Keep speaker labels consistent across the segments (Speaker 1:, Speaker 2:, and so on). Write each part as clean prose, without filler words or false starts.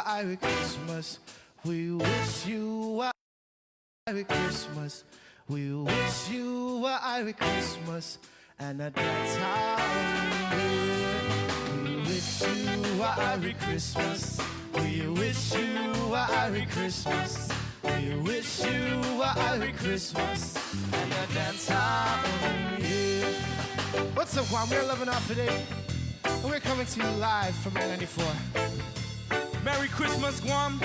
Speaker 1: a Merry Christmas. We wish you a Merry Christmas. We wish you a Merry Christmas. And a dance how we wish you a Merry Christmas. We wish you a Merry Christmas. We wish you a Merry Christmas. And a dance how What's up, Guam? We're loving up today. And we're coming to you live from 94.
Speaker 2: Merry Christmas, Guam.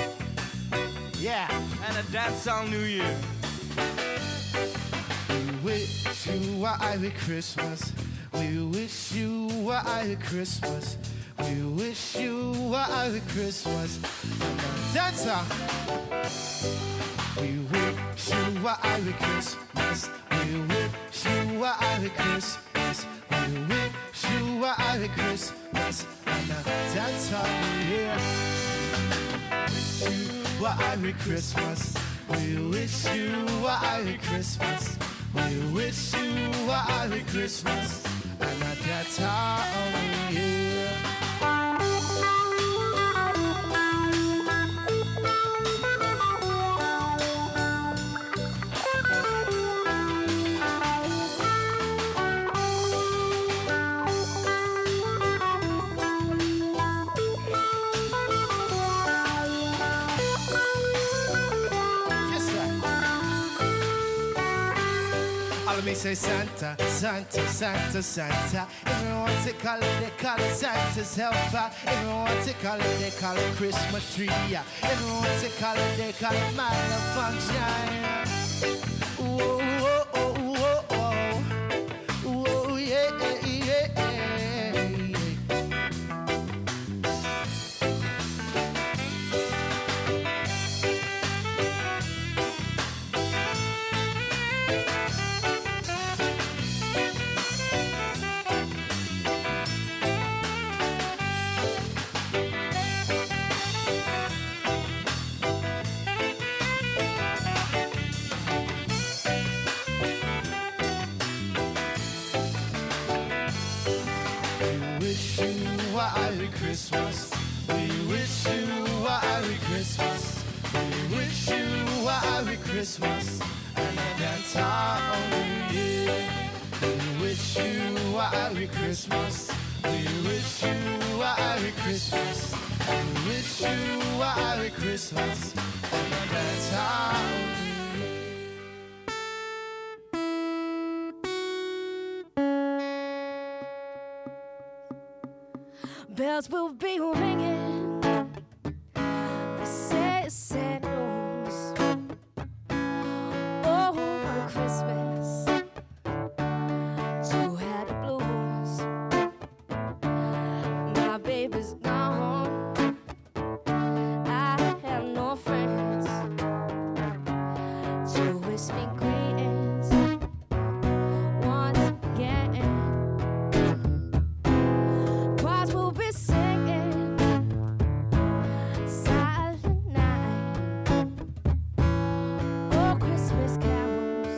Speaker 1: Yeah.
Speaker 2: And a dancehall New Year.
Speaker 1: We wish you a Merry Christmas. We wish you a Merry Christmas. We wish you a Merry Christmas. Dancer. We wish you a Merry Christmas. We wish you a Merry Christmas. We wish you a Merry Christmas. And dancer, yeah. Wish you a Merry Christmas. We wish you a Merry Christmas. We wish you a Merry Christmas. And that's how we me say Santa, Santa, Santa, Santa. Everyone to call it, they call it Santa's helper. Everyone to call it, they call it Christmas tree. Everyone to call it, they call it malfunction. Whoa, whoa, whoa, whoa, whoa, whoa, yeah, yeah, yeah. Christmas. We wish you a Merry Christmas. We wish you a Merry Christmas. And a dance all New Year. We wish you a Merry Christmas. We wish you a Merry Christmas. We wish you a Merry Christmas. And a dance all
Speaker 3: bells will be ringing. They say it's Santa Claus. Oh, what a Christmas to have the blues. My baby's gone. I have no friends to wish me greetings once again. Singing silent night, oh Christmas carols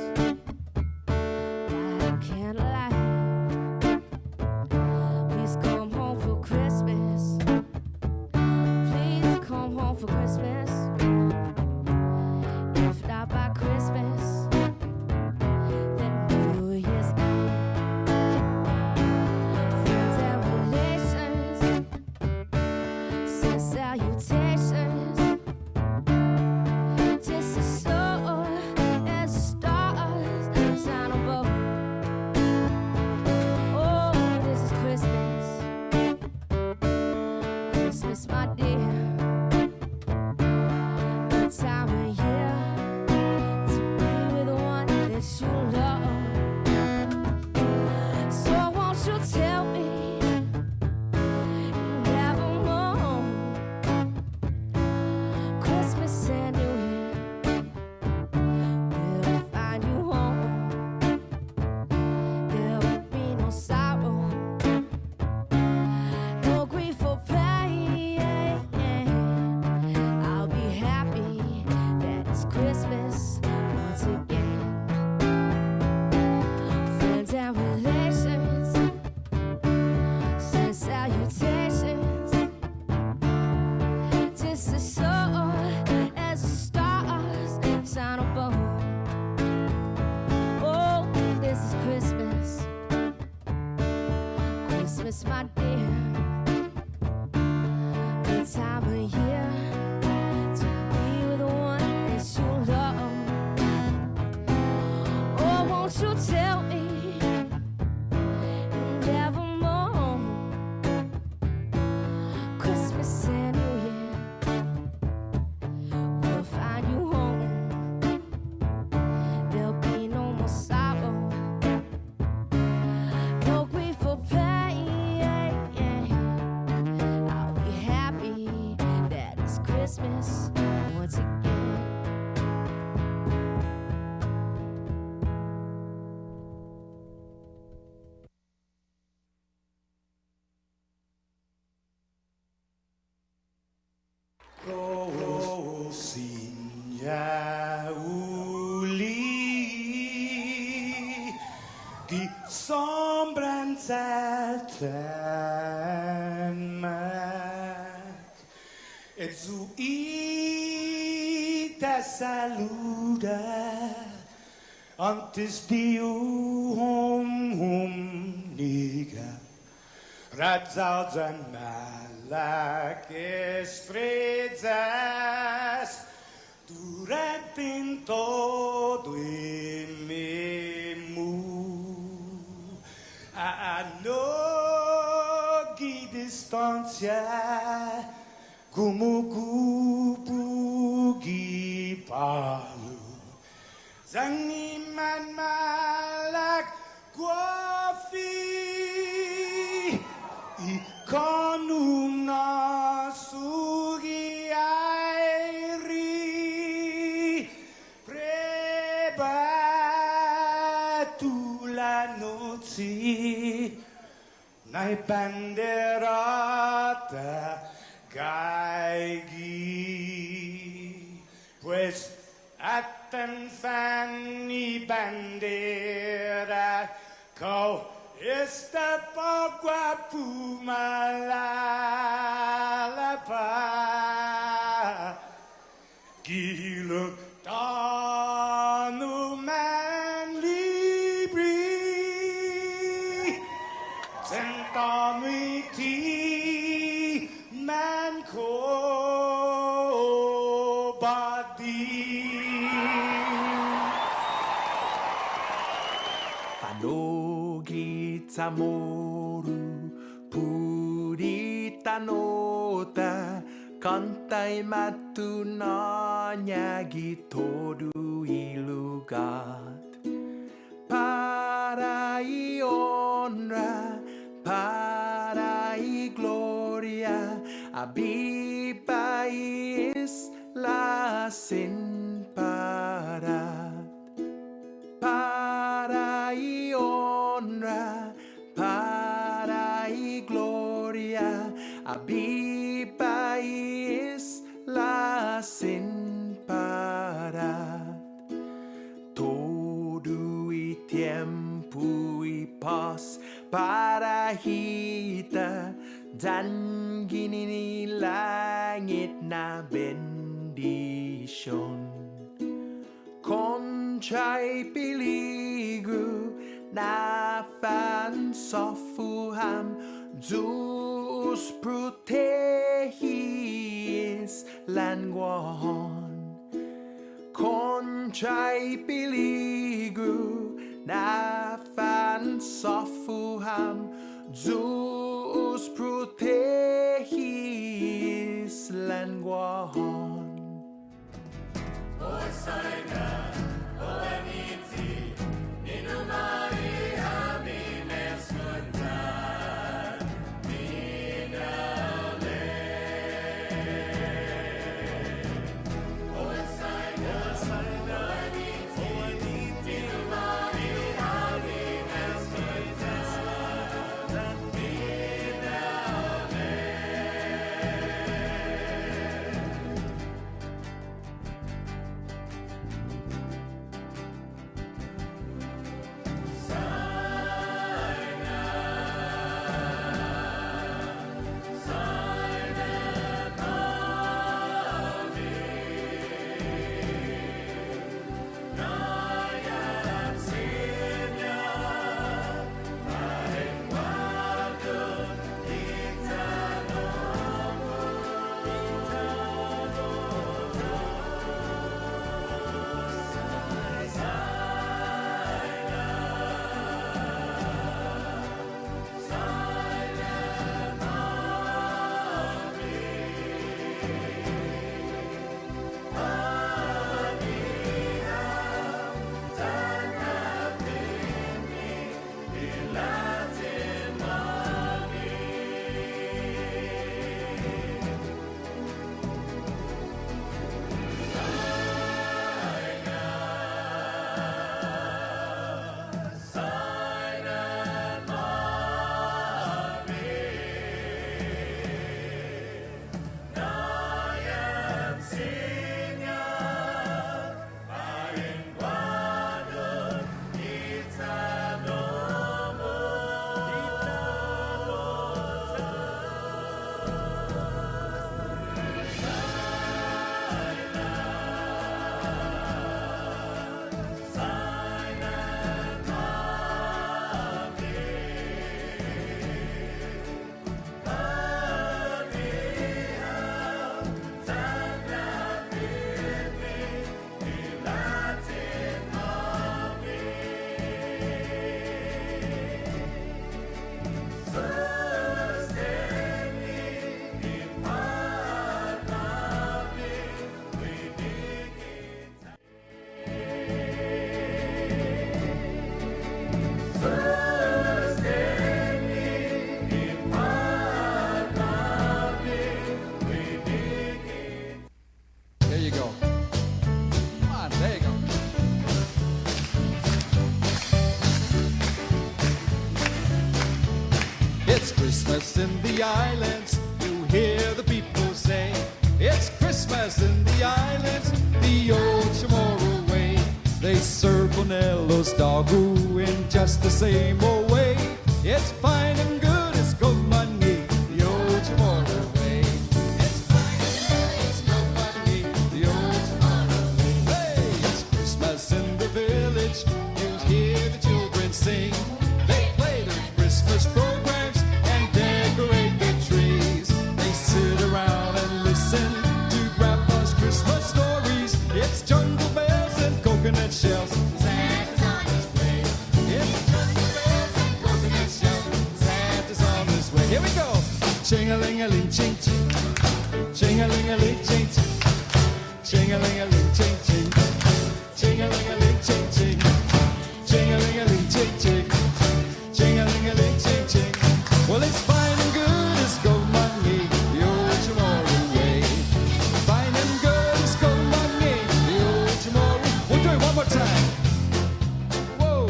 Speaker 3: by candlelight. Please come home for Christmas. Please come home for Christmas. If not by Christmas, then New Year's Eve. Salutations, just as slow as the stars shine above. Oh, this is Christmas, Christmas, my dear. The time of year to be with the one that you love. So won't you tell me? And New Year will find you home. There will be no sorrow, no grief or pain. I'll be happy that it's Christmas once again. Friends and relations send salutations. Just sign a bow. Oh, this is Christmas. Christmas, my dear. The time of year to be with the one that you love. Oh, won't you tell me nevermore? Christmas and New Year will find you home. There'll be no more sorrow, no grief or pain. I'll be happy that it's Christmas once again.
Speaker 4: Rosinha uli die sombren zelten maak. Et zo te saluda antes de niga. Radzauds en malak estrezas durante em todo a nogue distância como cupo palo zangiman malak guafi con una sughiairi preba tu la noci nai banderata gaigi pues atan fanni bandera kau esta pagua pumalapa gilo tanu man libri sentami ti man ko badi
Speaker 5: Samoru purita nota kantai matu nyagi todu ilugat parai honra parai gloria abibai la sin parat parai honra parai gloria abibais la sin parat todo e tempo e paz para hita dan gini langit na bendition concai peligro na fan sofuham Zeus protegis languahon concai peligro na fan sofuham Zeus protegis languahon Osaina oaniti inumai amines kuntan minale Osaina oaniti inumai amines kuntan minale
Speaker 6: Christmas in the islands. You hear the people say, it's Christmas in the islands, the old Chamorro way. They serve Bonello's doggo in just the same old way. It's fine and good, it's good money, the old Chamorro way. It's fine and good, it's good money, the old Chamorro way. Hey, it's Christmas in the village, you hear the children sing. They play their Christmas programs and decorate the trees. They sit around and listen to Grandpa's Christmas stories. It's jungle bells and coconut shells. Santa's on his way. It's jungle bells and coconut shells. Santa's on his way. Here we go. Ching-a-ling-a-ling, ching-ching. Ching-a-ling-a-ling, ching-ching. Ching-a-ling-a-ling, ching-ching. Ching-a-ling-a-ling, ching-ching. Ching-a-ling-a-ling, ching-ching. Ching-a-ling-a-ling, ching-ching. Well, it's fine and good, it's gold money, the old Chamorro way. Fine and good, it's gold money, the old Chamorro. We'll do it one more time. Whoa.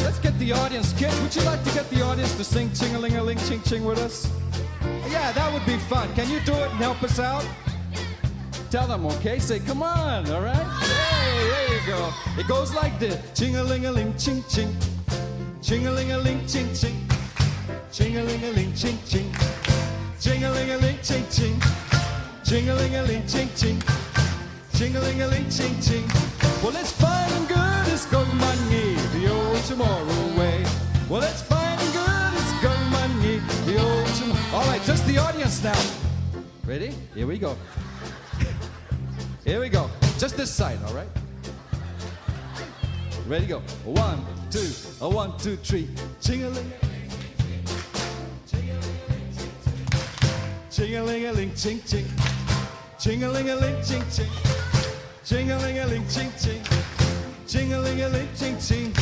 Speaker 6: Let's get the audience. Kid, would you like to get the audience to sing Ching-a-ling-a-ling, ching-ching with us? Yeah, that would be fun. Can you do it and help us out? Tell them, okay? Say, come on, all right? Hey, there you go. It goes like this. Ching-a-ling-a-ling, ching-ching. Ching-a-ling-a-ling, ching-ching. Ching-a-ling-a-ling, ching-ching. Ching-a-ling-a-ling, ching-ching. Ching-a-ling-a-ling, ching-ching. Ching-a-ling-a-ling, ching-ching. Well, it's fine and good, it's good money, the old Chamorro way. Well, it's fine and good, it's good money, the old Chamorro. All right, just the audience now. Ready? Here we go. Here we go. Just this side, all right? Ready, go. 1, 2, 1, 2, 3. Ching-a-ling. Ching-a-ling-a-ling, ching-ching. Ching-a-ling-a-ling, ching-ching. Ching-a-ling-a-ling, ching-ching. Ching-a-ling-a-ling, ching-ching.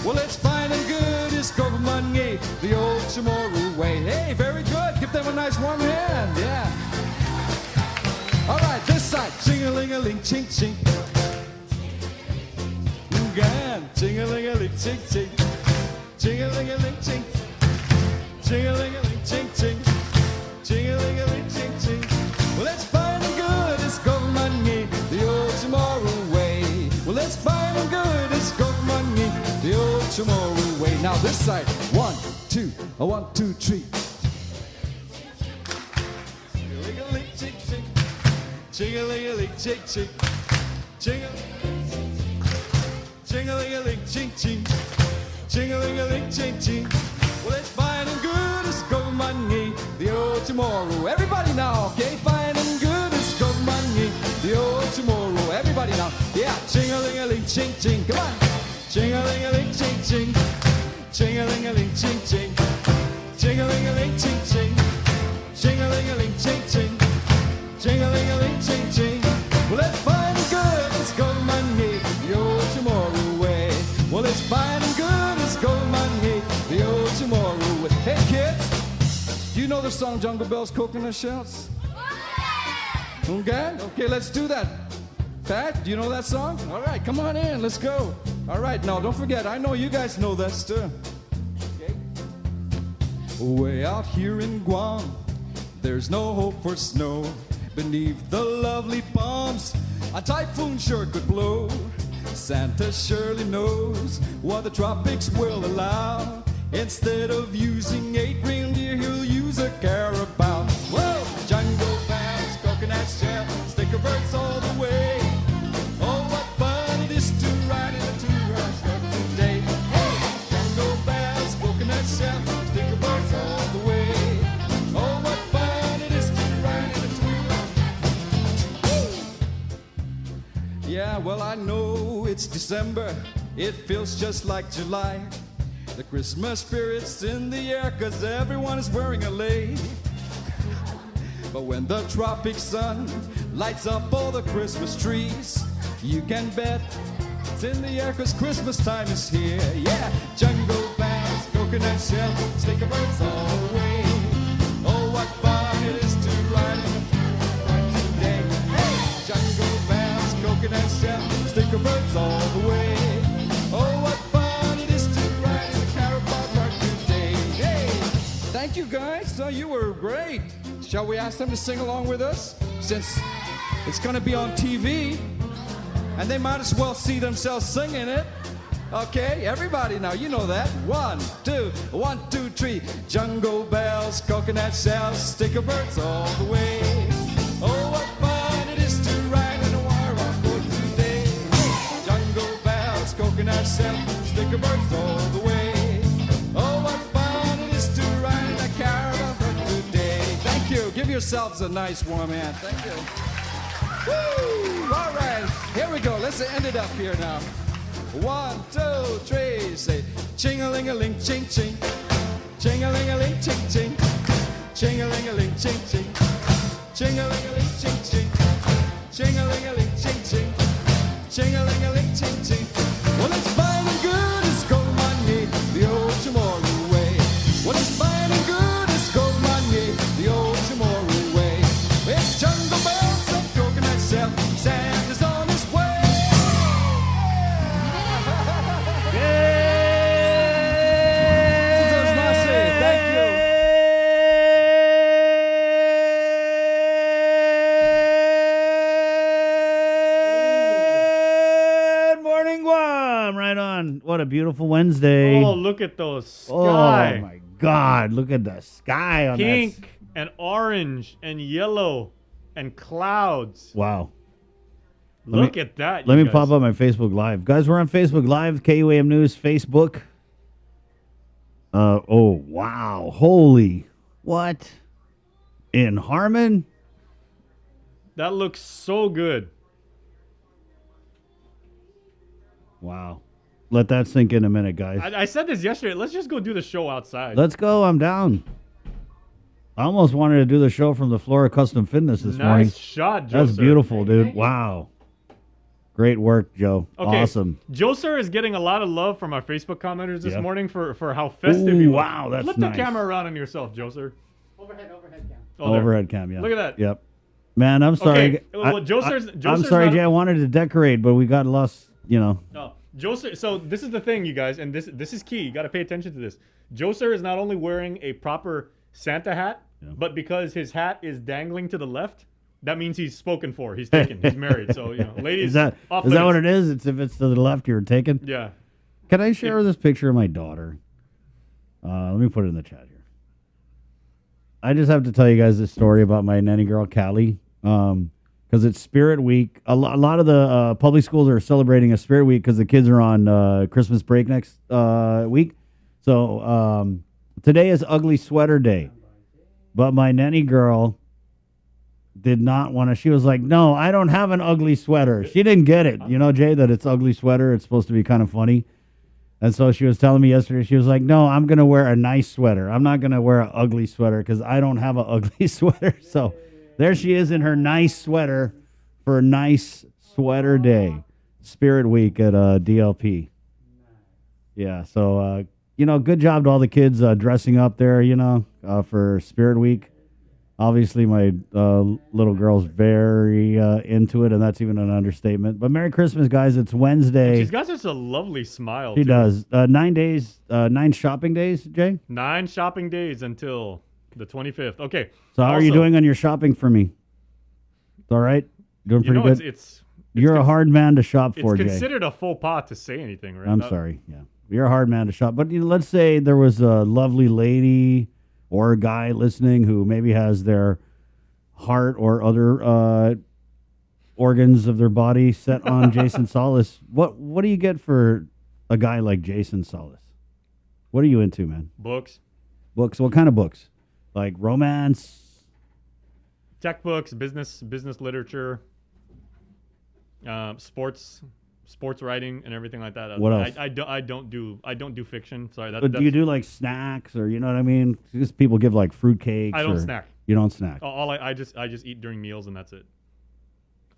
Speaker 6: Well, it's fine and good, it's good money, the old Chamorro way. Hey, very good. Give them a nice warm hand. Yeah. All right, this side. Ching-a-ling-a-ling, ching-ching. Again. Ching-a-ling-a-ling, ching-ching. Ching-a-ling-a-ling, ching. Ching-a-ling-a-ling, ching-ching. Ching-a-ling-a-ling, ching-ching. Well, it's fine and good, it's good money, the old Chamorro way. Well, it's fine and good, it's good money, the old Chamorro way. Now this side. 1, 2, 1, 2, 3. Ching-a-ling-a-ling, ching-ching. Ching-a-ling-a-ling, ching-ching. Ching-a-ling-a-ling, ching-ching. Ching-a-ling-a-ling, ching-ching. Well, it's fine and good, it's good money, the old Chamorro. Everybody now, okay? Fine and good, it's good money, the old Chamorro. Everybody now. Yeah. Ching-a-ling-a-ling, ching-ching. Come on. Ching-a-ling-a-ling, ching-ching. Ching-a-ling-a-ling, ching-ching. Ching-a-ling-a-ling, ching-ching. Ching-a-ling-a-ling, ching-ching. Ching-a-ling-a-ling, ching-ching. Well, it's fine and good, it's good money, the old Chamorro way. Well, it's fine and good, it's good money, the old Chamorro way. Hey, kids, do you know the song Jungle Bells, Coconut Shells? Okay? Okay, let's do that. Pat, do you know that song? All right, come on in, let's go. All right, now don't forget, I know you guys know that too. Okay? Way out here in Guam, there's no hope for snow. Beneath the lovely palms, a typhoon sure could blow. Santa surely knows what the tropics will allow. Instead of using 8 reindeer, he'll use a carabao. Whoa! Jungle bells, coconut shell, sticker birds all the way. Oh, what fun it is to ride in a two-horse truck today. Hey! Jungle bells, coconut shell, sticker birds all the way. Oh, what fun it is to ride in a two-horse. Yeah, well, I know it's December. It feels just like July. The Christmas spirit's in the air 'cause everyone is wearing a lei. But when the tropic sun lights up all the Christmas trees, you can bet it's in the air 'cause Christmas time is here. Yeah, jungle bells, coconut shell, sticker birds all the way. Oh, what fun it is to ride in a two-horse today. Hey, jungle bells, coconut shell, sticker birds all the way. Oh, what fun it is to ride in a Carabao truck today. Hey, thank Thank you, guys. You were great. Shall we ask them to sing along with us? Since it's going to be on TV, and they might as well see themselves singing it. Okay, everybody now, you know that. 1, 2, 1, 2, 3. Jungle bells, coconut shells, sticker birds all the way. Oh, what fun it is to ride in a wire rock boat today. Jungle bells, coconut shells, sticker birds all the way. Oh, what fun it is to ride in a caravan boat today. Thank you. Give yourselves a nice warm hand. Thank you. Woo! All right, here we go. Let's end it up here now. 1, 2, 3, say ching-a-ling-a-ling, ching-ching. Ching-a-ling-a-ling, ching-ching. Ching-a-ling-a-ling, ching-ching. Ching-a-ling-a-ling, ching-ching. Ching-a-ling-a-ling, ching-ching. Ching-a-ling-a-ling, ching-ching. Well, it's fine and good as gold money, the old Chamorro way. Well, it's fine and good as gold money, the old Chamorro way. It's jungle bells and coconut shell, Santa's on his way.
Speaker 7: What a beautiful Wednesday.
Speaker 8: Oh, look at those sky.
Speaker 7: Oh, my God. Look at the sky on
Speaker 8: Pink and orange and yellow and clouds.
Speaker 7: Wow.
Speaker 8: Look at that.
Speaker 7: Let me pop up my Facebook Live. Guys, we're on Facebook Live, KUAM News, Facebook. Oh, wow. Holy. What? In Harmon?
Speaker 8: That looks so good.
Speaker 7: Wow. Let that sink in a minute, guys.
Speaker 8: I said this yesterday. Let's just go do the show outside.
Speaker 7: Let's go. I'm down. I almost wanted to do the show from the Flora Custom Fitness this morning.
Speaker 8: Nice shot, Joe.
Speaker 7: That's beautiful, dude. Wow. Great work, Joe.
Speaker 8: Okay.
Speaker 7: Awesome.
Speaker 8: Joe Sir is getting a lot of love from our Facebook commenters this morning for how festive he was.
Speaker 7: Wow, that's
Speaker 8: Flip
Speaker 7: nice.
Speaker 8: the camera around on yourself, Joe Sir.
Speaker 9: Overhead cam.
Speaker 8: Oh, there.
Speaker 7: Overhead cam, yeah.
Speaker 8: Look at that.
Speaker 7: Yep. Man, I'm sorry.
Speaker 8: Okay. Well, Joe Sir's
Speaker 7: I'm sorry,
Speaker 8: not-
Speaker 7: Jay. I wanted to decorate, but we got lost,
Speaker 8: No. Joe Sir, so this is the thing, you guys, and this is key. You got to pay attention to this. Joe Sir is not only wearing a proper Santa hat, but because his hat is dangling to the left, that means he's spoken for. He's taken. He's married. So, ladies,
Speaker 7: Is that what it is? It's if it's to the left, you're taken?
Speaker 8: Yeah.
Speaker 7: Can I share this picture of my daughter? Let me put it in the chat here. I just have to tell you guys this story about my nanny girl, Callie. Because it's Spirit Week. A lot of the public schools are celebrating a Spirit Week because the kids are on Christmas break next week. So today is Ugly Sweater Day. But my nanny girl did not want to. She was like, no, I don't have an ugly sweater. She didn't get it. You know, Jay, that it's ugly sweater. It's supposed to be kind of funny. And so she was telling me yesterday, she was like, no, I'm going to wear a nice sweater. I'm not going to wear an ugly sweater because I don't have an ugly sweater. So there she is in her nice sweater for Nice Sweater Day, Spirit Week at DLP. Yeah, so, good job to all the kids dressing up there, for Spirit Week. Obviously, my little girl's very into it, and that's even an understatement. But Merry Christmas, guys. It's Wednesday.
Speaker 8: She's got such a lovely smile.
Speaker 7: She
Speaker 8: too.
Speaker 7: does. 9 shopping days, Jay?
Speaker 8: 9 shopping days until the 25th. Okay.
Speaker 7: So how are you doing on your shopping for me? It's all right? Doing pretty good?
Speaker 8: It's
Speaker 7: You're a hard man to shop for,
Speaker 8: It's
Speaker 7: Jay.
Speaker 8: considered a faux pas to say anything, right?
Speaker 7: I'm sorry. Yeah. You're a hard man to shop. But let's say there was a lovely lady or a guy listening who maybe has their heart or other organs of their body set on Jason Solis. What do you get for a guy like Jason Solis? What are you into, man?
Speaker 8: Books.
Speaker 7: Books? What kind of books? Like romance?
Speaker 8: Tech books, business literature, sports writing, and everything like that.
Speaker 7: What else?
Speaker 8: I don't do fiction. Sorry.
Speaker 7: But do you do like snacks or you know what I mean? Because people give like fruitcakes.
Speaker 8: I don't snack.
Speaker 7: You don't snack.
Speaker 8: I just eat during meals and that's it.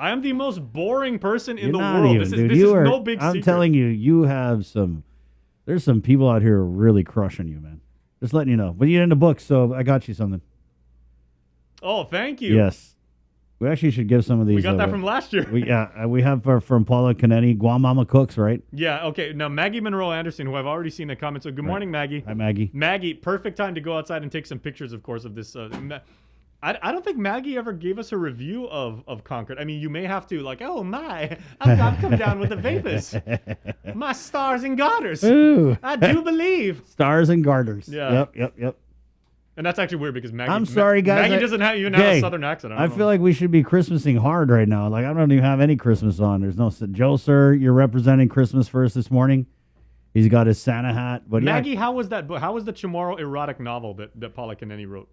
Speaker 8: I am the most boring person in
Speaker 7: You're
Speaker 8: the
Speaker 7: not
Speaker 8: world.
Speaker 7: even,
Speaker 8: This
Speaker 7: dude.
Speaker 8: is
Speaker 7: You are,
Speaker 8: no big
Speaker 7: I'm
Speaker 8: secret.
Speaker 7: telling you, you have some. There's some people out here really crushing you, man. Just letting you know. But you're into books, so I got you something.
Speaker 8: Oh, thank you.
Speaker 7: Yes. We actually should give some of these.
Speaker 8: We got that
Speaker 7: away.
Speaker 8: from last year.
Speaker 7: We have from Paula Canetti, Guam Mama Cooks, right?
Speaker 8: Yeah, okay. Now, Maggie Monroe Anderson, who I've already seen the comments. So, good morning, Maggie.
Speaker 7: Hi, Maggie.
Speaker 8: Maggie, perfect time to go outside and take some pictures, of course, of this. I don't think Maggie ever gave us a review of Concord. I mean, you may have to, like, oh my, I've come down with the vapors. My stars and garters.
Speaker 7: Ooh.
Speaker 8: I do believe.
Speaker 7: Stars and garters.
Speaker 8: Yeah.
Speaker 7: Yep.
Speaker 8: And that's actually weird because Maggie.
Speaker 7: I'm sorry, guys.
Speaker 8: Maggie doesn't even have a southern accent.
Speaker 7: I feel like we should be Christmasing hard right now. Like, I don't even have any Christmas on. There's no Joe, sir. You're representing Christmas first this morning. He's got his Santa hat. But
Speaker 8: Maggie, how was that book? How was the Chamorro erotic novel that Paula Caneni wrote?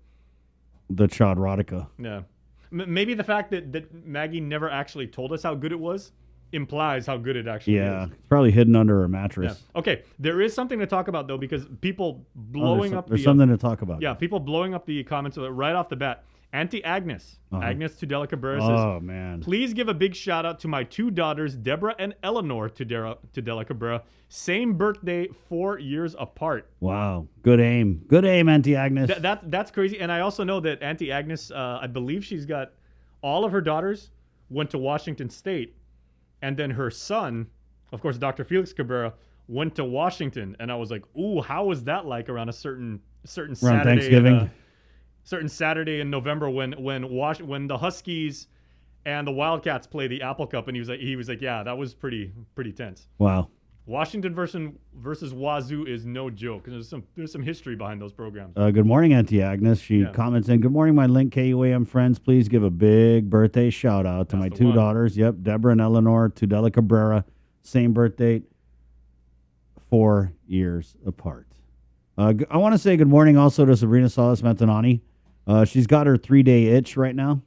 Speaker 7: The Chodrotica.
Speaker 8: Yeah. Maybe the fact that Maggie never actually told us how good it was implies how good it actually is.
Speaker 7: Yeah, it's probably hidden under her mattress.
Speaker 8: Yeah. Okay, there is something to talk about, though, because people blowing up
Speaker 7: there's something to talk about.
Speaker 8: Yeah, people blowing up the comments right off the bat. Auntie Agnes, Agnes Tudela Cabrera says,
Speaker 7: Oh, man.
Speaker 8: please give a big shout out to my two daughters, Deborah and Eleanor Tudela Cabrera. Same birthday, 4 years apart.
Speaker 7: Wow. Good aim. Good aim, Auntie Agnes.
Speaker 8: That's crazy. And I also know that Auntie Agnes, I believe she's got all of her daughters went to Washington State. And then her son, of course, Dr. Felix Cabrera, went to Washington. And I was like, ooh, how was that like around a certain
Speaker 7: Around
Speaker 8: Saturday?
Speaker 7: Thanksgiving.
Speaker 8: Certain Saturday in November when the Huskies and the Wildcats play the Apple Cup, and he was like, yeah, that was pretty tense.
Speaker 7: Wow.
Speaker 8: Washington versus Wazoo is no joke. There's some history behind those programs.
Speaker 7: Good morning, Auntie Agnes. She comments in, good morning, my Link KUAM friends. Please give a big birthday shout out to my two daughters. Yep, Deborah and Eleanor Tudela Cabrera. Same birth date, 4 years apart. I want to say good morning also to Sabrina Salas Mantanani. She's got her 3-day itch right now.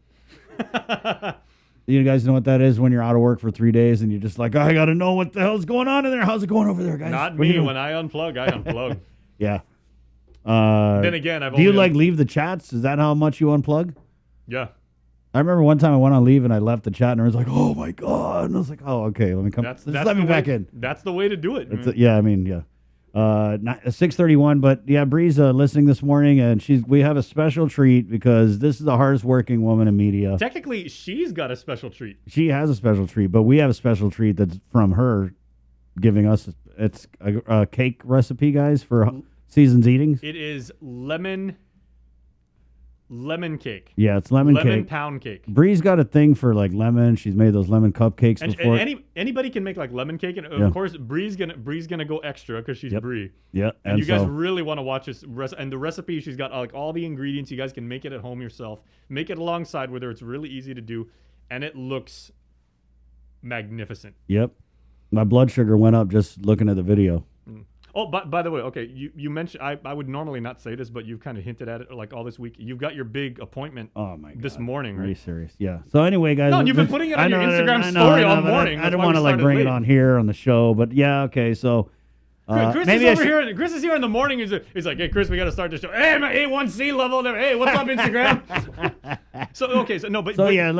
Speaker 7: You guys know what that is when you're out of work for 3 days and you're just like, I got to know what the hell's going on in there. How's it going over there, guys?
Speaker 8: Not me. When I unplug, I unplug.
Speaker 7: Yeah.
Speaker 8: Then again,
Speaker 7: do you like leave the chats? Is that how much you unplug?
Speaker 8: Yeah.
Speaker 7: I remember one time I went on leave and I left the chat and I was like, oh my God. And I was like, oh, okay, let me come. Let me back in.
Speaker 8: That's the way to do it.
Speaker 7: Yeah. 6:31, but yeah, Bree's listening this morning, and we have a special treat because this is the hardest working woman in media.
Speaker 8: Technically, she's got a special treat.
Speaker 7: She has a special treat, but we have a special treat that's from her giving us. It's a cake recipe, guys, for season's eatings.
Speaker 8: It is lemon cake.
Speaker 7: Yeah, it's lemon cake.
Speaker 8: Pound cake.
Speaker 7: Bree's got a thing for like lemon. She's made those lemon cupcakes before.
Speaker 8: And anybody can make like lemon cake, and of course Bree's gonna go extra because she's Bree.
Speaker 7: Yeah,
Speaker 8: and you guys really want to watch this. And the recipe, she's got like all the ingredients. You guys can make it at home yourself. Make it alongside with her. It's really easy to do, and it looks magnificent.
Speaker 7: Yep, my blood sugar went up just looking at the video.
Speaker 8: Oh, by the way, okay, you mentioned, I would normally not say this, but you've kind of hinted at it like all this week. You've got your big appointment this morning, right?
Speaker 7: Are you serious? Yeah. So anyway, guys.
Speaker 8: No, you've been putting it on your Instagram story all morning.
Speaker 7: I don't want to like bring it on here on the show, but yeah, okay, so.
Speaker 8: Chris is over here. Chris is here in the morning. He's like, hey, Chris, we got to start the show. Hey, my A1C level. Hey, what's up, Instagram?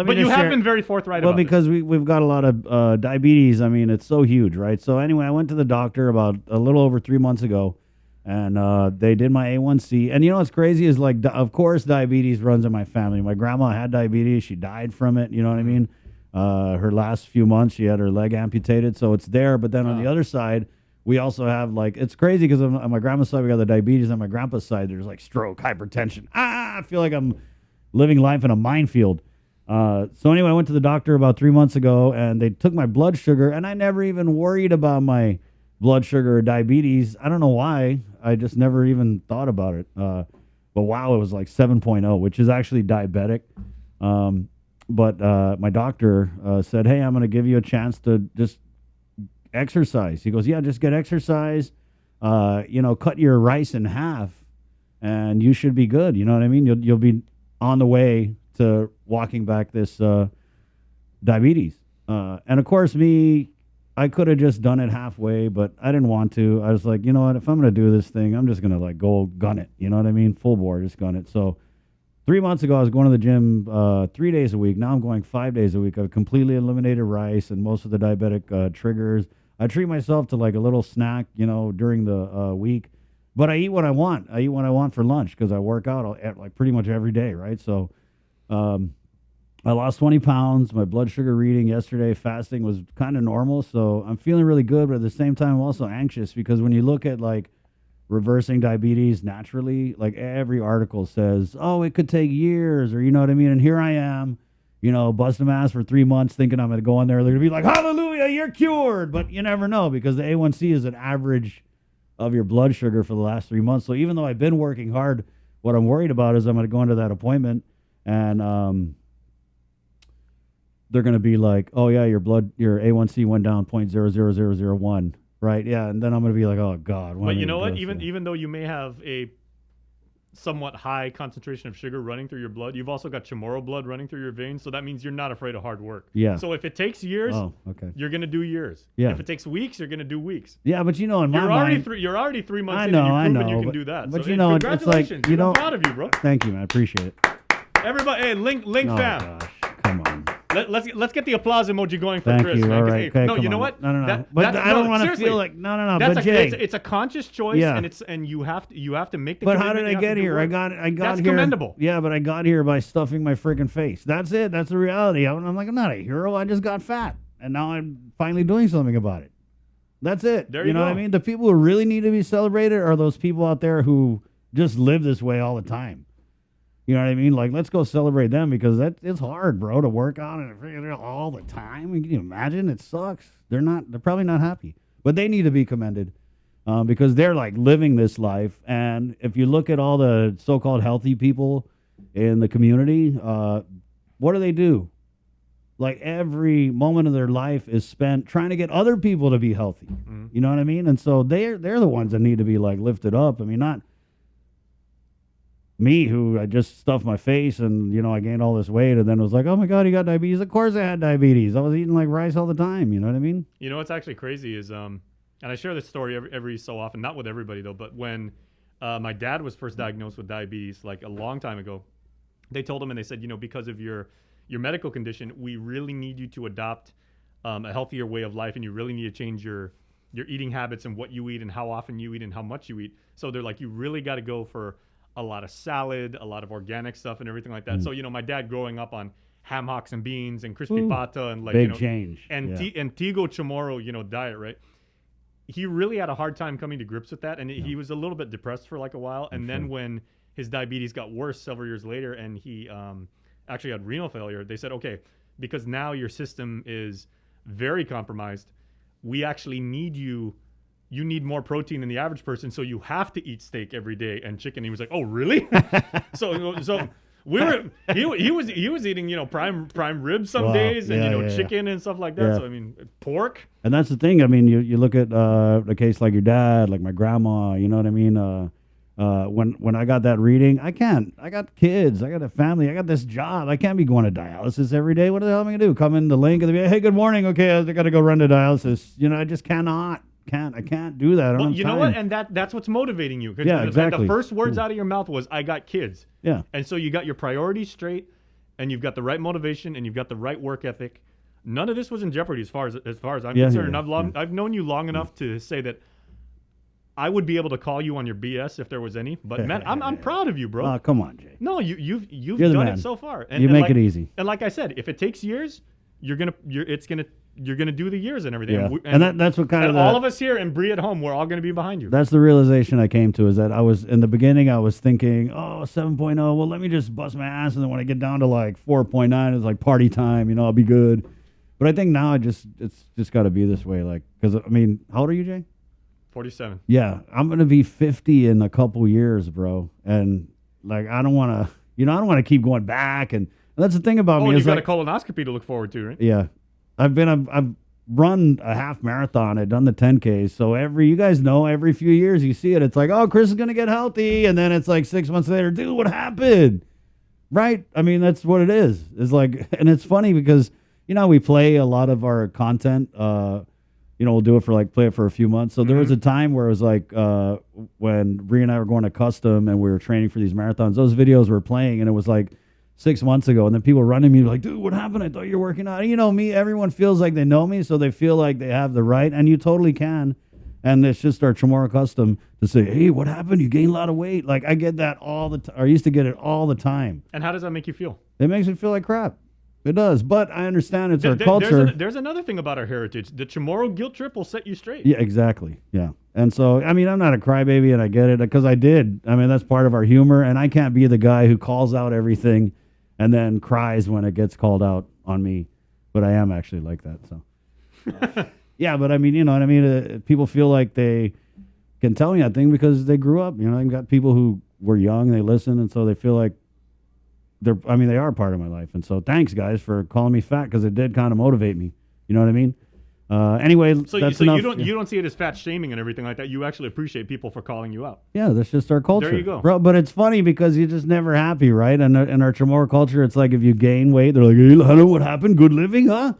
Speaker 8: But you have been very forthright about it.
Speaker 7: Well, because we've got a lot of diabetes. I mean, it's so huge, right? So anyway, I went to the doctor about a little over 3 months ago, and they did my A1C. And you know what's crazy is like, of course, diabetes runs in my family. My grandma had diabetes. She died from it. You know what I mean? Her last few months, she had her leg amputated. So it's there. But then on the other side, we also have like, it's crazy because on my grandma's side, we got the diabetes. On my grandpa's side, there's like stroke, hypertension. I feel like I'm living life in a minefield. So anyway, I went to the doctor about 3 months ago, and they took my blood sugar, and I never even worried about my blood sugar or diabetes. I don't know why. I just never even thought about it. But wow, it was like 7.0, which is actually diabetic. But my doctor said, hey, I'm going to give you a chance to just exercise. He goes, yeah, just get exercise, cut your rice in half and you should be good. You know what I mean? You'll be on the way to walking back this diabetes. And of course I could have just done it halfway, but I didn't want to. I was like, you know what? If I'm going to do this thing, I'm just going to like go gun it. You know what I mean? Full bore, just gun it. So 3 months ago, I was going to the gym 3 days a week. Now I'm going 5 days a week. I've completely eliminated rice and most of the diabetic triggers. I treat myself to like a little snack, during the week. But I eat what I want. I eat what I want for lunch because I work out like pretty much every day, right? So I I lost 20 pounds. My blood sugar reading yesterday, fasting, was kind of normal. So I'm feeling really good, but at the same time, I'm also anxious because when you look at like reversing diabetes naturally, like every article says, oh, it could take years, or you know what I mean? And here I am, you know, busting my ass for 3 months thinking I'm going to go in there. They're going to be like, hallelujah, you're cured. But you never know because the A1C is an average of your blood sugar for the last 3 months. So even though I've been working hard, what I'm worried about is I'm going to go into that appointment and they're going to be like, oh, yeah, your A1C went down 0.00001. Right, yeah, and then I'm going to be like, oh, God.
Speaker 8: But you know what? Even though you may have a somewhat high concentration of sugar running through your blood, you've also got Chamorro blood running through your veins, so that means you're not afraid of hard work.
Speaker 7: Yeah.
Speaker 8: So if it takes years, you're going to do years.
Speaker 7: Yeah.
Speaker 8: If it takes weeks, you're going to do weeks.
Speaker 7: Yeah, but you know, in my mind...
Speaker 8: You're already 3 months
Speaker 7: I
Speaker 8: in
Speaker 7: know,
Speaker 8: and you've proven
Speaker 7: I know,
Speaker 8: you can do that.
Speaker 7: But
Speaker 8: so,
Speaker 7: you know, it's like,
Speaker 8: congratulations.
Speaker 7: you know...
Speaker 8: I'm proud of you, bro.
Speaker 7: Thank you, man. I appreciate it.
Speaker 8: Everybody, hey, Link
Speaker 7: oh,
Speaker 8: fam.
Speaker 7: Gosh. Come on.
Speaker 8: Let's get the applause emoji going for
Speaker 7: Thank
Speaker 8: Chris.
Speaker 7: you.
Speaker 8: Man,
Speaker 7: All right.
Speaker 8: hey,
Speaker 7: Okay,
Speaker 8: no,
Speaker 7: come
Speaker 8: you know
Speaker 7: on.
Speaker 8: what?
Speaker 7: No. But I don't want to feel like no.
Speaker 8: That's
Speaker 7: But Jay,
Speaker 8: it's a conscious choice,
Speaker 7: Yeah.
Speaker 8: and you have to make the.
Speaker 7: but how
Speaker 8: commitment,
Speaker 7: did I
Speaker 8: you have
Speaker 7: get
Speaker 8: to do
Speaker 7: here?
Speaker 8: work.
Speaker 7: I got
Speaker 8: That's
Speaker 7: here.
Speaker 8: commendable.
Speaker 7: Yeah, but I got here by stuffing my freaking face. That's it. That's the reality. I'm like, I'm not a hero. I just got fat, and now I'm finally doing something about it. That's it.
Speaker 8: There you
Speaker 7: know
Speaker 8: go.
Speaker 7: what I mean? The people who really need to be celebrated are those people out there who just live this way all the time. You know what I mean? Like, let's go celebrate them because it's hard, bro, to work on it all the time. Can you imagine? It sucks. They're probably not happy, but they need to be commended because they're like living this life. And if you look at all the so-called healthy people in the community, what do? Like every moment of their life is spent trying to get other people to be healthy. Mm-hmm. You know what I mean? And so they're the ones that need to be like lifted up. I mean, not me, who I just stuffed my face and, you know, I gained all this weight and then was like, oh my God, you got diabetes. Of course I had diabetes. I was eating like rice all the time. You know what I mean?
Speaker 8: You know what's actually crazy is, and I share this story every so often, not with everybody though, but when my dad was first diagnosed with diabetes, like a long time ago, they told him and they said, you know, because of your medical condition, we really need you to adopt a healthier way of life and you really need to change your eating habits and what you eat and how often you eat and how much you eat. So they're like, you really got to go for a lot of salad, a lot of organic stuff and everything like that. So, you know, my dad growing up on ham hocks and beans and crispy pata and like,
Speaker 7: big
Speaker 8: you know,
Speaker 7: change.
Speaker 8: And Tigo Chamorro, you know, diet, right? He really had a hard time coming to grips with that. And he was a little bit depressed for like a while. And then when his diabetes got worse several years later and he actually had renal failure, they said, okay, because now your system is very compromised, we actually need you need more protein than the average person, so you have to eat steak every day and chicken. He was like, oh, really? so we were he was eating, you know, prime ribs some days and chicken and stuff like that. So I mean, pork.
Speaker 7: And that's the thing. I mean, you look at a case like your dad, like my grandma, you know what I mean? When I got that reading, I got kids, I got a family, I got this job. I can't be going to dialysis every day. What the hell am I gonna do? Come in the link and be, hey, good morning. Okay, I got to go run to dialysis. You know, I just I can't do that.
Speaker 8: Well, you know what? And that's what's motivating you.
Speaker 7: Yeah, exactly.
Speaker 8: The first words out of your mouth was, I got kids.
Speaker 7: Yeah.
Speaker 8: And so you got your priorities straight and you've got the right motivation and you've got the right work ethic. None of this was in jeopardy as far as I'm concerned. I've known you long enough to say that I would be able to call you on your BS if there was any. But man, I'm proud of you, bro.
Speaker 7: Oh, come on, Jay.
Speaker 8: No, you've
Speaker 7: You're
Speaker 8: done it so far. And,
Speaker 7: you
Speaker 8: and
Speaker 7: make
Speaker 8: like,
Speaker 7: it easy.
Speaker 8: And like I said, if it takes years, you're gonna do the years and everything.
Speaker 7: Yeah.
Speaker 8: And
Speaker 7: that's what kind of
Speaker 8: all of us here and Bree at home, we're all gonna be behind you.
Speaker 7: That's the realization I came to, is that I was in the beginning, I was thinking, 7.0, well, let me just bust my ass, and then when I get down to like 4.9, it's like party time, you know, I'll be good. But I think now it's just got to be this way, like, because I mean, how old are you, Jay?
Speaker 8: 47.
Speaker 7: Yeah, I'm gonna be 50 in a couple ye's, bro, and like I don't want to keep going back, and that's the thing about me.
Speaker 8: You
Speaker 7: is
Speaker 8: got
Speaker 7: like,
Speaker 8: a colonoscopy to look forward to, right?
Speaker 7: Yeah, I've run a half marathon. I've done the 10Ks. So you guys know, every few years you see it. It's like, oh, Chris is going to get healthy. And then it's like 6 months later, dude, what happened? Right? I mean, that's what it is. It's like, and it's funny because, you know, we play a lot of our content. You know, we'll do it play it for a few months. So there was a time where it was like when Bree and I were going to custom and we were training for these marathons, those videos were playing and it was like 6 months ago, and then people running me like, dude, what happened? I thought you were working out. And you know me, everyone feels like they know me, so they feel like they have the right, and you totally can. And it's just our Chamorro custom to say, hey, what happened? You gained a lot of weight. Like, I get that all the time. I used to get it all the time.
Speaker 8: And how does that make you feel?
Speaker 7: It makes me feel like crap. It does, but I understand it's our
Speaker 8: There's
Speaker 7: culture.
Speaker 8: there's another thing about our heritage. The Chamorro guilt trip will set you straight.
Speaker 7: Yeah, exactly. Yeah. And so, I mean, I'm not a crybaby, and I get it because I did. I mean, that's part of our humor, and I can't be the guy who calls out everything and then cries when it gets called out on me. But I am actually like that. So, yeah. But I mean, you know what I mean? People feel like they can tell me that thing because they grew up. You know, I've got people who were young, they listen, and so they feel like they are part of my life. And so thanks, guys, for calling me fat because it did kind of motivate me. You know what I mean? Anyway,
Speaker 8: So,
Speaker 7: that's
Speaker 8: so
Speaker 7: enough.
Speaker 8: you don't see it as fat shaming and everything like that. You actually appreciate people for calling you out.
Speaker 7: Yeah, that's just our culture.
Speaker 8: There you go.
Speaker 7: Bro, but it's funny because you're just never happy, right? And in our Chamorro culture, it's like if you gain weight, they're like, hey, Lana, what happened? Good living, huh?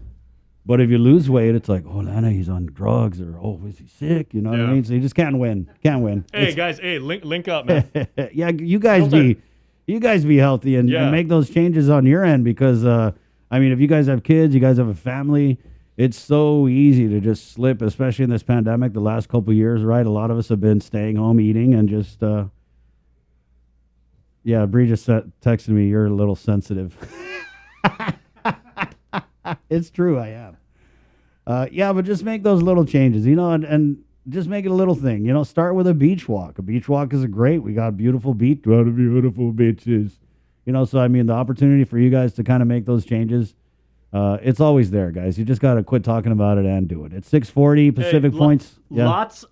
Speaker 7: But if you lose weight, it's like, oh, Lana, he's on drugs, or oh, is he sick? You know what I
Speaker 8: Yeah.
Speaker 7: mean? So you just can't win. Can't win.
Speaker 8: Hey guys, hey, link up, man.
Speaker 7: Yeah, you guys be healthy and make those changes on your end because I mean, if you guys have kids, you guys have a family, it's so easy to just slip, especially in this pandemic. The last couple of years, right? A lot of us have been staying home, eating, and just yeah. Bree just texted me, "You're a little sensitive." It's true, I am. Yeah, but just make those little changes, you know, and just make it a little thing. You know, start with a beach walk. A beach walk is great. We got a beautiful beach. What a beautiful beaches. You know, so I mean, the opportunity for you guys to kind of make those changes, it's always there, guys. You just got to quit talking about it and do it. It's 6:40 Pacific points. Yeah.
Speaker 8: Lots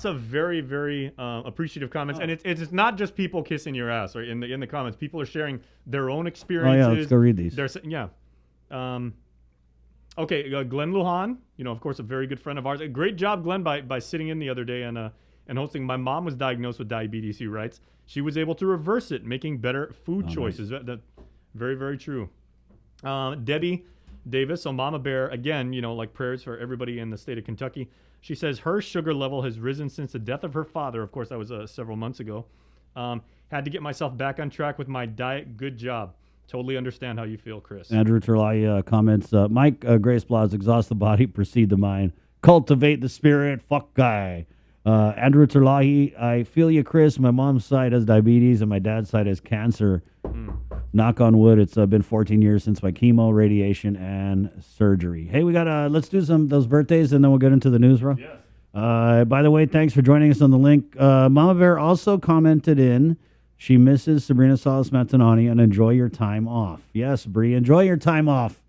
Speaker 8: of very, very appreciative comments, and it's not just people kissing your ass, right? In the comments, people are sharing their own experiences.
Speaker 7: Oh yeah, let's go read these.
Speaker 8: Okay, Glenn Lujan, you know, of course, a very good friend of ours. Great job, Glenn, by sitting in the other day and hosting. My mom was diagnosed with diabetes, he writes. She was able to reverse it, making better food choices.
Speaker 7: Nice.
Speaker 8: That very, very true. Debbie Davis, so Mama Bear, again, you know, like prayers for everybody in the state of Kentucky. She says her sugar level has risen since the death of her father. Of course, that was several months ago. Had to get myself back on track with my diet. Good job. Totally understand how you feel, Chris.
Speaker 7: Andrew Terlai comments, Mike Grace Blas, exhaust the body, proceed the mind, cultivate the spirit, fuck guy. Andrew Terlahi, I feel you, Chris. My mom's side has diabetes and my dad's side has cancer. Knock on wood, it's been 14 years since my chemo, radiation, and surgery. Hey, we got let's do those birthdays and then we'll get into the news, bro.
Speaker 8: Yes.
Speaker 7: By the way, thanks for joining us on the link. Mama Bear also commented in, she misses Sabrina Salas Matanani and enjoy your time off. Yes, Bree, enjoy your time off.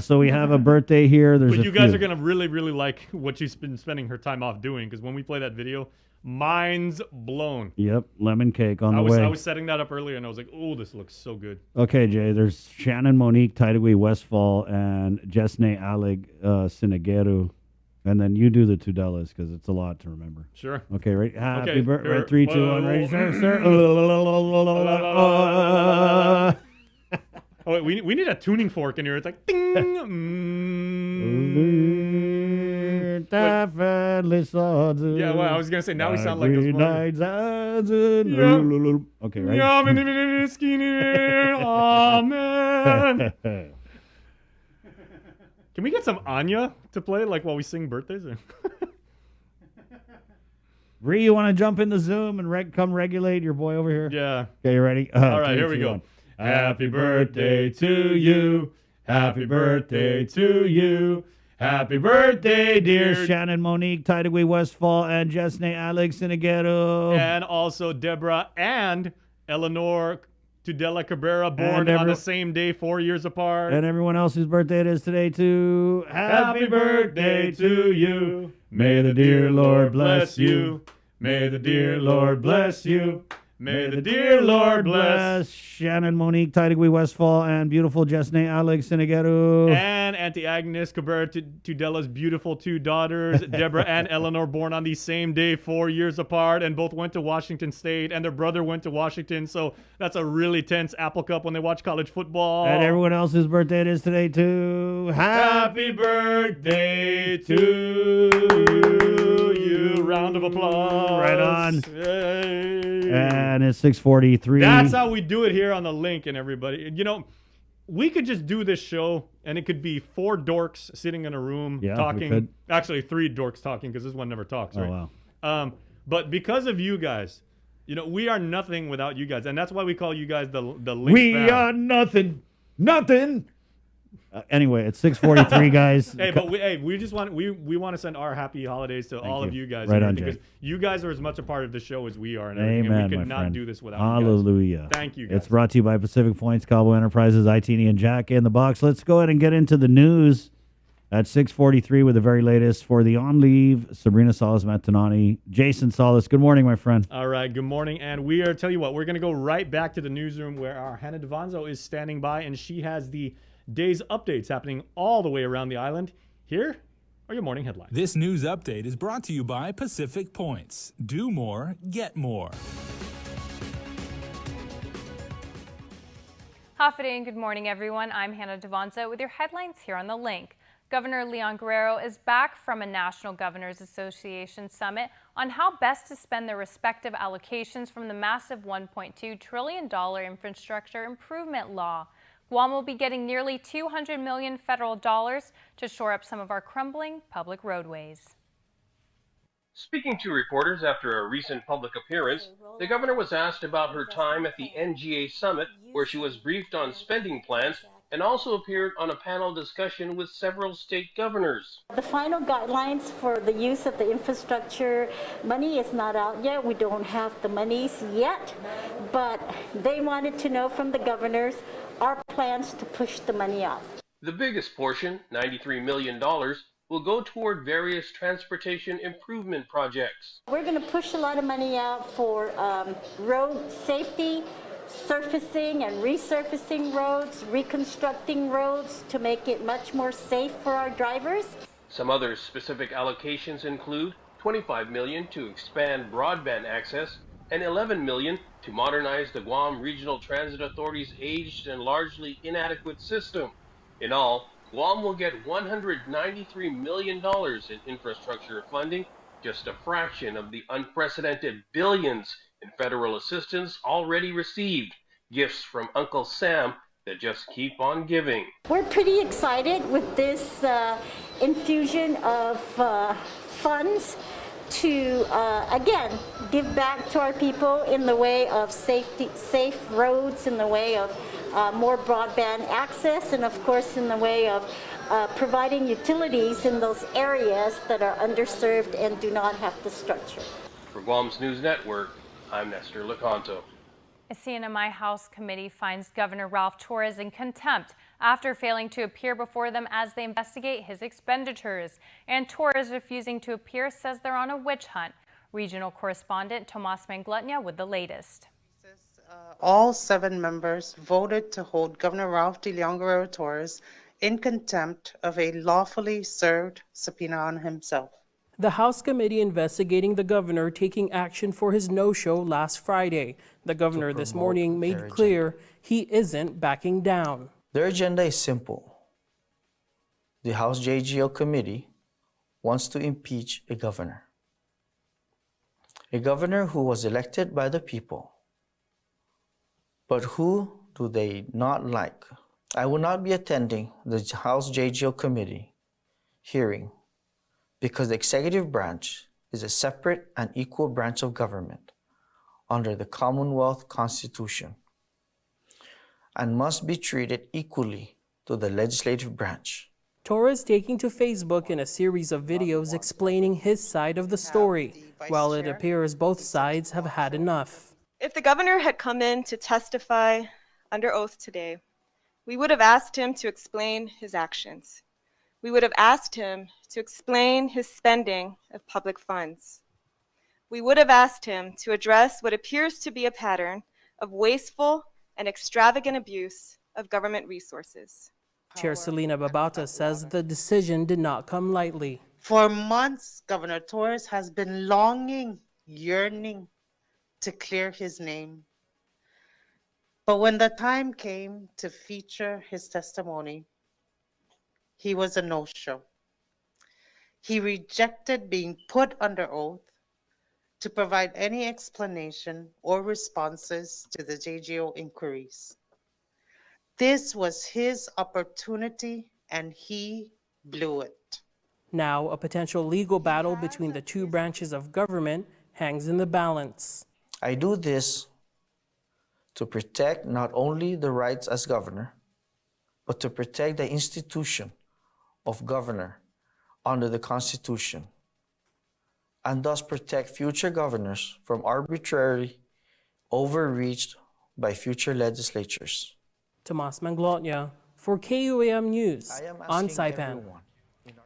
Speaker 7: So we have a birthday here. There's
Speaker 8: But you guys are going to really, really like what she's been spending her time off doing, because when we play that video, mind's blown.
Speaker 7: Yep, lemon cake on the way.
Speaker 8: I was setting that up earlier, and I was like, oh, this looks so good.
Speaker 7: Okay, Jay, there's Shannon Monique Tideway Westfall and Jesne Alig Sinegeru. And then you do the Tudelas because it's a lot to remember.
Speaker 8: Sure.
Speaker 7: Okay, right? Happy
Speaker 8: Okay,
Speaker 7: birthday.
Speaker 8: here.
Speaker 7: 3, 2, 1, ready, sir.
Speaker 8: Oh, wait, we need a tuning fork in here. It's like, ding. Yeah, well, I was going to say, now we sound like this morning.
Speaker 7: Okay, right?
Speaker 8: Amen. Can we get some Anya to play, like, while we sing birthdays?
Speaker 7: Bree, you want to jump into Zoom and come regulate your boy over here?
Speaker 8: Yeah.
Speaker 7: Okay, you ready?
Speaker 8: All right, here we go. Happy birthday to you. Happy birthday to you. Happy birthday, dear
Speaker 7: Shannon Monique Tideway Westfall and Jesne Alex Sinigero.
Speaker 8: And also Deborah and Eleanor Tudela Cabrera, born on the same day, 4 years apart.
Speaker 7: And everyone else whose birthday it is today, too.
Speaker 8: Happy birthday to you. May the dear Lord bless you. May the dear Lord bless you. May the dear Lord bless.
Speaker 7: Shannon Monique Tideway Westfall and beautiful Jesne Alex Sinigero.
Speaker 8: And Auntie Agnes Cabrera Tudela's beautiful two daughters, Deborah and Eleanor, born on the same day, 4 years apart, and both went to Washington State, and their brother went to Washington, so that's a really tense Apple Cup when they watch college football.
Speaker 7: And everyone else whose birthday it is today, too.
Speaker 8: Happy birthday to you. Round of applause.
Speaker 7: Right on.
Speaker 8: Yay.
Speaker 7: And it's 6:43.
Speaker 8: That's how we do it here on the link, and everybody. You know, we could just do this show, and it could be 4 dorks sitting in a room talking. Actually, 3 dorks talking, because this one never talks, right?
Speaker 7: Oh, wow.
Speaker 8: But because of you guys, you know, we are nothing without you guys, and that's why we call you guys the link
Speaker 7: We
Speaker 8: fam.
Speaker 7: are nothing Anyway, it's 6:43, guys.
Speaker 8: Hey, but we just want we want to send our happy holidays to all of you guys.
Speaker 7: Right
Speaker 8: and
Speaker 7: on,
Speaker 8: everything,
Speaker 7: Jay.
Speaker 8: because you guys are as much a part of the show as we are, and everything,
Speaker 7: Amen,
Speaker 8: and we could
Speaker 7: my
Speaker 8: not
Speaker 7: friend.
Speaker 8: do this without you guys.
Speaker 7: Hallelujah.
Speaker 8: Thank you, guys.
Speaker 7: It's brought to you by Pacific Points, Cowboy Enterprises, ITN and Jack in the Box. Let's go ahead and get into the news at 6:43 with the very latest for the on leave, Sabrina Salas Matanani, Jason Salas. Good morning, my friend.
Speaker 8: All right, good morning, and we are, tell you what, we're going to go right back to the newsroom where our Hannah Devonzo is standing by, and she has the day's updates happening all the way around the island. Here are your morning headlines.
Speaker 9: This news update is brought to you by Pacific Points. Do more, get more.
Speaker 10: Hafa and good morning, everyone. I'm Hannah Devonzo with your headlines here on The Link. Governor Leon Guerrero is back from a National Governors Association summit on how best to spend their respective allocations from the massive $1.2 trillion infrastructure improvement law. Guam will be getting nearly $200 million federal dollars to shore up some of our crumbling public roadways.
Speaker 11: Speaking to reporters after a recent public appearance, the governor was asked about her time at the NGA summit, where she was briefed on spending plans and also appeared on a panel discussion with several state governors.
Speaker 12: The final guidelines for the use of the infrastructure money is not out yet. We don't have the monies yet, but they wanted to know from the governors our plans to push the money out.
Speaker 11: The biggest portion, $93 million, will go toward various transportation improvement projects.
Speaker 12: We're going to push a lot of money out for road safety, surfacing and resurfacing roads, reconstructing roads to make it much more safe for our drivers.
Speaker 11: Some other specific allocations include $25 million to expand broadband access and $11 million to modernize the Guam Regional Transit Authority's aged and largely inadequate system. In all, Guam will get $193 million in infrastructure funding, just a fraction of the unprecedented billions in federal assistance already received, gifts from Uncle Sam that just keep on giving.
Speaker 12: We're pretty excited with this infusion of funds to, again, give back to our people in the way of safe roads, in the way of more broadband access, and of course in the way of providing utilities in those areas that are underserved and do not have the structure.
Speaker 11: For Guam's News Network, I'm Nestor Lecanto.
Speaker 10: A CNMI House committee finds Governor Ralph Torres in contempt after failing to appear before them as they investigate his expenditures. And Torres, refusing to appear, says they're on a witch hunt. Regional correspondent Tomas Manglutnia with the latest.
Speaker 13: All 7 members voted to hold Governor Ralph D. Leon Guerrero Torres in contempt of a lawfully served subpoena on himself.
Speaker 14: The House committee investigating the governor taking action for his no-show last Friday. The governor this morning made clear he isn't backing down.
Speaker 15: Their agenda is simple. The House JGO committee wants to impeach a governor. A governor who was elected by the people. But who do they not like? I will not be attending the House JGO committee hearing because the executive branch is a separate and equal branch of government under the Commonwealth Constitution and must be treated equally to the legislative branch.
Speaker 14: Torres taking to Facebook in a series of videos explaining his side of the story, while it appears both sides have had enough.
Speaker 16: If the governor had come in to testify under oath today, we would have asked him to explain his actions. We would have asked him to explain his spending of public funds. We would have asked him to address what appears to be a pattern of wasteful and extravagant abuse of government resources.
Speaker 14: Chair Selena Babauta says the decision did not come lightly.
Speaker 13: For months, Governor Torres has been longing, yearning to clear his name. But when the time came to feature his testimony, he was a no-show. He rejected being put under oath to provide any explanation or responses to the JGO inquiries. This was his opportunity, and he blew it.
Speaker 14: Now, a potential legal battle between the 2 branches of government hangs in the balance.
Speaker 15: I do this to protect not only the rights as governor, but to protect the institution of governor under the Constitution, and thus protect future governors from arbitrary overreach by future legislatures.
Speaker 14: Tomas Manglotnya for KUAM News on Saipan.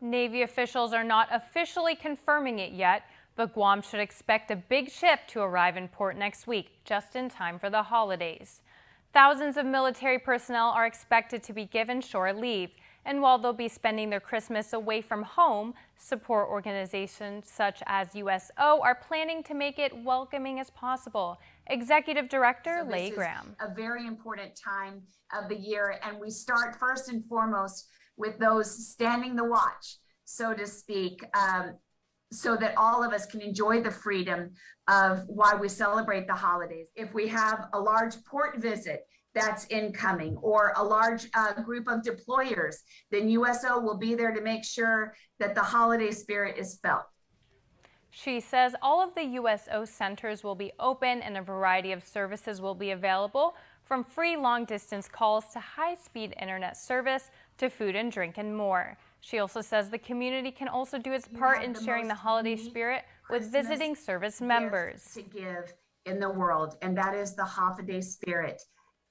Speaker 10: Navy officials are not officially confirming it yet, but Guam should expect a big ship to arrive in port next week, just in time for the holidays. Thousands of military personnel are expected to be given shore leave, and while they'll be spending their Christmas away from home, support organizations such as USO are planning to make it welcoming as possible. Executive Director Leigh Graham.
Speaker 17: A very important time of the year, and we start first and foremost with those standing the watch, so to speak, so that all of us can enjoy the freedom of why we celebrate the holidays. If we have a large port visit that's incoming or a large group of deployers, then USO will be there to make sure that the holiday spirit is felt.
Speaker 10: She says all of the USO centers will be open and a variety of services will be available, from free long-distance calls to high-speed internet service to food and drink and more. She also says the community can also do its part in sharing the holiday spirit with visiting service members.
Speaker 17: To give in the world, and that is the holiday spirit.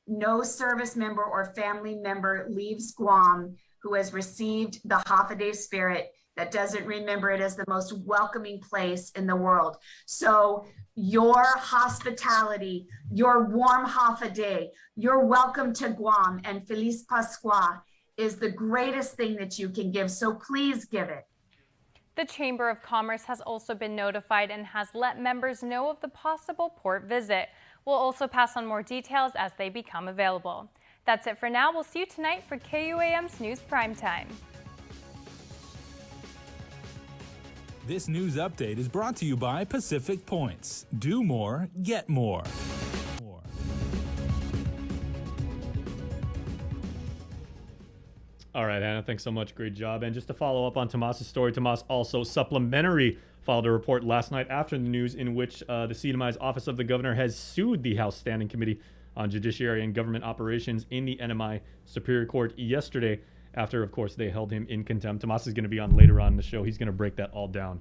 Speaker 17: No service member or family member leaves Guam who has received the holiday spirit that doesn't remember it as the most welcoming place in the world. So your hospitality, your warm holiday, your welcome to Guam and Feliz Pascua is the greatest thing that you can give. So please give it.
Speaker 10: The Chamber of Commerce has also been notified and has let members know of the possible port visit. We'll also pass on more details as they become available. That's it for now. We'll see you tonight for KUAM's News Primetime.
Speaker 9: This news update is brought to you by Pacific Points. Do more, get more.
Speaker 8: All right, Anna, thanks so much. Great job. And just to follow up on Tomas's story, Tomas also supplementary filed a report last night after the news in which the CNMI's Office of the Governor has sued the House Standing Committee on Judiciary and Government Operations in the NMI Superior Court yesterday after, of course, they held him in contempt. Tomas is going to be on later on in the show. He's going to break that all down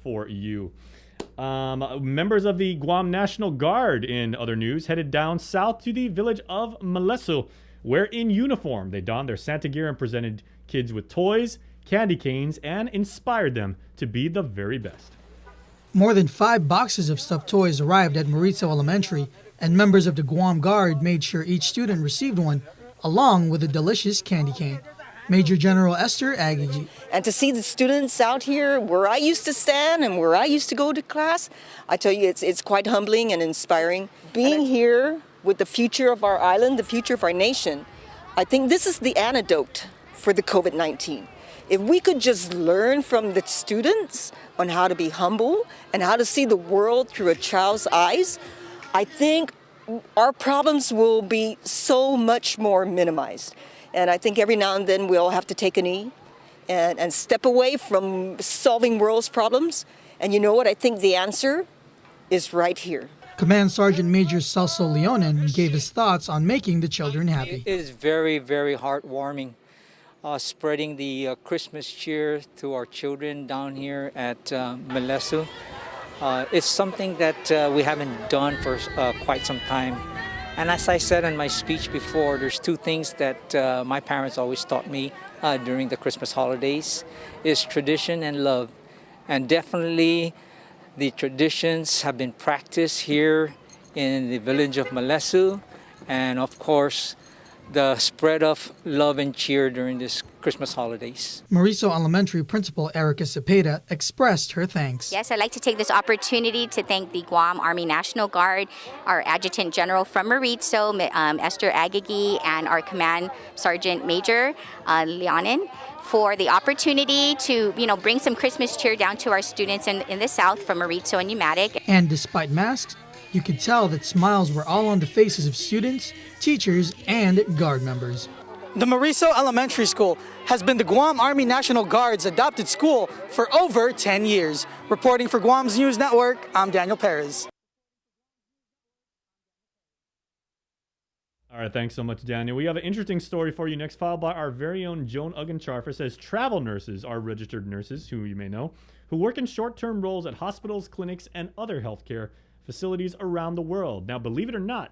Speaker 8: for you. Members of the Guam National Guard, in other news, headed down south to the village of Malesu, where in uniform they donned their Santa gear and presented kids with toys, candy canes, and inspired them to be the very best.
Speaker 18: More than 5 boxes of stuffed toys arrived at Mauricio Elementary, and members of the Guam Guard made sure each student received one, along with a delicious candy cane. Major General Esther Agigi.
Speaker 19: And to see the students out here where I used to stand and where I used to go to class, I tell you, it's quite humbling and inspiring. Being here with the future of our island, the future of our nation, I think this is the antidote for the COVID-19. If we could just learn from the students on how to be humble and how to see the world through a child's eyes, I think our problems will be so much more minimized. And I think every now and then we all have to take a knee and step away from solving world's problems. And you know what? I think the answer is right here.
Speaker 18: Command Sergeant Major Celso Leonen gave his thoughts on making the children happy.
Speaker 20: It is very, very heartwarming spreading the Christmas cheer to our children down here at Malesu. It's something that we haven't done for quite some time. And as I said in my speech before, there's 2 things that my parents always taught me during the Christmas holidays, is tradition and love. And definitely the traditions have been practiced here in the village of Malesu, and of course, the spread of love and cheer during this Christmas holidays.
Speaker 18: Mauricio Elementary Principal Erica Cepeda expressed her thanks.
Speaker 21: Yes, I'd like to take this opportunity to thank the Guam Army National Guard, our Adjutant General from Mauricio, Esther Agigi, and our Command Sergeant Major Leonen, for the opportunity to, bring some Christmas cheer down to our students in the South from Mauricio and Pneumatic.
Speaker 18: And despite masks, you could tell that smiles were all on the faces of students, teachers, and Guard members.
Speaker 22: The Mauricio Elementary School has been the Guam Army National Guard's adopted school for over 10 years. Reporting for Guam's News Network, I'm Daniel Perez.
Speaker 8: All right, thanks so much, Daniel. We have an interesting story for you next, filed by our very own Joan Uggencharfer. Says travel nurses are registered nurses, who you may know, who work in short-term roles at hospitals, clinics, and other healthcare facilities around the world. Now, believe it or not,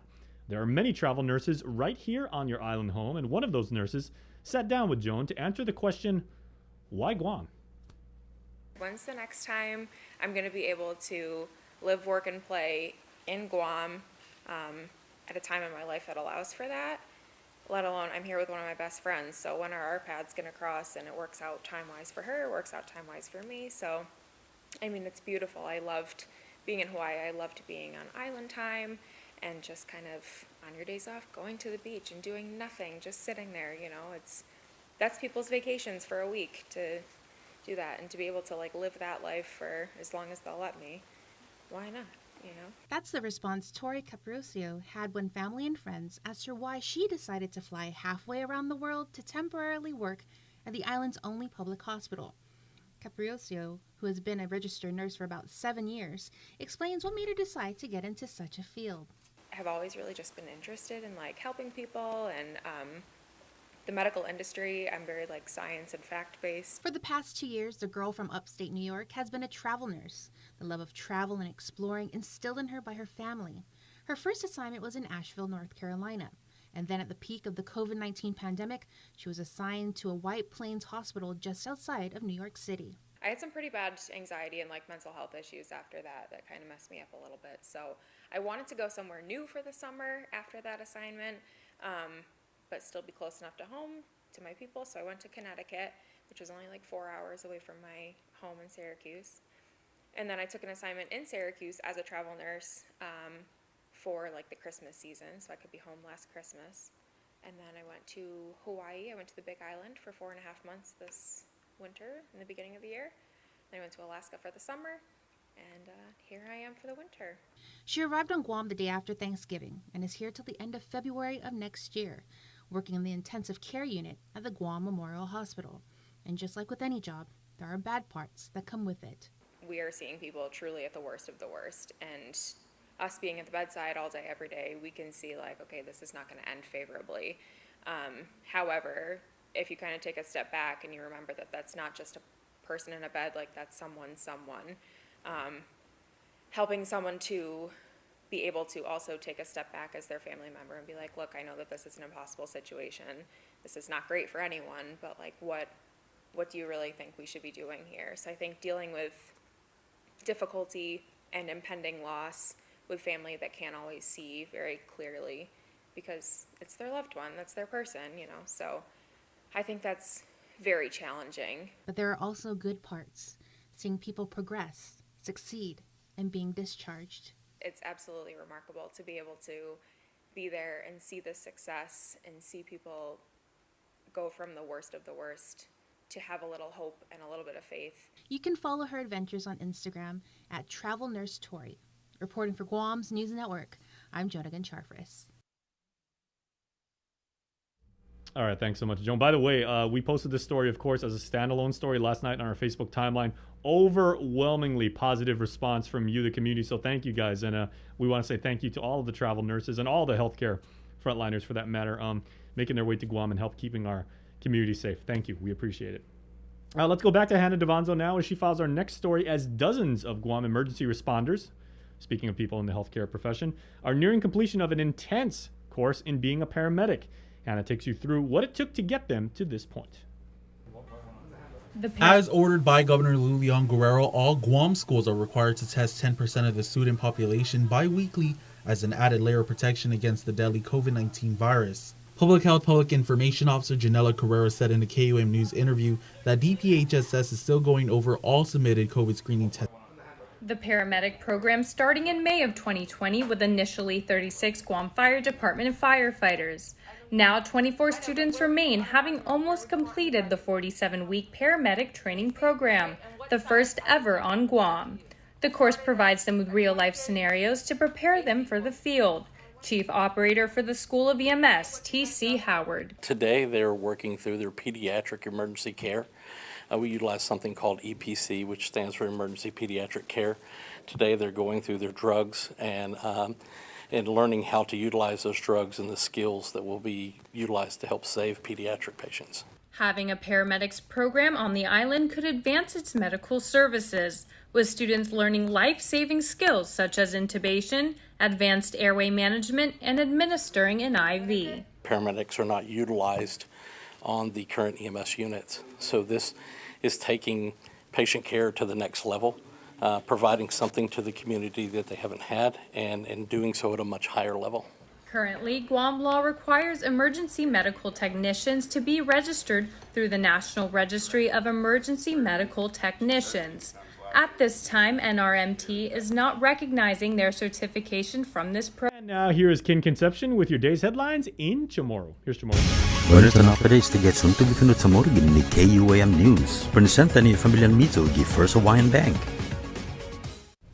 Speaker 8: there are many travel nurses right here on your island home, and one of those nurses sat down with Joan to answer the question, why Guam?
Speaker 1: When's the next time I'm going to be able to live, work, and play in Guam at a time in my life that allows for that? Let alone I'm here with one of my best friends, so when are our paths going to cross? And it works out time-wise for her, it works out time-wise for me. So, I mean, it's beautiful. I loved being in Hawaii. I loved being on island time and just kind of on your days off going to the beach and doing nothing, just sitting there, you know. That's people's vacations for a week, to do that and to be able to like live that life for as long as they'll let me. Why not? You know?
Speaker 2: That's the response Tori Capriocio had when family and friends asked her why she decided to fly halfway around the world to temporarily work at the island's only public hospital. Capriocio, who has been a registered nurse for about 7 years, explains what made her decide to get into such a field.
Speaker 1: I have always really just been interested in like helping people and the medical industry. I'm very like science and fact-based.
Speaker 2: For the past 2 years, the girl from upstate New York has been a travel nurse. The love of travel and exploring instilled in her by her family. Her first assignment was in Asheville, North Carolina. And then at the peak of the COVID-19 pandemic, she was assigned to a White Plains hospital just outside of New York City.
Speaker 1: I had some pretty bad anxiety and like mental health issues after that kind of messed me up a little bit. So I wanted to go somewhere new for the summer after that assignment, but still be close enough to home, to my people. So I went to Connecticut, which was only like 4 hours away from my home in Syracuse. And then I took an assignment in Syracuse as a travel nurse for like the Christmas season, so I could be home last Christmas. And then I went to Hawaii. I went to the Big Island for 4.5 months this winter in the beginning of the year. Then I went to Alaska for the summer, and here I am for the winter.
Speaker 2: She arrived on Guam the day after Thanksgiving and is here till the end of February of next year, working in the intensive care unit at the Guam Memorial Hospital. And just like with any job, there are bad parts that come with it.
Speaker 1: We are seeing people truly at the worst of the worst, and us being at the bedside all day, every day, we can see like, okay, this is not going to end favorably. However, if you kind of take a step back and you remember that that's not just a person in a bed, like that's someone, helping someone to be able to also take a step back as their family member and be like, look, I know that this is an impossible situation. This is not great for anyone, but like what do you really think we should be doing here? So I think dealing with difficulty and impending loss with family that can't always see very clearly because it's their loved one, that's their person, you know. So I think that's very challenging.
Speaker 2: But there are also good parts, seeing people progress, succeed, and being discharged.
Speaker 1: It's absolutely remarkable to be able to be there and see the success and see people go from the worst of the worst to have a little hope and a little bit of faith.
Speaker 2: You can follow her adventures on Instagram at Travel Nurse Tori. Reporting for Guam's News Network, I'm Joan Uggencharfer.
Speaker 8: All right, thanks so much, Joan. By the way, we posted this story, of course, as a standalone story last night on our Facebook timeline. Overwhelmingly positive response from you, the community. So thank you guys, and we want to say thank you to all of the travel nurses and all the healthcare frontliners, for that matter, making their way to Guam and help keeping our community safe. Thank you. We appreciate it. Let's go back to Hannah Devanzo now as she files our next story, as dozens of Guam emergency responders, speaking of people in the healthcare profession, are nearing completion of an intense course in being a paramedic. Hannah takes you through what it took to get them to this point.
Speaker 23: As ordered by Governor Lou Leon Guerrero, all Guam schools are required to test 10% of the student population bi-weekly as an added layer of protection against the deadly COVID-19 virus. Public Health Public Information Officer Janella Carrera said in a KUM News interview that DPHSS is still going over all submitted COVID screening tests.
Speaker 24: The paramedic program starting in May of 2020 with initially 36 Guam Fire Department firefighters. Now 24 students remain, having almost completed the 47-week paramedic training program, the first ever on Guam. The course provides them with real-life scenarios to prepare them for the field. Chief Operator for the School of EMS, T.C. Howard.
Speaker 25: Today they're working through their pediatric emergency care. We utilize something called EPC, which stands for Emergency Pediatric Care. Today they're going through their drugs and and learning how to utilize those drugs and the skills that will be utilized to help save pediatric patients.
Speaker 24: Having a paramedics program on the island could advance its medical services, with students learning life-saving skills such as intubation, advanced airway management, and administering an IV.
Speaker 25: Paramedics are not utilized on the current EMS units, so this is taking patient care to the next level, providing something to the community that they haven't had, and doing so at a much higher level.
Speaker 24: Currently, Guam law requires emergency medical technicians to be registered through the National Registry of Emergency Medical Technicians. At this time, NRMT is not recognizing their certification from this program.
Speaker 8: And now here is Kin Conception with your day's headlines in Chamorro. Here's Chamorro.
Speaker 3: Buenos updates to get soon to be finod sa Chamorro ni KUAM News. Presenta ni Familian Mito gi First Hawaiian Bank.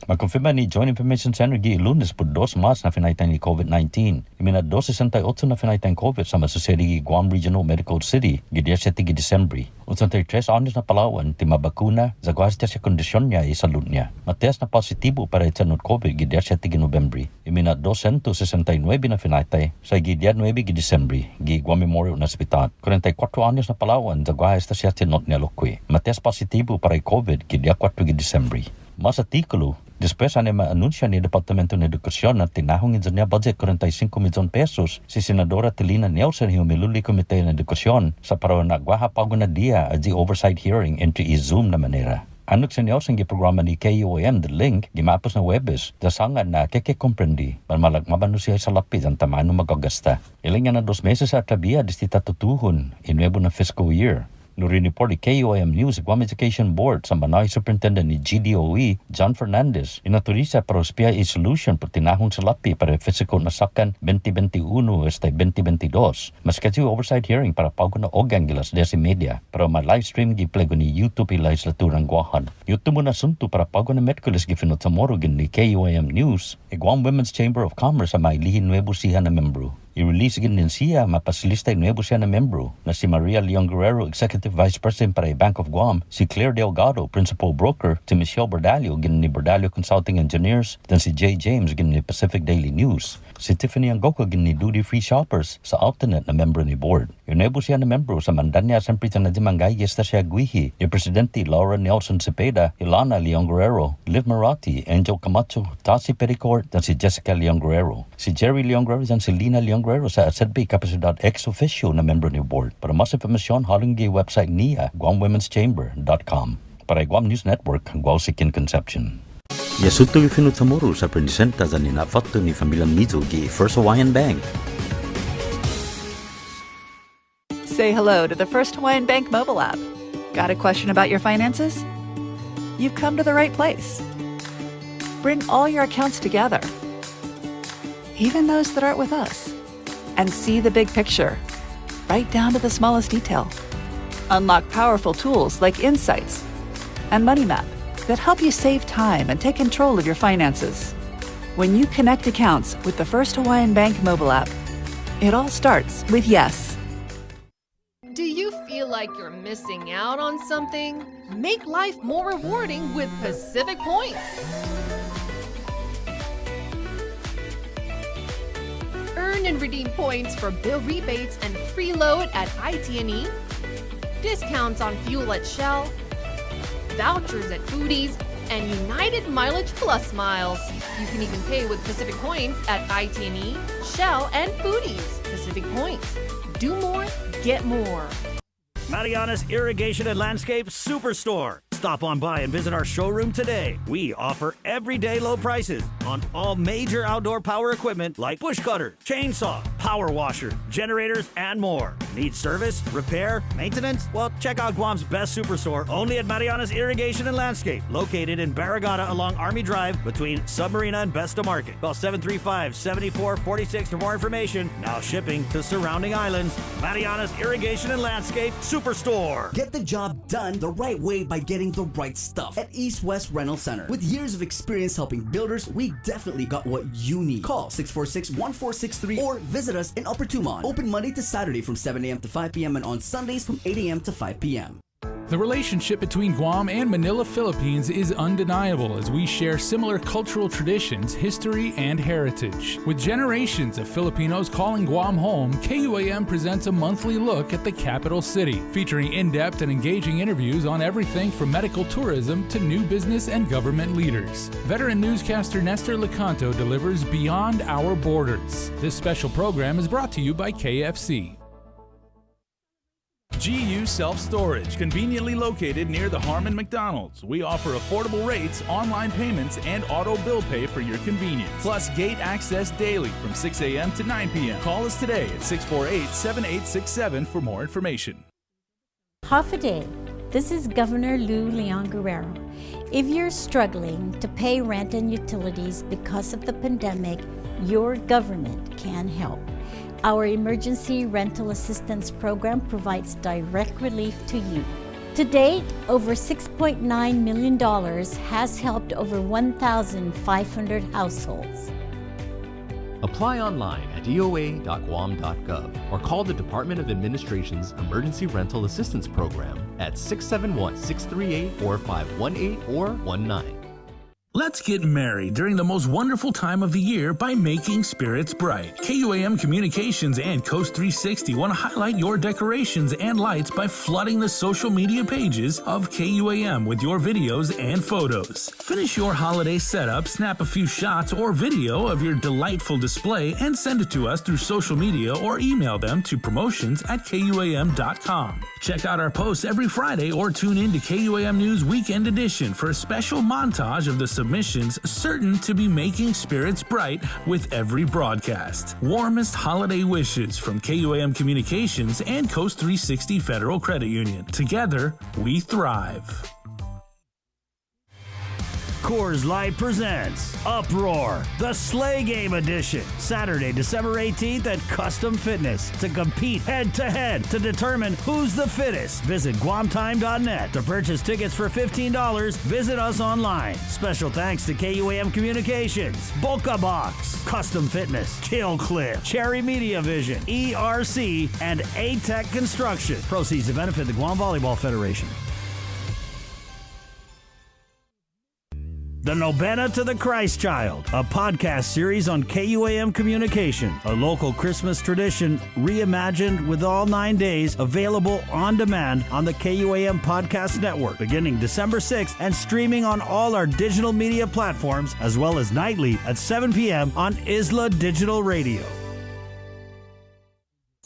Speaker 3: Magkonfirma ni Joint Information Center gi Lunes po 2 Mars na finaitan ni COVID-19. Imina 268 na finaitan COVID sa masaseri gi Guam Regional Medical City gi 17 gi Disyembre. Unsan 3 anos na Palawan ti mabakuna sa gwasta sa kondisyon niya salud niya. Matest na positibo para itanod COVID gi 17 gi Nobyembre. Imina 269 na finaitan sa gi 9 gi Disyembre gi Guam Memorial Hospital. 44 anos na Palawan sa gwasta sa tinot niya Lokwi. Matest positibo para COVID gi 4 gi Disyembre. Mas artikulo, después na ma-anunsya ni Departamento ng Edukasyon na tinahong niya budget 45 milyon pesos si Senadora Tilina Nelson humiluli Komite ng Edukasyon sa parawan nagwahapago na dia at the oversight hearing into i-Zoom na manera. Anok sa Nelson giprograma ni KUAM The Link gimapos na Webes dasangan na keke-komprendi malagmaban siya sa lapid ang tamano magagasta. Ilang na 2 meses at tabiya distita tutuhon inuebo na fiscal year. Nuriniport ni KUAM News Guam Education Board sa Manay Superintendent ni GDOE John Fernandez inaturisa para uspia i-solution por tinahong sa lapi para physical na sakan 2021 hasta 2022. Mas kasi oversight hearing para pago na ogang gilas 10:30 para ma-livestream giplego ni YouTube legislaturang Guahan. YouTube mo na sunto para pago na Merkulis gifinot sa Morgan ni KUAM News Guam Women's Chamber of Commerce sa mailihin nuevo siya na membro. I-release din siya mapasilista nuevo siya na membro na si Maria Leon Guerrero, Executive Vice President para Bank of Guam, si Claire Delgado, Principal Broker, si Michelle Bordalio, gin ni Bordalio Consulting Engineers, dan si Jay James, gin ni Pacific Daily News, si Tiffany Angoco, gin ni Duty Free Shoppers, sa alternate na member ni board. Nuevo siya na membro sa Mandanya Semprita na Dimangay Yesta siya Guihi, ni Presidente Laura Nelson Cepeda, Ilana Leon Guerrero, Liv Marati, Angel Camacho, Tasi Pericourt, dan si Jessica Leon Guerrero, si Jerry Leon Guerrero, dan si Lina Leon Guerrero sa SZB Kapasidad ex officio na member ni board. Para mas informasyon, haling gi website niya guamwomenschamber.com. Para Guam News Network, Guam Sikin Conception. Yasuto ifinut sa Moro sa presenta sa ninafatto ni Familian Mizo gi First Hawaiian Bank.
Speaker 4: Say hello to the First Hawaiian Bank mobile app. Got a question about your finances? You've come to the right place. Bring all your accounts together, even those that aren't with us, and see the big picture, right down to the smallest detail. Unlock powerful tools like Insights and Money Map that help you save time and take control of your finances. When you connect accounts with the First Hawaiian Bank mobile app, it all starts with yes.
Speaker 5: Do you feel like you're missing out on something? Make life more rewarding with Pacific Points. Earn and redeem points for bill rebates and free load at IT&E, discounts on fuel at Shell, vouchers at Foodies, and United Mileage Plus miles. You can even pay with Pacific Points at IT&E, Shell, and Foodies. Pacific Points. Do more, get more.
Speaker 6: Mariana's Irrigation and Landscape Superstore. Stop on by and visit our showroom today. We offer everyday low prices on all major outdoor power equipment like bush cutter, chainsaw, power washer, generators, and more. Need service, repair, maintenance? Well, check out Guam's best superstore only at Mariana's Irrigation and Landscape, located in Barragata along Army Drive between Submarina and Besta Market. Call 735-7446 for more information. Now shipping to surrounding islands. Mariana's Irrigation and Landscape Superstore.
Speaker 7: Get the job done the right way by getting the right stuff at East West Rental Center. With years of experience helping builders, we definitely got what you need. Call 646-1463 or visit us in Upper Tumon. Open Monday to Saturday from 7 a.m. to 5 p.m. and on Sundays from 8 a.m. to 5 p.m.
Speaker 9: The relationship between Guam and Manila, Philippines is undeniable as we share similar cultural traditions, history, and heritage. With generations of Filipinos calling Guam home, KUAM presents a monthly look at the capital city, featuring in-depth and engaging interviews on everything from medical tourism to new business and government leaders. Veteran newscaster Nestor Lecanto delivers Beyond Our Borders. This special program is brought to you by KFC. GU Self-Storage, conveniently located near the Harmon McDonald's. We offer affordable rates, online payments, and auto bill pay for your convenience. Plus gate access daily from 6 a.m. to 9 p.m. Call us today at 648-7867 for more information.
Speaker 11: Half a day. This is Governor Lou Leon Guerrero. If you're struggling to pay rent and utilities because of the pandemic, your government can help. Our Emergency Rental Assistance Program provides direct relief to you. To date, over $6.9 million has helped over 1,500 households.
Speaker 12: Apply online at eoa.guam.gov or call the Department of Administration's Emergency Rental Assistance Program at 671-638-4518 or 19.
Speaker 9: Let's get merry during the most wonderful time of the year by making spirits bright. KUAM Communications and Coast 360 want to highlight your decorations and lights by flooding the social media pages of KUAM with your videos and photos. Finish your holiday setup, snap a few shots or video of your delightful display, and send it to us through social media or email them to promotions@KUAM.com. Check out our posts every Friday or tune in to KUAM News Weekend Edition for a special montage of the submissions certain to be making spirits bright with every broadcast. Warmest holiday wishes from KUAM Communications and Coast 360 Federal Credit Union. Together, we thrive.
Speaker 6: Coors Light presents Uproar, the Sleigh Game Edition, Saturday, December 18th at Custom Fitness to compete head-to-head to determine who's the fittest. Visit guamtime.net. To purchase tickets for $15, visit us online. Special thanks to KUAM Communications, Boca Box, Custom Fitness, Kill Cliff, Cherry Media Vision, ERC, and A-Tech Construction. Proceeds to benefit the Guam Volleyball Federation. The Novena to the Christ Child, a podcast series on KUAM Communication, a local Christmas tradition reimagined with all 9 days available on demand on the KUAM Podcast Network, beginning December 6th and streaming on all our digital media platforms, as well as nightly at 7 p.m. on Isla Digital Radio.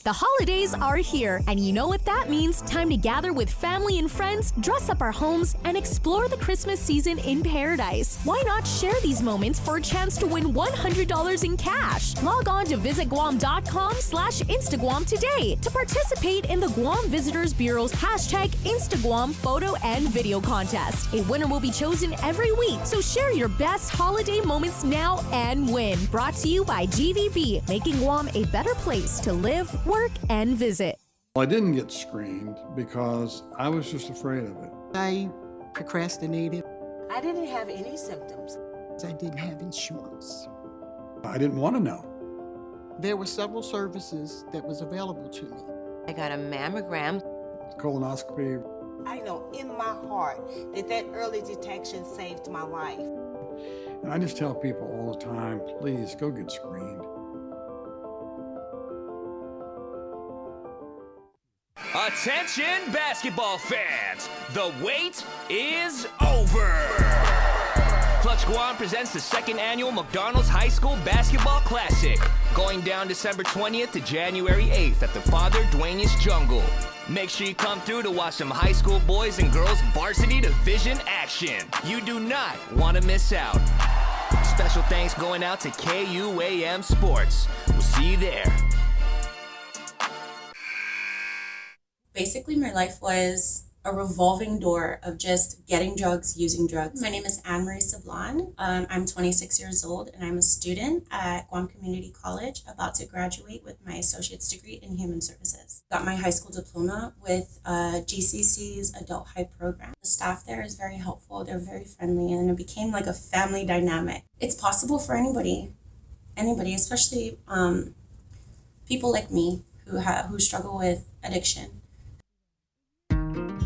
Speaker 13: The holidays are here, and you know what that means. Time to gather with family and friends, dress up our homes, and explore the Christmas season in paradise. Why not share these moments for a chance to win $100 in cash? Log on to visitguam.com/Instaguam today to participate in the Guam Visitors Bureau's #Instaguam photo and video contest. A winner will be chosen every week, so share your best holiday moments now and win. Brought to you by GVB, making Guam a better place to live, work, and visit.
Speaker 15: Well, I didn't get screened because I was just afraid of it.
Speaker 16: I procrastinated. I didn't have any symptoms. I didn't have insurance.
Speaker 15: I didn't want to know.
Speaker 16: There were several services that was available to me.
Speaker 26: I got a mammogram.
Speaker 15: Colonoscopy.
Speaker 16: I know in my heart that early detection saved my life.
Speaker 15: And I just tell people all the time, please go get screened.
Speaker 27: Attention basketball fans, the wait is over. Clutch Guam presents the second annual McDonald's High School Basketball Classic, going down December 20th to January 8th at the Father Duenas Jungle. Make sure you come through to watch some high school boys and girls varsity division action. You do not want to miss out. Special thanks going out to KUAM Sports. We'll see you there.
Speaker 28: Basically, my life was a revolving door of just getting drugs, using drugs. My name is Anne-Marie Sablan. I'm 26 years old and I'm a student at Guam Community College, about to graduate with my associate's degree in human services. Got my high school diploma with GCC's Adult High program. The staff there is very helpful, they're very friendly, and it became like a family dynamic. It's possible for anybody, especially people like me who struggle with addiction.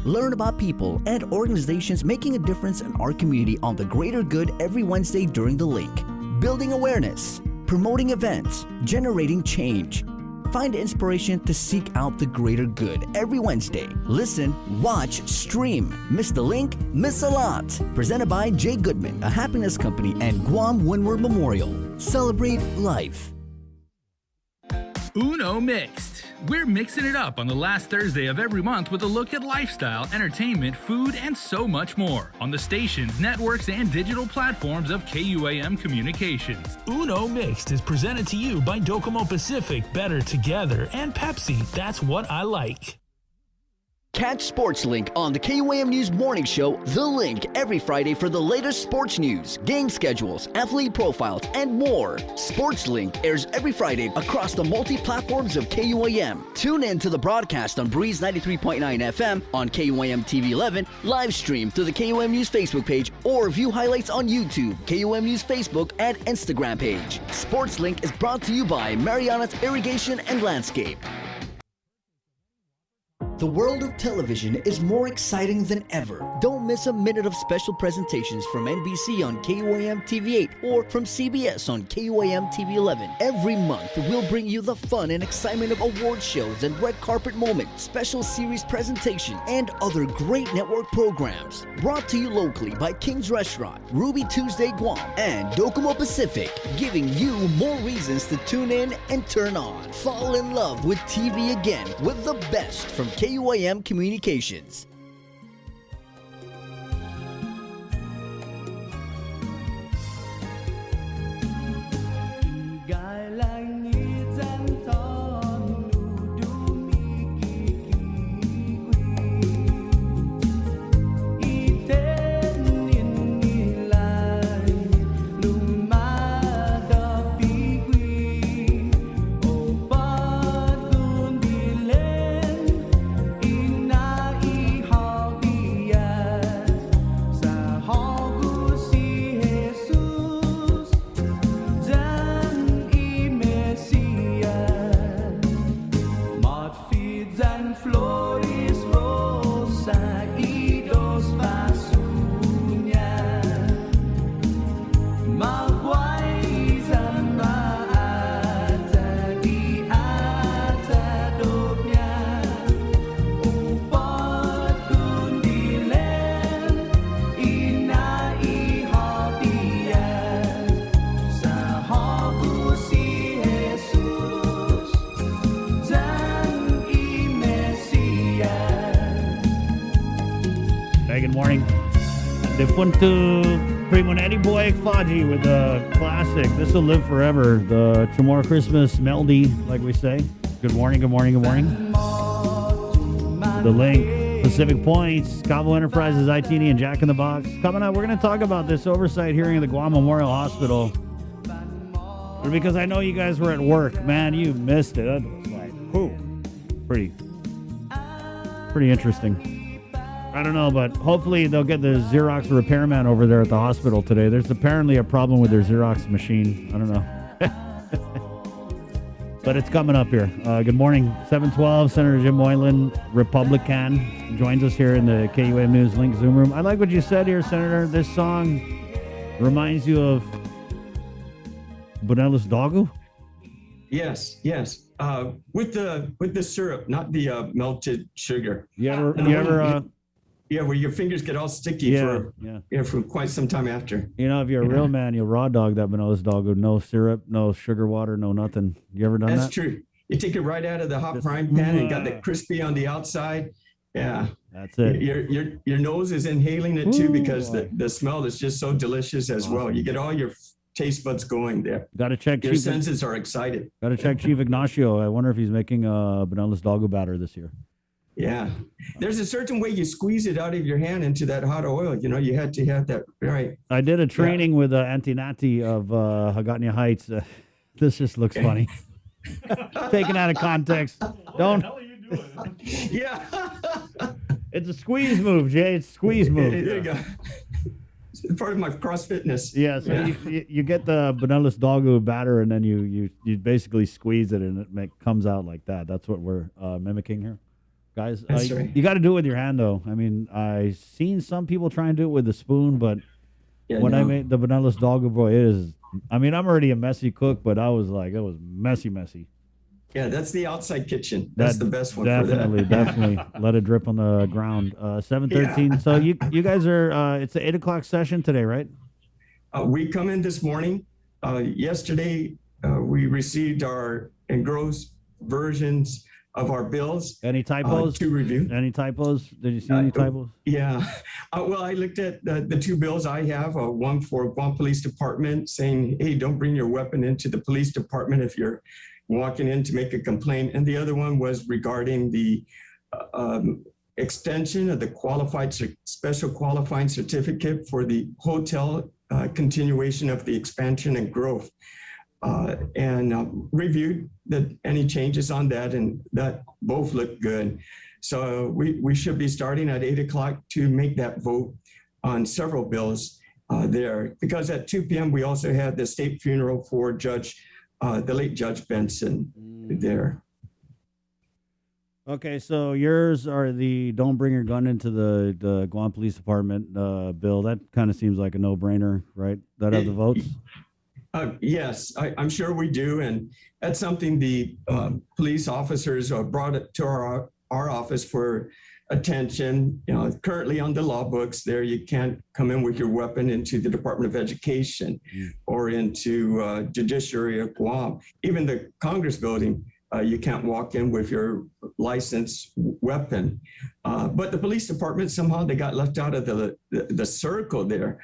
Speaker 7: Learn about people and organizations making a difference in our community on the greater good every Wednesday during The Link. Building awareness, promoting events, generating change. Find inspiration to seek out the greater good every Wednesday. Listen, watch, stream. Miss The Link, miss a lot. Presented by Jay Goodman, a happiness company, and Guam Windward Memorial. Celebrate life.
Speaker 9: Uno Mixed. We're mixing it up on the last Thursday of every month with a look at lifestyle, entertainment, food, and so much more on the stations, networks, and digital platforms of KUAM Communications.
Speaker 10: Uno Mixed is presented to you by Docomo Pacific, Better Together, and Pepsi. That's what I like.
Speaker 7: Catch Sports Link on the KUAM News Morning Show, The Link, every Friday for the latest sports news, game schedules, athlete profiles, and more. Sports Link airs every Friday across the multi-platforms of KUAM. Tune in to the broadcast on Breeze 93.9 FM, on KUAM TV 11, live stream through the KUAM News Facebook page, or view highlights on YouTube, KUAM News Facebook, and Instagram page. Sports Link is brought to you by Mariana's Irrigation and Landscape. The world of television is more exciting than ever. Don't miss a minute of special presentations from NBC on KUAM TV 8 or from CBS on KUAM TV 11. Every month, we'll bring you the fun and excitement of award shows and red carpet moments, special series presentation, and other great network programs. Brought to you locally by King's Restaurant, Ruby Tuesday Guam, and Docomo Pacific, giving you more reasons to tune in and turn on. Fall in love with TV again with the best from KUAM Communications.
Speaker 6: Punto Primo Eddie Boy Faji with the classic. This will live forever. The Chamorro Christmas melody, like we say. Good morning, good morning, good morning. The Link, Pacific Points, Cabo Enterprises, ITN, and Jack in the Box. Coming up, we're going to talk about this oversight hearing at the Guam Memorial Hospital. Because I know you guys were at work. Man, you missed it. That was like, whew. Pretty interesting. I don't know, but hopefully they'll get the Xerox repairman over there at the hospital today. There's apparently a problem with their Xerox machine. I don't know. But it's coming up here. Good morning. 712, Senator Jim Moylan, Republican, joins us here in the KUAM News Link Zoom room. I like what you said here, Senator. This song reminds you of Bunelis Dogu?
Speaker 14: Yes. With the syrup, not the melted sugar. Yeah, where your fingers get all sticky for quite some time after.
Speaker 6: You know, if you're a real man, you'll raw dog that Bunelis Dogu. No syrup, no sugar water, no nothing. You ever done that?
Speaker 14: That's true. You take it right out of the hot frying pan and got the crispy on the outside. Yeah.
Speaker 6: That's it.
Speaker 14: Your nose is inhaling it too because the smell is just so delicious as well. You get all your taste buds going there.
Speaker 6: Got to check.
Speaker 14: Your senses are excited.
Speaker 6: Got to check Chief Ignacio. I wonder if he's making a Bunelis Dogu batter this year.
Speaker 14: Yeah. There's a certain way you squeeze it out of your hand into that hot oil. You know, you had to have that right.
Speaker 6: I did a training with Auntie Nati of Hagatnia Heights. This just looks funny. Taken out of context. Don't.
Speaker 14: What the hell are you doing? Yeah.
Speaker 6: It's a squeeze move, Jay. It's a squeeze move.
Speaker 14: There you go. It's part of my cross fitness.
Speaker 6: Yeah, so you get the Bunelis Dogu batter, and then you basically squeeze it, and it comes out like that. That's what we're mimicking here.
Speaker 1: guys.
Speaker 14: That's right.
Speaker 1: You got to do it with your hand, though. I mean, I seen some people try and do it with a spoon, but when I made the vanilla dogger boy, it is. I mean, I'm already a messy cook, but I was like, it was messy.
Speaker 14: Yeah, that's the outside kitchen. That's the best one for that.
Speaker 1: Definitely. Let it drip on the ground. 7:13. Yeah. So you guys are. It's an 8 o'clock session today, right?
Speaker 14: We come in this morning. Yesterday, we received our engrossed versions of our bills.
Speaker 1: Any typos?
Speaker 14: To review.
Speaker 1: Any typos? Did you see any typos?
Speaker 14: Yeah. Well, I looked at the two bills I have. One for Guam Police Department saying, hey, don't bring your weapon into the police department if you're walking in to make a complaint. And the other one was regarding the extension of the special qualifying certificate for the hotel continuation of the expansion and growth. And reviewed any changes on that, and that both look good. So we should be starting at 8 o'clock to make that vote on several bills there. Because at 2 p.m. we also had the state funeral for the late Judge Benson there.
Speaker 1: Okay, so yours are the don't bring your gun into the Guam Police Department bill. That kind of seems like a no-brainer, right? That have the votes?
Speaker 14: Yes, I'm sure we do. And that's something the police officers brought it to our office for attention. Currently on the law books there, you can't come in with your weapon into the Department of Education or into Judiciary of Guam. Even the Congress building, you can't walk in with your licensed weapon. But the police department, somehow they got left out of the circle there.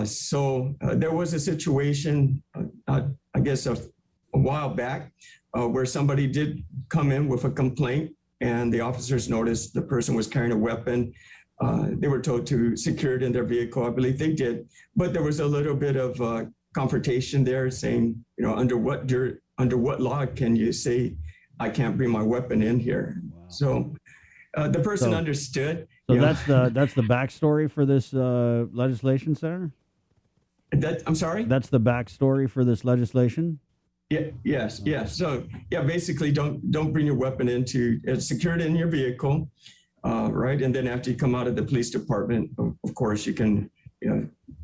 Speaker 14: So there was a situation, I guess a while back, where somebody did come in with a complaint, and the officers noticed the person was carrying a weapon. They were told to secure it in their vehicle. I believe they did, but there was a little bit of confrontation there, saying, under what law can you say I can't bring my weapon in here? Wow. So the person understood.
Speaker 1: So that's the backstory for this legislation, Senator?
Speaker 14: I'm sorry?
Speaker 1: That's the backstory for this legislation?
Speaker 14: Yeah. Yes. So basically, don't bring your weapon into it's secured in your vehicle, right? And then after you come out of the police department, of course, you can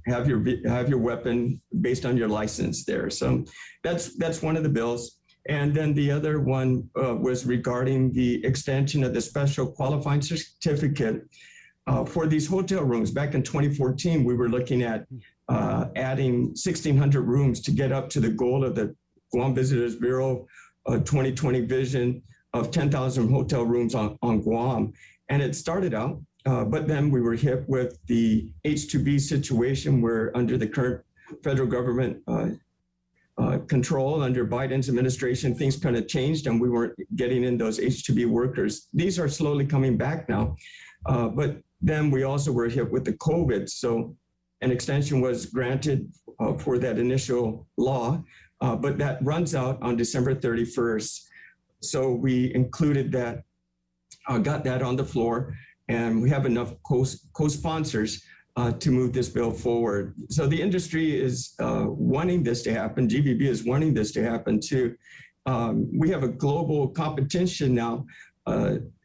Speaker 14: have your weapon based on your license there. So that's one of the bills. And then the other one was regarding the extension of the special qualifying certificate for these hotel rooms. Back in 2014, we were looking at adding 1,600 rooms to get up to the goal of the Guam Visitors Bureau 2020 vision of 10,000 hotel rooms on Guam. And it started out, but then we were hit with the H-2B situation where under the current federal government control under Biden's administration, things kind of changed and we weren't getting in those H-2B workers. These are slowly coming back now. But then we also were hit with the COVID. So an extension was granted for that initial law, but that runs out on December 31st. So we included that, got that on the floor, and we have enough co-sponsors to move this bill forward. So the industry is wanting this to happen. GVB is wanting this to happen too. We have a global competition now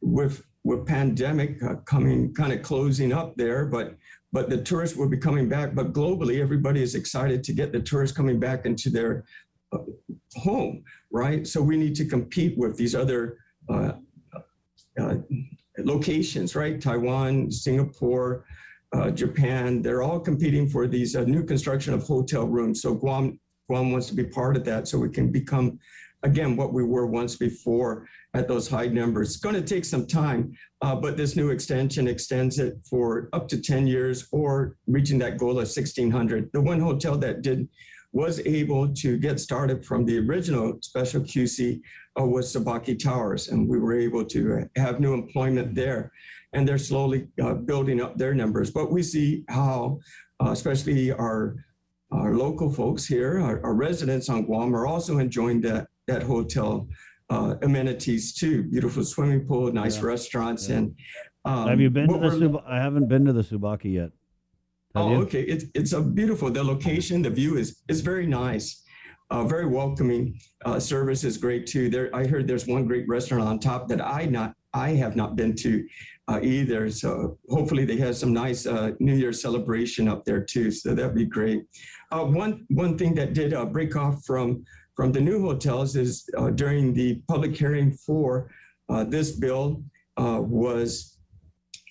Speaker 14: with pandemic coming, kind of closing up there, but the tourists will be coming back. But globally, everybody is excited to get the tourists coming back into their home, right? So we need to compete with these other locations, right? Taiwan, Singapore, Japan, they're all competing for these new construction of hotel rooms. So Guam wants to be part of that so we can become, again, what we were once before at those high numbers. It's going to take some time, but this new extension extends it for up to 10 years or reaching that goal of 1,600. The one hotel that was able to get started from the original special QC was Sabaki Towers, and we were able to have new employment there. And they're slowly building up their numbers. But we see how, especially our local folks here, our residents on Guam are also enjoying that hotel amenities too. Beautiful swimming pool, nice restaurants. Yeah. And
Speaker 1: have you been to the I haven't been to the Subaki yet. Have you?
Speaker 14: Okay. It's a beautiful, the location, the view is very nice. Very welcoming. Service is great too. I heard there's one great restaurant on top that I I have not been to either. So hopefully they have some nice New Year's celebration up there too. So that'd be great. One thing that did break off from the new hotels is during the public hearing for this bill was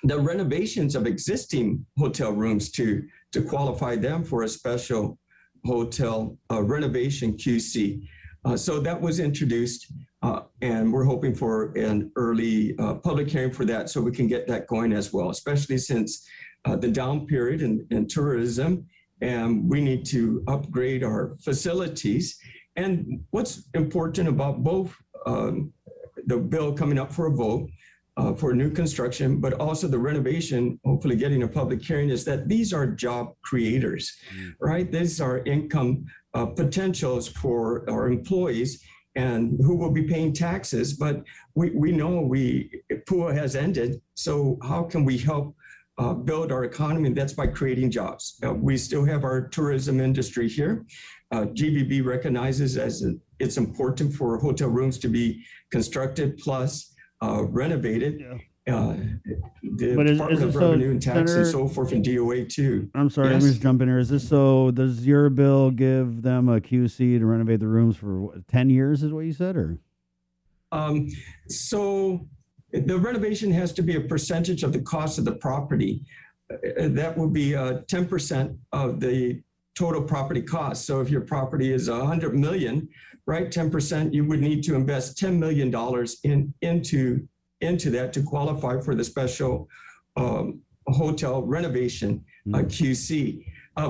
Speaker 14: the renovations of existing hotel rooms to qualify them for a special hotel renovation QC. So that was introduced, and we're hoping for an early public hearing for that so we can get that going as well, especially since the down period in tourism, and we need to upgrade our facilities. And what's important about both the bill coming up for a vote for new construction, but also the renovation, hopefully getting a public hearing, is that these are job creators, right? These are income potentials for our employees and who will be paying taxes. But we know PUA has ended. So how can we help build our economy? And that's by creating jobs. We still have our tourism industry here. GVB recognizes it's important for hotel rooms to be constructed plus renovated. The
Speaker 1: But
Speaker 14: Department of
Speaker 1: so,
Speaker 14: Revenue and Tax and
Speaker 1: Senator,
Speaker 14: so forth and DOA too.
Speaker 1: I'm sorry,
Speaker 14: Yes?
Speaker 1: let me just jump in here. Is this so? Does your bill give them a QC to renovate the rooms for 10 years? Is what you said, or?
Speaker 14: So the renovation has to be a percentage of the cost of the property. That would be 10% of the total property cost. So if your property is 100 million, right, 10%, you would need to invest $10 million into that to qualify for the special hotel renovation QC.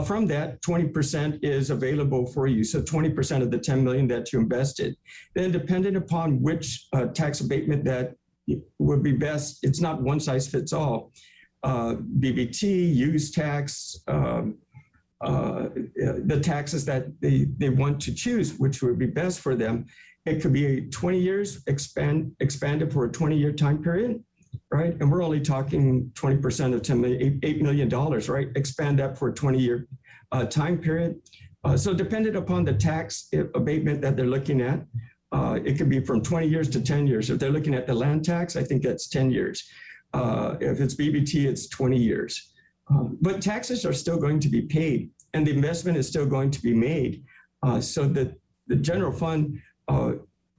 Speaker 14: From that, 20% is available for you. So 20% of the 10 million that you invested. Then depending upon which tax abatement that would be best, it's not one size fits all. BBT, use tax, the taxes that they want to choose, which would be best for them. It could be 20 years, expanded for a 20-year time period, right? And we're only talking 20% of $8 million, right? Expand that for a 20-year time period. So dependent upon the tax abatement that they're looking at, it could be from 20 years to 10 years. If they're looking at the land tax, I think that's 10 years. If it's BBT, it's 20 years. But taxes are still going to be paid and the investment is still going to be made. So that the general fund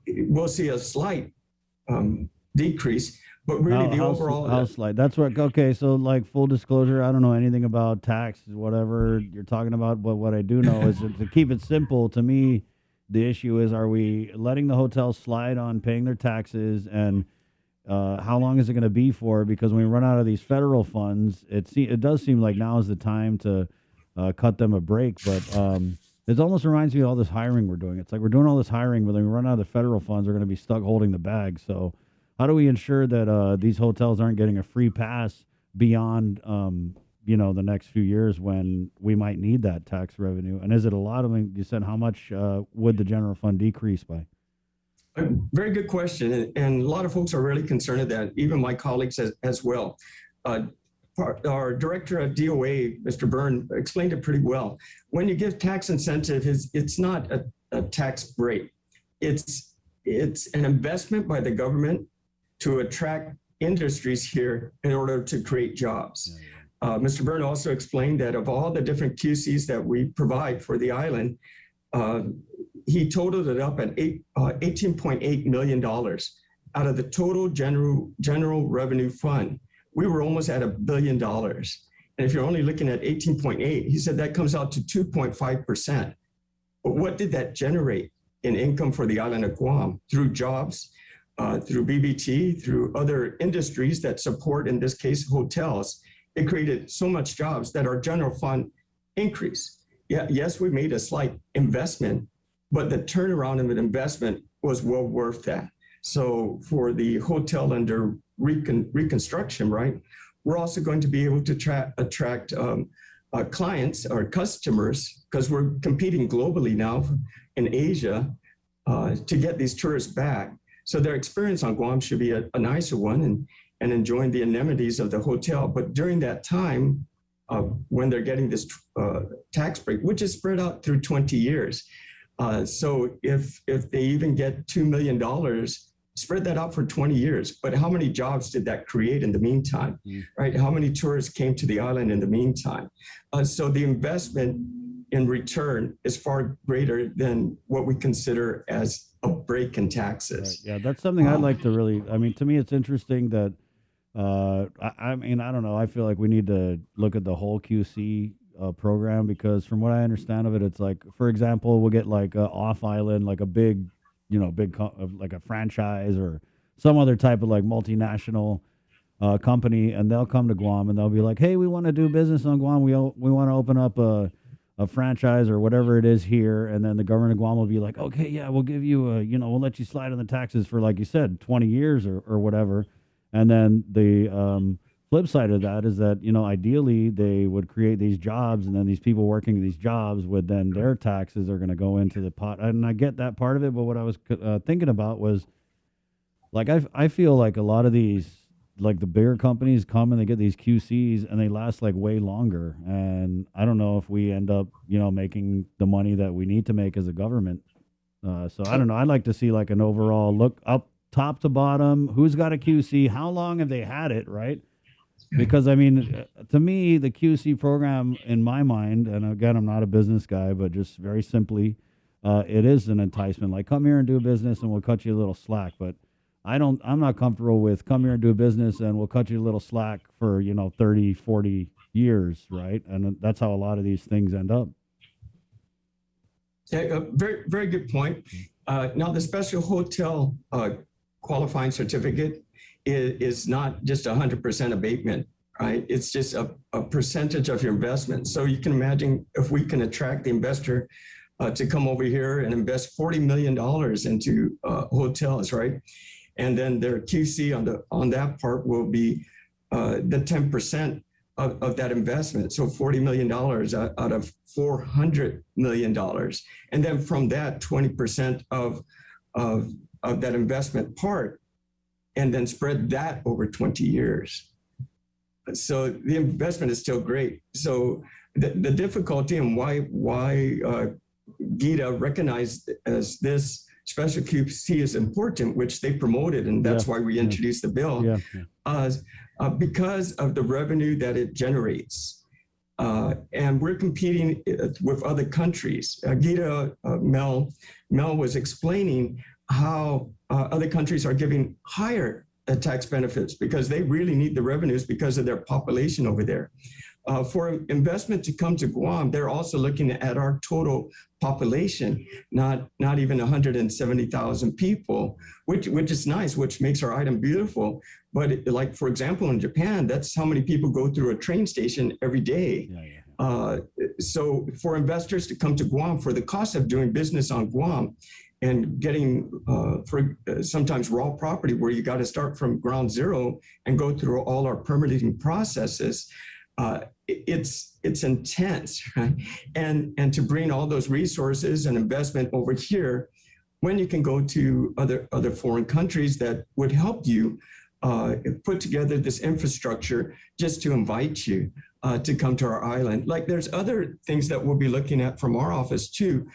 Speaker 14: will see a slight decrease, but really overall.
Speaker 1: How slight? That's what, okay, so like full disclosure, I don't know anything about taxes, whatever you're talking about, but what I do know is that to keep it simple, to me, the issue is, are we letting the hotels slide on paying their taxes, and how long is it going to be for? Because when we run out of these federal funds, it does seem like now is the time to cut them a break. But it almost reminds me of all this hiring we're doing. It's like we're doing all this hiring, but then we run out of the federal funds, we're going to be stuck holding the bag. So how do we ensure that these hotels aren't getting a free pass beyond the next few years when we might need that tax revenue? And is it a lot? I mean, you said how much would the general fund decrease by?
Speaker 14: Very good question. And a lot of folks are really concerned of that, even my colleagues as well. Our director at DOA, Mr. Byrne, explained it pretty well. When you give tax incentive, it's not a tax break. It's an investment by the government to attract industries here in order to create jobs. Mr. Byrne also explained that of all the different QCs that we provide for the island, he totaled it up at $18.8 million out of the total general revenue fund. We were almost at $1 billion. And if you're only looking at 18.8, he said that comes out to 2.5%. But what did that generate in income for the island of Guam? Through jobs, through BBT, through other industries that support, in this case, hotels. It created so much jobs that our general fund increased. Yeah, yes, we made a slight investment, but the turnaround of an investment was well worth that. So for the hotel under reconstruction, right, we're also going to be able to attract clients or customers, because we're competing globally now in Asia to get these tourists back. So their experience on Guam should be a nicer one and enjoying the amenities of the hotel. But during that time, when they're getting this tax break, which is spread out through 20 years. So if they even get $2 million Spread that out for 20 years. But how many jobs did that create in the meantime, right? How many tourists came to the island in the meantime? So the investment in return is far greater than what we consider as a break in taxes.
Speaker 1: Right. Yeah, that's something I'd like to really, I mean, to me, it's interesting that, I mean, I don't know. I feel like we need to look at the whole QC program, because from what I understand of it, it's like, for example, we'll get like off island, like a big, like a franchise or some other type of like multinational company, and they'll come to Guam and they'll be like, hey, we want to do business on Guam. We want to open up a franchise or whatever it is here. And then the government of Guam will be like, okay, yeah, we'll give you we'll let you slide on the taxes for, like you said, 20 years or whatever. And then the flip side of that is that, ideally they would create these jobs, and then these people working these jobs would then, their taxes are going to go into the pot. And I get that part of it. But what I was thinking about was, like, I feel like a lot of these, like the bigger companies come and they get these QCs and they last like way longer. And I don't know if we end up, making the money that we need to make as a government. So I don't know. I'd like to see like an overall look up top to bottom. Who's got a QC? How long have they had it? Right. Because I mean, to me, the QC program in my mind, and again, I'm not a business guy, but just very simply, it is an enticement. Like, come here and do business and we'll cut you a little slack. But I'm not comfortable with come here and do business and we'll cut you a little slack for, 30, 40 years, right? And that's how a lot of these things end up.
Speaker 14: Yeah, very, very good point. Now, the special hotel qualifying certificate is not just 100% abatement, right? It's just a percentage of your investment. So you can imagine if we can attract the investor to come over here and invest $40 million into hotels, right? And then their QC on that part will be the 10% of that investment. So $40 million out of $400 million. And then from that, 20% of that investment part, and then spread that over 20 years. So the investment is still great. So the difficulty and why GITA recognized as this special QC is important, which they promoted, and that's why we introduced the bill, because of the revenue that it generates. And we're competing with other countries. GITA, Mel was explaining how other countries are giving higher tax benefits because they really need the revenues because of their population over there. For investment to come to Guam, they're also looking at our total population, not even 170,000 people, which is nice, which makes our item beautiful. But like, for example, in Japan, that's how many people go through a train station every day. So for investors to come to Guam, for the cost of doing business on Guam, and getting sometimes raw property where you got to start from ground zero and go through all our permitting processes, it's intense, right? And to bring all those resources and investment over here, when you can go to other foreign countries that would help you put together this infrastructure just to invite you to come to our island. Like, there's other things that we'll be looking at from our office too.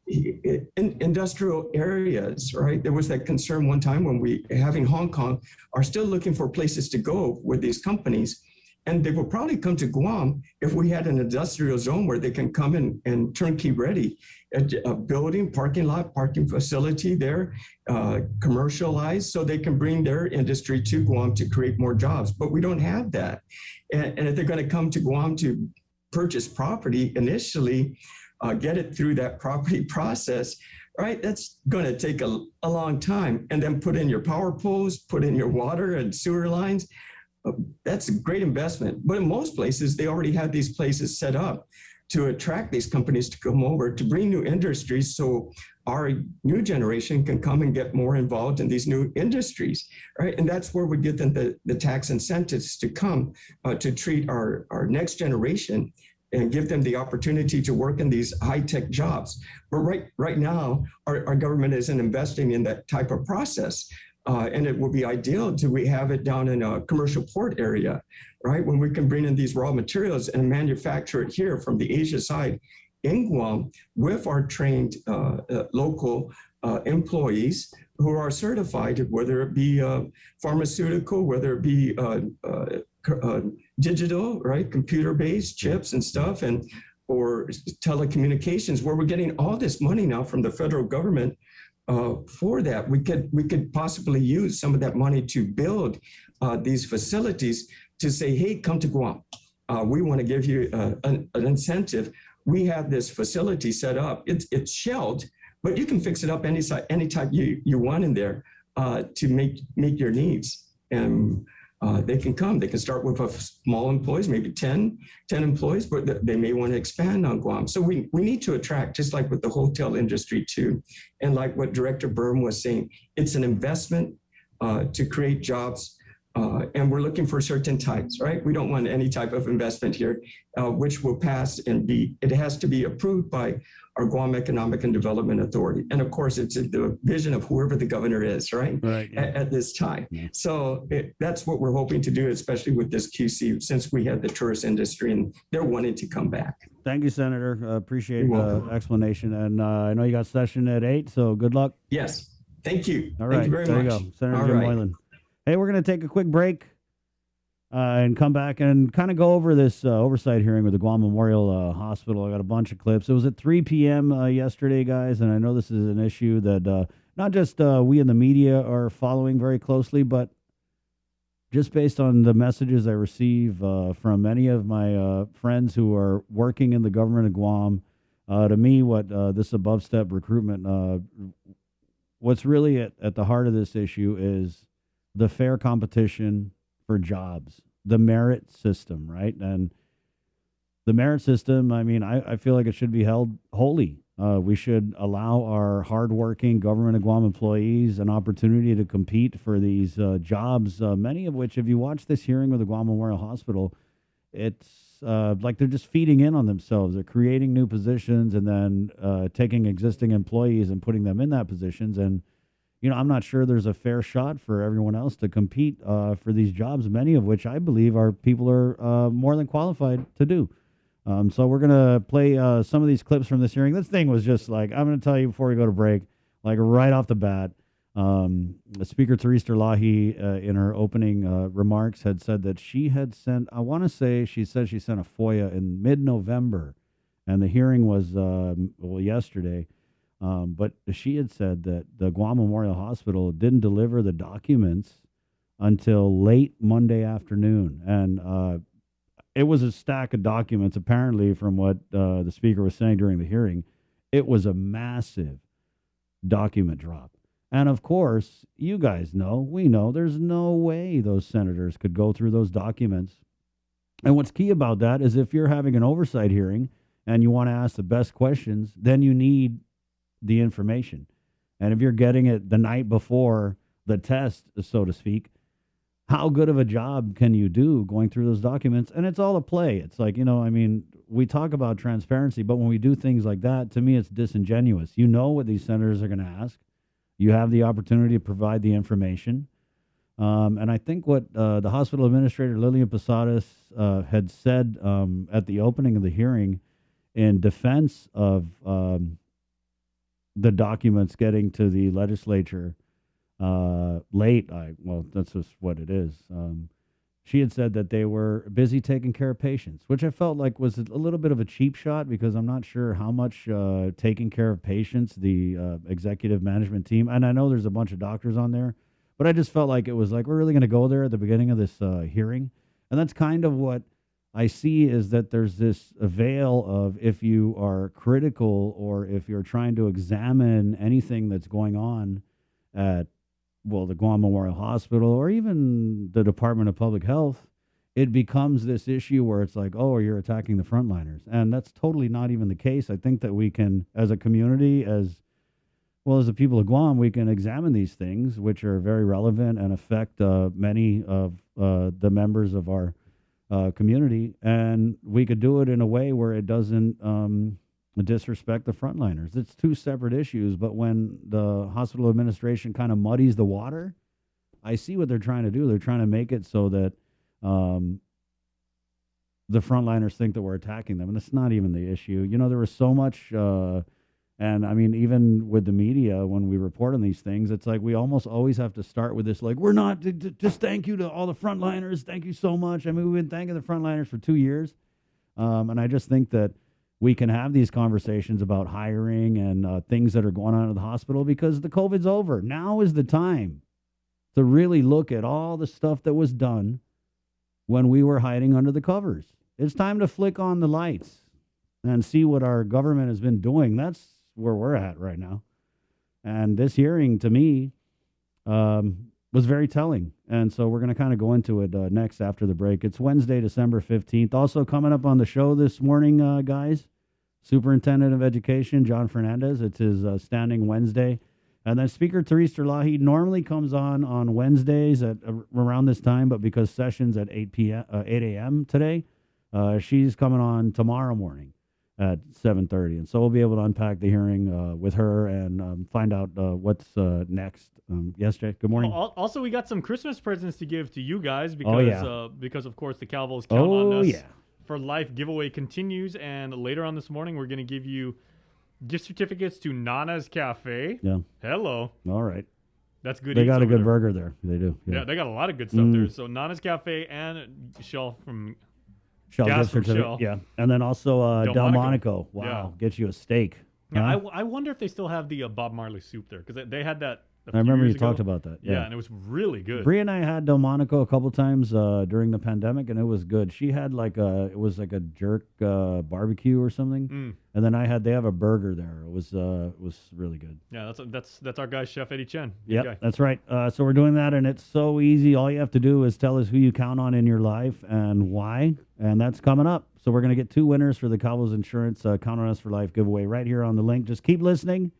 Speaker 14: In industrial areas, right? There was that concern one time when we, having Hong Kong, are still looking for places to go with these companies. And they will probably come to Guam if we had an industrial zone where they can come in and turnkey ready. A building, parking lot, parking facility there, commercialized, so they can bring their industry to Guam to create more jobs. But we don't have that. And if they're going to come to Guam to purchase property initially, get it through that property process, right? That's going to take a long time. And then put in your power poles, put in your water and sewer lines. That's a great investment. But in most places, they already have these places set up to attract these companies to come over, to bring new industries so our new generation can come and get more involved in these new industries, right? And that's where we get them the tax incentives to come to treat our next generation and give them the opportunity to work in these high-tech jobs. But right now, our government isn't investing in that type of process. And it would be ideal to we have it down in a commercial port area, right? When we can bring in these raw materials and manufacture it here from the Asia side in Guam with our trained local employees who are certified, whether it be pharmaceutical, whether it be digital, right, computer-based chips and stuff, and or telecommunications, where we're getting all this money now from the federal government for that. We could possibly use some of that money to build these facilities to say, hey, come to Guam. We want to give you an incentive. We have this facility set up. It's shelled, but you can fix it up any type you want in there to meet your needs. And they can come. They can start with a small employees, maybe 10 employees, but they may want to expand on Guam. So we need to attract, just like with the hotel industry too. And like what Director Burm was saying, it's an investment to create jobs. And we're looking for certain types, right? We don't want any type of investment here, which will pass and it has to be approved by our Guam Economic and Development Authority. And of course, it's the vision of whoever the governor is, right? At this time. Yeah. So that's what we're hoping to do, especially with this QC, since we have the tourist industry and they're wanting to come back.
Speaker 1: Thank you, Senator. Appreciate the explanation. And I know you got session at 8, so good luck.
Speaker 14: Yes. Thank you.
Speaker 1: All right.
Speaker 14: Thank you very
Speaker 1: there
Speaker 14: much.
Speaker 1: You go. Senator Jim Moylan. Hey, we're going to take a quick break and come back and kind of go over this oversight hearing with the Guam Memorial Hospital. I got a bunch of clips. It was at 3 p.m. Yesterday, guys, and I know this is an issue that not just we in the media are following very closely, but just based on the messages I receive from many of my friends who are working in the government of Guam, to me, what this above-step recruitment, what's really at the heart of this issue is the fair competition for jobs, the merit system, right? And the merit system, I mean, I feel like it should be held holy. We should allow our hardworking government of Guam employees an opportunity to compete for these jobs, many of which, if you watch this hearing with the Guam Memorial Hospital, it's like they're just feeding in on themselves. They're creating new positions and then taking existing employees and putting them in that positions. And you know, I'm not sure there's a fair shot for everyone else to compete for these jobs, many of which I believe our people are more than qualified to do. So we're going to play some of these clips from this hearing. This thing was just like, I'm going to tell you before we go to break, like right off the bat, Speaker Therese Terlahi in her opening remarks had said that she had sent, I want to say she said she sent a FOIA in mid-November, and the hearing was, yesterday. But she had said that the Guam Memorial Hospital didn't deliver the documents until late Monday afternoon. And it was a stack of documents, apparently, from what the speaker was saying during the hearing. It was a massive document drop. And, of course, you guys know, we know, there's no way those senators could go through those documents. And what's key about that is if you're having an oversight hearing and you want to ask the best questions, then you need the information. And if you're getting it the night before the test, so to speak, how good of a job can you do going through those documents? And it's all a play. It's like, you know, I mean, we talk about transparency, but when we do things like that, to me, it's disingenuous. You know what these senators are going to ask. You have the opportunity to provide the information. And I think what the hospital administrator, Lillian Posadas, had said at the opening of the hearing in defense of the documents getting to the legislature late. Well, that's just what it is. She had said that they were busy taking care of patients, which I felt like was a little bit of a cheap shot because I'm not sure how much taking care of patients the executive management team, and I know there's a bunch of doctors on there, but I just felt like it was like, we're really going to go there at the beginning of this hearing. And that's kind of what I see, is that there's this veil of, if you are critical or if you're trying to examine anything that's going on at, well, the Guam Memorial Hospital or even the Department of Public Health, it becomes this issue where it's like, oh, you're attacking the frontliners. And that's totally not even the case. I think that we can, as a community, as well as the people of Guam, we can examine these things, which are very relevant and affect many of the members of our community, and we could do it in a way where it doesn't disrespect the frontliners. It's two separate issues, but when the hospital administration kind of muddies the water, I see what they're trying to do. They're trying to make it so that the frontliners think that we're attacking them, and it's not even the issue. You know, there was so much And I mean, even with the media, when we report on these things, it's like we almost always have to start with this, like, we're not, just thank you to all the frontliners. Thank you so much. I mean, we've been thanking the frontliners for 2 years. And I just think that we can have these conversations about hiring and things that are going on at the hospital because the COVID's over. Now is the time to really look at all the stuff that was done when we were hiding under the covers. It's time to flick on the lights and see what our government has been doing. That's where we're at right now. And this hearing, to me, was very telling. And so we're going to kind of go into it next after the break. It's Wednesday, December 15th. Also coming up on the show this morning, guys, Superintendent of Education, John Fernandez. It's his standing Wednesday. And then Speaker Therese Terlahi normally comes on Wednesdays at around this time, but because session's at 8 a.m. today, she's coming on tomorrow morning at 7:30. And so we'll be able to unpack the hearing with her and find out what's next. Yes, Jay, good morning.
Speaker 8: Also, we got some Christmas presents to give to you guys because of course, the Calvos count on us for life giveaway continues. And later on this morning, we're going to give you gift certificates to Nana's Cafe.
Speaker 1: Yeah.
Speaker 8: Hello.
Speaker 1: All right.
Speaker 8: That's good.
Speaker 1: They got a good
Speaker 8: there.
Speaker 1: burger there. They do.
Speaker 8: Yeah, they got a lot of good stuff there. So Nana's Cafe and Shell from
Speaker 1: Shell
Speaker 8: Gas
Speaker 1: gift
Speaker 8: from
Speaker 1: certificate.
Speaker 8: Shell.
Speaker 1: Yeah. And then also Delmonico. Wow.
Speaker 8: Yeah.
Speaker 1: Get you a steak.
Speaker 8: Yeah,
Speaker 1: Huh?
Speaker 8: I wonder if they still have the Bob Marley soup there because they had that.
Speaker 1: I remember you
Speaker 8: years ago.
Speaker 1: talked about that.
Speaker 8: Yeah, and it was really good.
Speaker 1: Brie and I had Delmonico a couple times during the pandemic, and it was good. She had it was like a jerk barbecue or something, and then they have a burger there. It was really good.
Speaker 8: Yeah, that's our guy, Chef Eddie Chen.
Speaker 1: Yeah, that's right. So we're doing that, and it's so easy. All you have to do is tell us who you count on in your life and why, and that's coming up. So we're going to get 2 winners for the Calvos Insurance Count on Us for Life giveaway right here on the link. Just keep listening.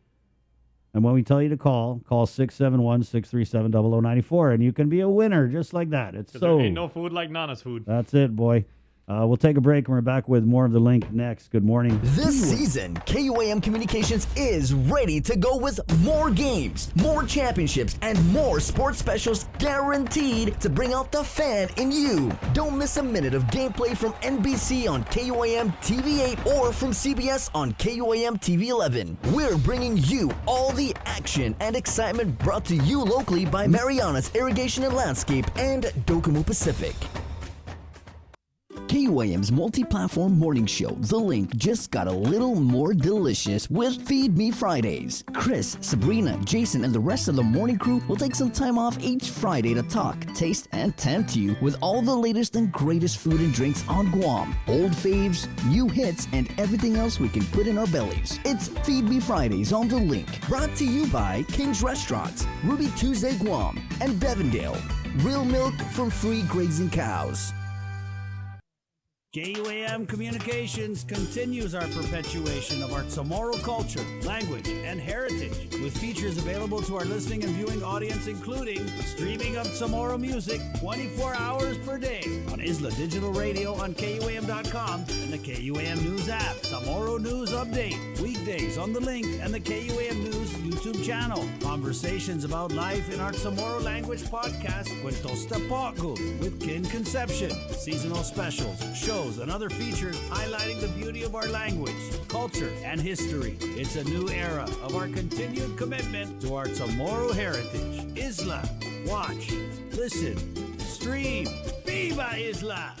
Speaker 1: And when we tell you to call 671-637-0094, and you can be a winner just like that. It's so
Speaker 8: there ain't no food like Nana's food.
Speaker 1: That's it, boy. We'll take a break, and we're back with more of the link next. Good morning.
Speaker 7: This season, KUAM Communications is ready to go with more games, more championships, and more sports specials guaranteed to bring out the fan in you. Don't miss a minute of gameplay from NBC on KUAM TV8 or from CBS on KUAM TV11. We're bringing you all the action and excitement brought to you locally by Marianas Irrigation and Landscape and Docomo Pacific. KUAM's multi-platform morning show, The Link, just got a little more delicious with Feed Me Fridays. Chris, Sabrina, Jason, and the rest of the morning crew will take some time off each Friday to talk, taste, and tempt you with all the latest and greatest food and drinks on Guam. Old faves, new hits, and everything else we can put in our bellies. It's Feed Me Fridays on The Link. Brought to you by King's Restaurants, Ruby Tuesday Guam, and Devondale. Real milk from free grazing cows.
Speaker 6: KUAM Communications continues our perpetuation of our Chamorro culture, language, and heritage with features available to our listening and viewing audience, including streaming of Chamorro music 24 hours per day on Isla Digital Radio on KUAM.com and the KUAM News app. Chamorro News Update, weekdays on The Link and the KUAM News YouTube channel. Conversations about life in our Chamorro language podcast, Cuentos Tapaco, with Kin Conception. Seasonal specials, shows, and other features highlighting the beauty of our language, culture, and history. It's a new era of our continued commitment to our Chamorro heritage. Isla, watch, listen, stream. Viva Isla!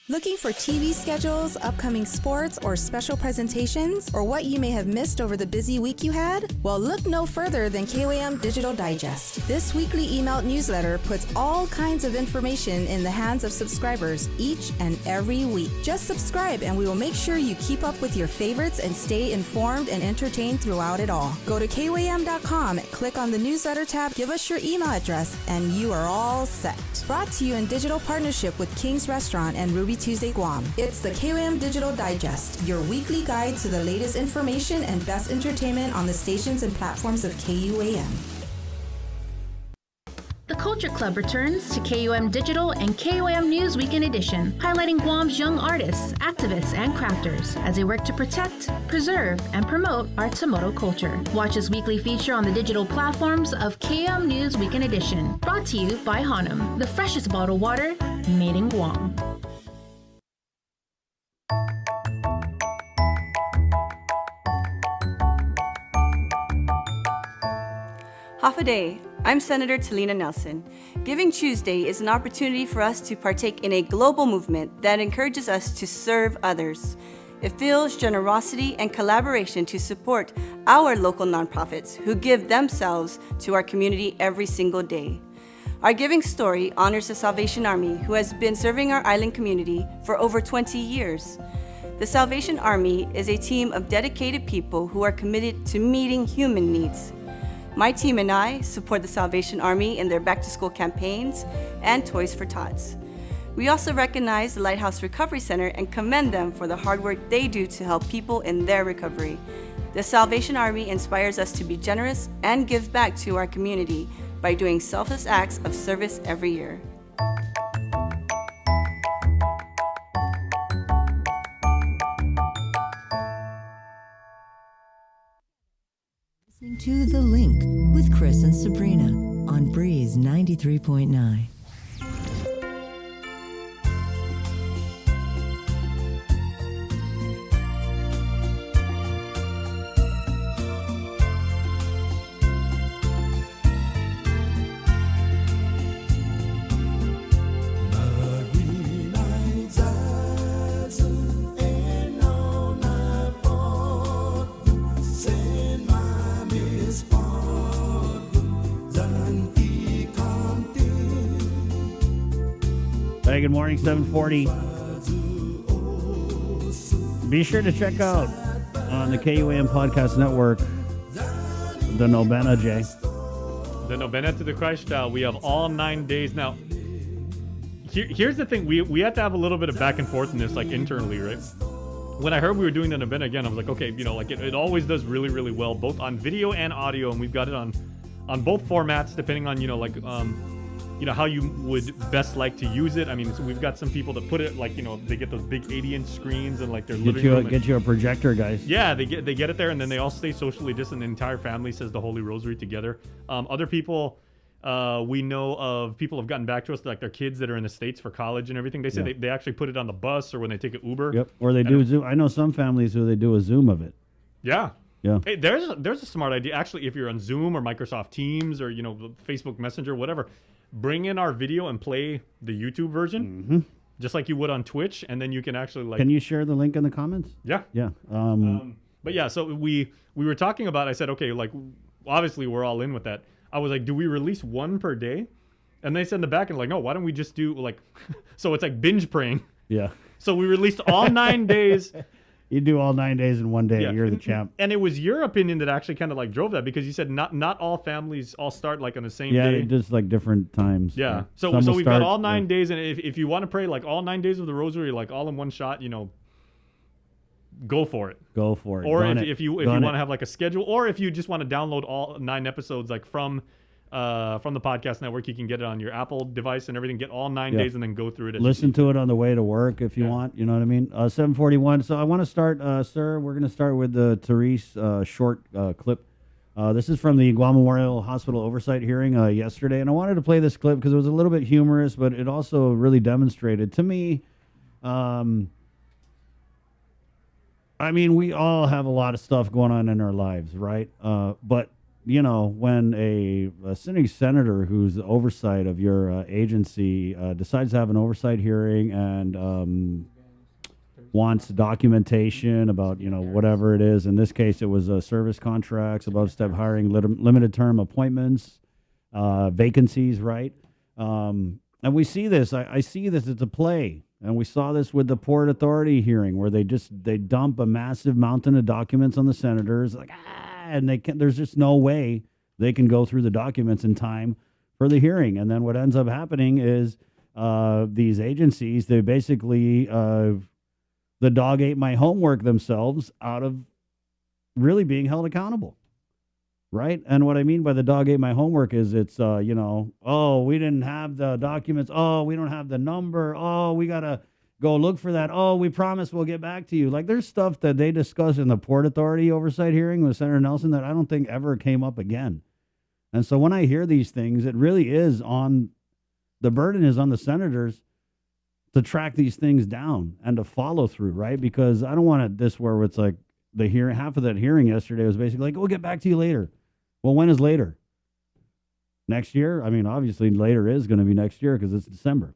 Speaker 2: Looking for TV schedules, upcoming sports, or special presentations, or what you may have missed over the busy week you had? Well, look no further than KUAM Digital Digest. This weekly emailed newsletter puts all kinds of information in the hands of subscribers each and every week. Just subscribe and we will make sure you keep up with your favorites and stay informed and entertained throughout it all. Go to KUAM.com, click on the newsletter tab, give us your email address, and you are all set. Brought to you in digital partnership with King's Restaurant and Ruby Tuesday Guam. It's the KUAM Digital Digest, your weekly guide to the latest information and best entertainment on the stations and platforms of KUAM.
Speaker 17: The Culture Club returns to KUAM Digital and KUAM News Weekend Edition, highlighting Guam's young artists, activists, and crafters as they work to protect, preserve, and promote our Chamorro culture. Watch this weekly feature on the digital platforms of KUAM News Weekend Edition, brought to you by Hanum, the freshest bottled water made in Guam.
Speaker 18: Hafa Day. I'm Senator Talina Nelson. Giving Tuesday is an opportunity for us to partake in a global movement that encourages us to serve others. It feels generosity and collaboration to support our local nonprofits who give themselves to our community every single day. Our giving story honors the Salvation Army, who has been serving our island community for over 20 years. The Salvation Army is a team of dedicated people who are committed to meeting human needs. My team and I support the Salvation Army in their back-to-school campaigns and Toys for Tots. We also recognize the Lighthouse Recovery Center and commend them for the hard work they do to help people in their recovery. The Salvation Army inspires us to be generous and give back to our community by doing selfless acts of service every year.
Speaker 19: Listening to The Link with Chris and Sabrina on Breeze 93.9.
Speaker 1: Hey, good morning, 740. Be sure to check out on the KUAM Podcast Network the Novena, Jay.
Speaker 8: The Novena to the Christ child. We have all 9 days. Now, here's the thing. We had to have a little bit of back and forth in this, like, internally, right? When I heard we were doing the Novena again, I was like, okay, you know, like, it always does really, really well, both on video and audio, and we've got it on both formats, depending on, you know, like, you know, how you would best like to use it. I mean, so we've got some people that put it, like, you know, they get those big 80-inch screens and, like, their living room.
Speaker 1: Get you a projector, guys.
Speaker 8: Yeah, they get it there, and then they all stay socially distant. The entire family says the Holy Rosary together. Other people, we know of people have gotten back to us, like their kids that are in the States for college and everything. They say they actually put it on the bus or when they take an Uber.
Speaker 1: Yep, or they do Zoom. I know some families who they do a Zoom of it.
Speaker 8: Yeah.
Speaker 1: Yeah.
Speaker 8: Hey, there's a smart idea. Actually, if you're on Zoom or Microsoft Teams or, you know, Facebook Messenger, whatever, bring in our video and play the YouTube version, just like you would on Twitch, and then you can actually, like...
Speaker 1: Can you share the link in the comments?
Speaker 8: Yeah.
Speaker 1: Yeah.
Speaker 8: But yeah, so we were talking about, I said, okay, like, obviously we're all in with that. I was like, do we release one per day? And they said in the back, and like, no, why don't we just do, like... So it's like binge praying.
Speaker 1: Yeah.
Speaker 8: So we released all 9 days...
Speaker 1: You do all 9 days in one day. Yeah. You're the champ.
Speaker 8: And it was your opinion that actually kind of like drove that, because you said not all families all start like on the same
Speaker 1: day.
Speaker 8: Yeah,
Speaker 1: just like different times.
Speaker 8: Yeah. So we've got all 9 days, and if you want to pray like all 9 days of the Rosary, like all in one shot, you know, go for it.
Speaker 1: Go for it.
Speaker 8: Or if you want to have like a schedule, or if you just want to download all 9 episodes like from the podcast network, you can get it on your Apple device and everything. Get all 9 days and then go through it.
Speaker 1: Listen to it on the way to work if you want. You know what I mean? 741. So I want to start, sir. We're going to start with the Therese short clip. This is from the Guam Memorial Hospital oversight hearing yesterday, and I wanted to play this clip because it was a little bit humorous, but it also really demonstrated to me. I mean, we all have a lot of stuff going on in our lives, right? But you know, when a sitting senator who's the oversight of your agency decides to have an oversight hearing and wants documentation about, you know, whatever it is. In this case, it was service contracts, above-step hiring, limited-term appointments, vacancies, right? And we see this. I see this. It's a play. And we saw this with the Port Authority hearing where they dump a massive mountain of documents on the senators, like, and there's just no way they can go through the documents in time for the hearing. And then what ends up happening is these agencies, they basically, the dog ate my homework themselves out of really being held accountable. Right? And what I mean by the dog ate my homework is it's, you know, oh, we didn't have the documents. Oh, we don't have the number. Oh, we got to go look for that. Oh, we promise we'll get back to you. Like, there's stuff that they discussed in the Port Authority oversight hearing with Senator Nelson that I don't think ever came up again. And so when I hear these things, it really is the burden is on the senators to track these things down and to follow through, right? Because I don't want this where it's like half of that hearing yesterday was basically like, we'll get back to you later. Well, when is later? next year. I mean, obviously later is going to be next year because it's December.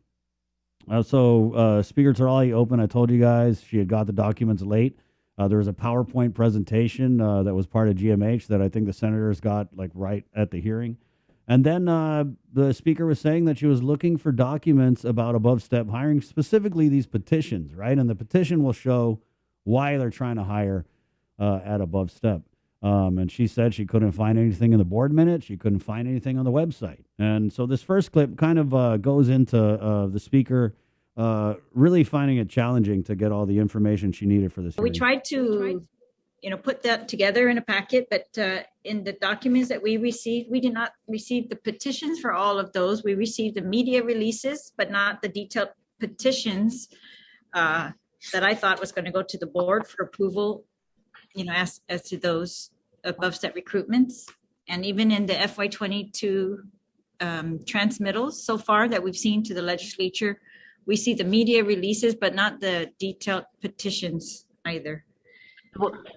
Speaker 1: So Speaker Tarali opened. I told you guys she had got the documents late. There was a PowerPoint presentation that was part of GMH that I think the senators got like right at the hearing. And then the speaker was saying that she was looking for documents about above step hiring, specifically these petitions, right? And the petition will show why they're trying to hire at above step. And she said she couldn't find anything in the board minutes. She couldn't find anything on the website. And so this first clip kind of goes into the speaker really finding it challenging to get all the information she needed for this hearing.
Speaker 3: We tried to put that together in a packet, but in the documents that we received, we did not receive the petitions for all of those. We received the media releases, but not the detailed petitions that I thought was going to go to the board for approval, as to those above step recruitments. And even in the FY22 transmittals so far that we've seen to the legislature, we see the media releases, but not the detailed petitions either.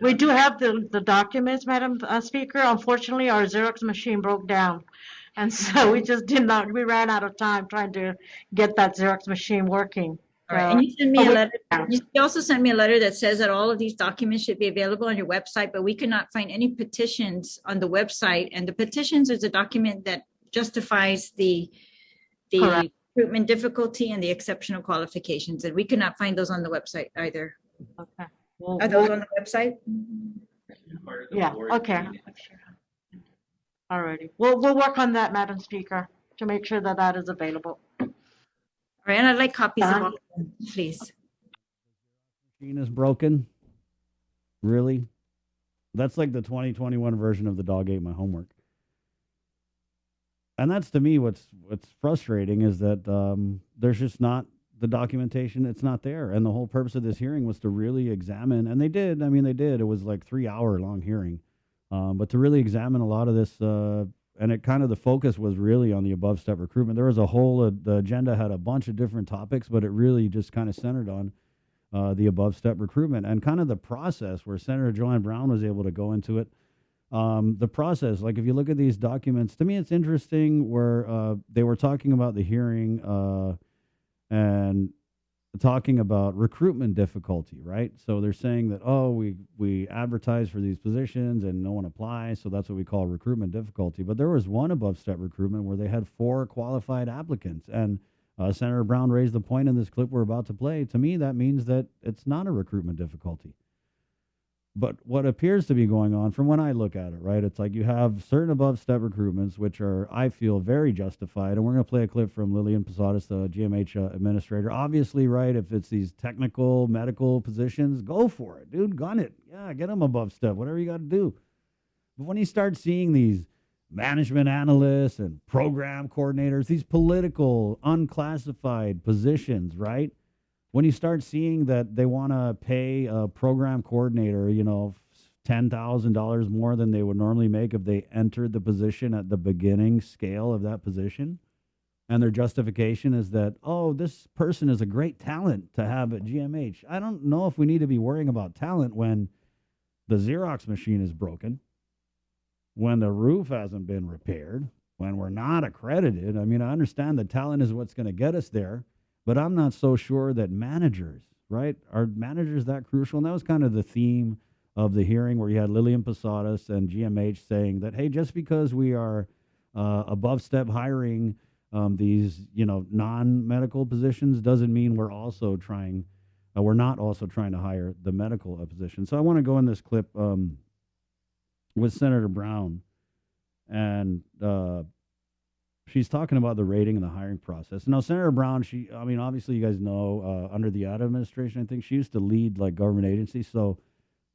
Speaker 4: We do have the documents, Madam Speaker. Unfortunately, our Xerox machine broke down. And so we ran out of time trying to get that Xerox machine working.
Speaker 3: All right. And you sent me a letter. You also sent me a letter that says that all of these documents should be available on your website, but we could not find any petitions on the website. And the petitions is a document that justifies the recruitment difficulty and the exceptional qualifications. And we could not find those on the website either.
Speaker 4: Okay.
Speaker 3: Are those on the website?
Speaker 4: Yeah, okay. All righty. We'll work on that, Madam Speaker, to make sure that that is available.
Speaker 3: All right, and I'd like copies of all of them, please.
Speaker 1: Machine is broken. Really? That's like the 2021 version of the dog ate my homework. And that's, to me, what's frustrating is that there's just not the documentation. It's not there. And the whole purpose of this hearing was to really examine, and they did. It was like 3-hour long hearing. But to really examine a lot of this, and it kind of, the focus was really on the above step recruitment. There was a whole, the agenda had a bunch of different topics, but it really just kind of centered on the above step recruitment and kind of the process where Senator Joanne Brown was able to go into it. The process, like if you look at these documents, to me it's interesting where they were talking about the hearing and talking about recruitment difficulty, right? So they're saying that, we advertise for these positions and no one applies, so that's what we call recruitment difficulty. But there was one above step recruitment where they had 4 qualified applicants, and Senator Brown raised the point in this clip we're about to play. To me, that means that it's not a recruitment difficulty. But what appears to be going on from when I look at it, right, it's like you have certain above-step recruitments, which are, I feel, very justified. And we're going to play a clip from Lillian Posadas, the GMH administrator. Obviously, right, if it's these technical, medical positions, go for it, dude. Gun it. Yeah, get them above step, whatever you got to do. But when you start seeing these management analysts and program coordinators, these political, unclassified positions, right? When you start seeing that they want to pay a program coordinator, $10,000 more than they would normally make if they entered the position at the beginning scale of that position, and their justification is that, this person is a great talent to have at GMH. I don't know if we need to be worrying about talent when the Xerox machine is broken, when the roof hasn't been repaired, when we're not accredited. I mean, I understand that talent is what's going to get us there. But I'm not so sure that managers, right? Are managers that crucial? And that was kind of the theme of the hearing where you had Lillian Posadas and GMH saying that, hey, just because we are above step hiring these, non-medical positions doesn't mean we're not also trying to hire the medical position. So I want to go in this clip with Senator Brown, and she's talking about the rating and the hiring process. Now, Senator Brown, obviously you guys know, under the Adams administration, I think she used to lead like government agencies. So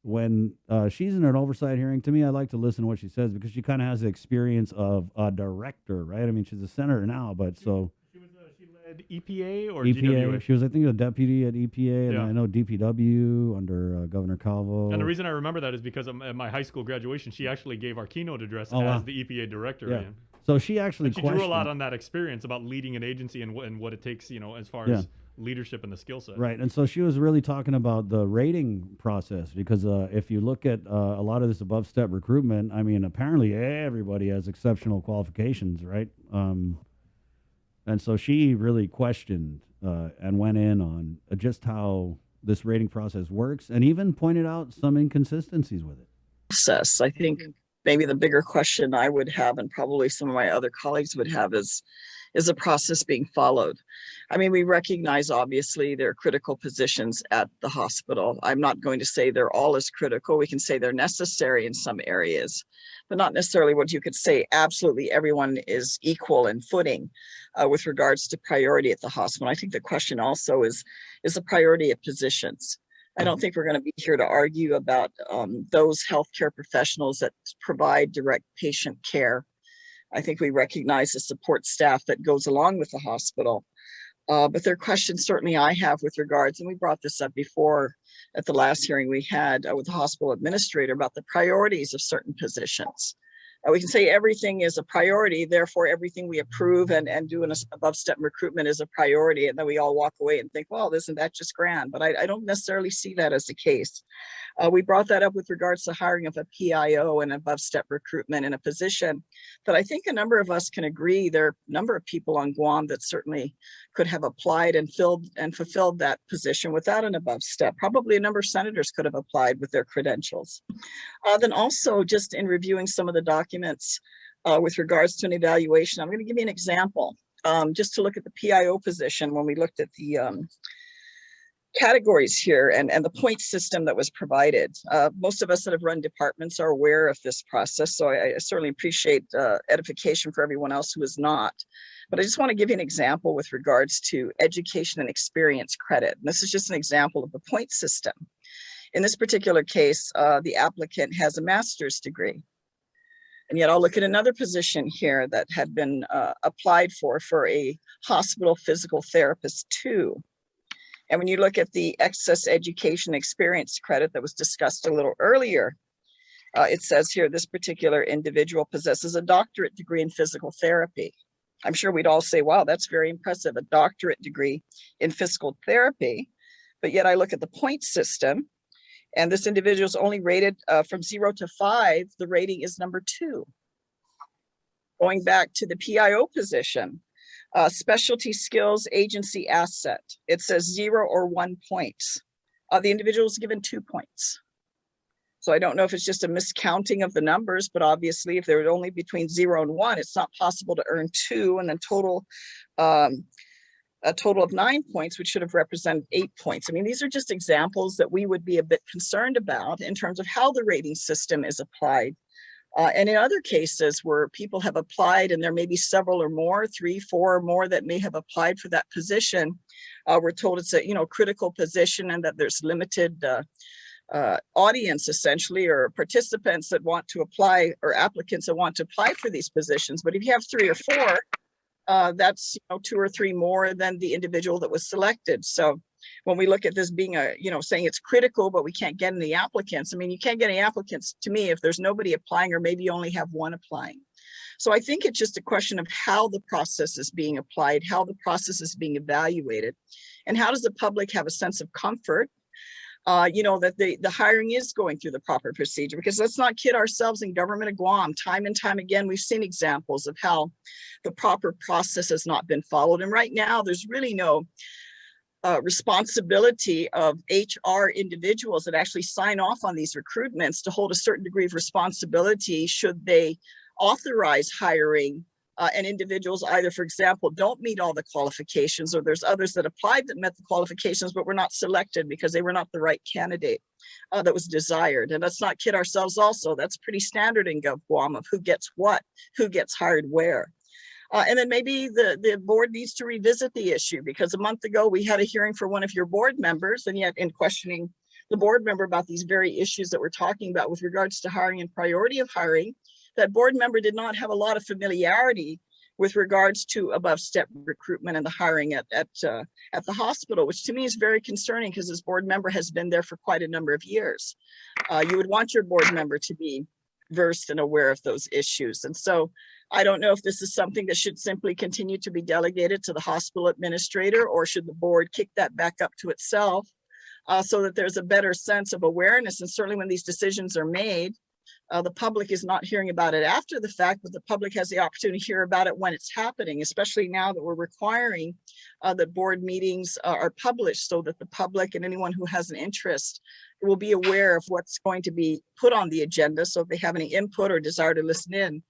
Speaker 1: when she's in an oversight hearing, to me, I like to listen to what she says because she kind of has the experience of a director, right? I mean, she's a senator now, but so.
Speaker 8: She led EPA or
Speaker 1: EPA.
Speaker 8: GWA?
Speaker 1: She was, I think, a deputy at EPA, and
Speaker 8: Yeah.
Speaker 1: I know DPW under Governor Calvo.
Speaker 8: And the reason I remember that is because at my high school graduation, she actually gave our keynote address
Speaker 1: Oh, wow.
Speaker 8: as the EPA director.
Speaker 1: Yeah.
Speaker 8: Ian.
Speaker 1: So she actually
Speaker 8: And she drew a lot on that experience about leading an agency and what it takes, as far as leadership and the skill set.
Speaker 1: Right. And so she was really talking about the rating process because if you look at a lot of this above step recruitment, I mean, apparently everybody has exceptional qualifications, right? And so she really questioned and went in on just how this rating process works and even pointed out some inconsistencies with it.
Speaker 5: Process. I think maybe the bigger question I would have, and probably some of my other colleagues would have, is the process being followed? I mean, we recognize obviously there are critical positions at the hospital. I'm not going to say they're all as critical. We can say they're necessary in some areas, but not necessarily what you could say absolutely everyone is equal in footing with regards to priority at the hospital. I think the question also is the priority of positions. I don't think we're going to be here to argue about those healthcare professionals that provide direct patient care. I think we recognize the support staff that goes along with the hospital. But there are questions certainly I have with regards, and we brought this up before at the last hearing we had with the hospital administrator about the priorities of certain positions. We can say everything is a priority, therefore everything we approve and do an above step recruitment is a priority, and then we all walk away and think, well, isn't that just grand? But I don't necessarily see that as the case. We brought that up with regards to hiring of a PIO and above step recruitment in a position that I think a number of us can agree there are a number of people on Guam that certainly could have applied and fulfilled that position without an above step. Probably a number of senators could have applied with their credentials. Then also just in reviewing some of the documents with regards to an evaluation, I'm going to give you an example. Just to look at the PIO position, when we looked at the categories here and the point system that was provided. Most of us that have run departments are aware of this process, so I certainly appreciate edification for everyone else who is not. But I just want to give you an example with regards to education and experience credit. And this is just an example of the point system. In this particular case, the applicant has a master's degree. And yet I'll look at another position here that had been applied for a hospital physical therapist 2. And when you look at the excess education experience credit that was discussed a little earlier, it says here this particular individual possesses a doctorate degree in physical therapy. I'm sure we'd all say, wow, that's very impressive, a doctorate degree in physical therapy. But yet I look at the point system, and this individual is only rated from 0 to 5. The rating is number 2. Going back to the PIO position, specialty skills agency asset, it says 0 or 1 points. The individual is given 2 points. So I don't know if it's just a miscounting of the numbers, but obviously if they're only between 0 and 1, it's not possible to earn 2 and then a total of 9 points, which should have represented 8 points. I mean, these are just examples that we would be a bit concerned about in terms of how the rating system is applied. And in other cases where people have applied and there may be several or more, 3, 4 or more that may have applied for that position, we're told it's a critical position and that there's limited audience essentially, or participants that want to apply, or applicants that want to apply for these positions. But if you have 3 or 4, that's 2 or 3 more than the individual that was selected. So when we look at this being saying it's critical, but we can't get any applicants. I mean, you can't get any applicants to me if there's nobody applying, or maybe you only have 1 applying. So I think it's just a question of how the process is being applied, how the process is being evaluated, and how does the public have a sense of comfort that the hiring is going through the proper procedure. Because let's not kid ourselves, in government of Guam, time and time again, we've seen examples of how the proper process has not been followed. And right now, there's really no responsibility of HR individuals that actually sign off on these recruitments to hold a certain degree of responsibility should they authorize hiring and individuals either, for example, don't meet all the qualifications, or there's others that applied that met the qualifications but were not selected because they were not the right candidate that was desired. And let's not kid ourselves also, that's pretty standard in GovGuam of who gets what, who gets hired where. And then maybe the board needs to revisit the issue, because a month ago we had a hearing for one of your board members, and yet in questioning the board member about these very issues that we're talking about with regards to hiring and priority of hiring, that board member did not have a lot of familiarity with regards to above step recruitment and the hiring at the hospital, which to me is very concerning, because this board member has been there for quite a number of years. You would want your board member to be versed and aware of those issues. And so I don't know if this is something that should simply continue to be delegated to the hospital administrator, or should the board kick that back up to itself so that there's a better sense of awareness. And certainly when these decisions are made, the public is not hearing about it after the fact, but the public has the opportunity to hear about it when it's happening, especially now that we're requiring that board meetings are published so that the public and anyone who has an interest will be aware of what's going to be put on the agenda. So if they have any input or desire to listen in,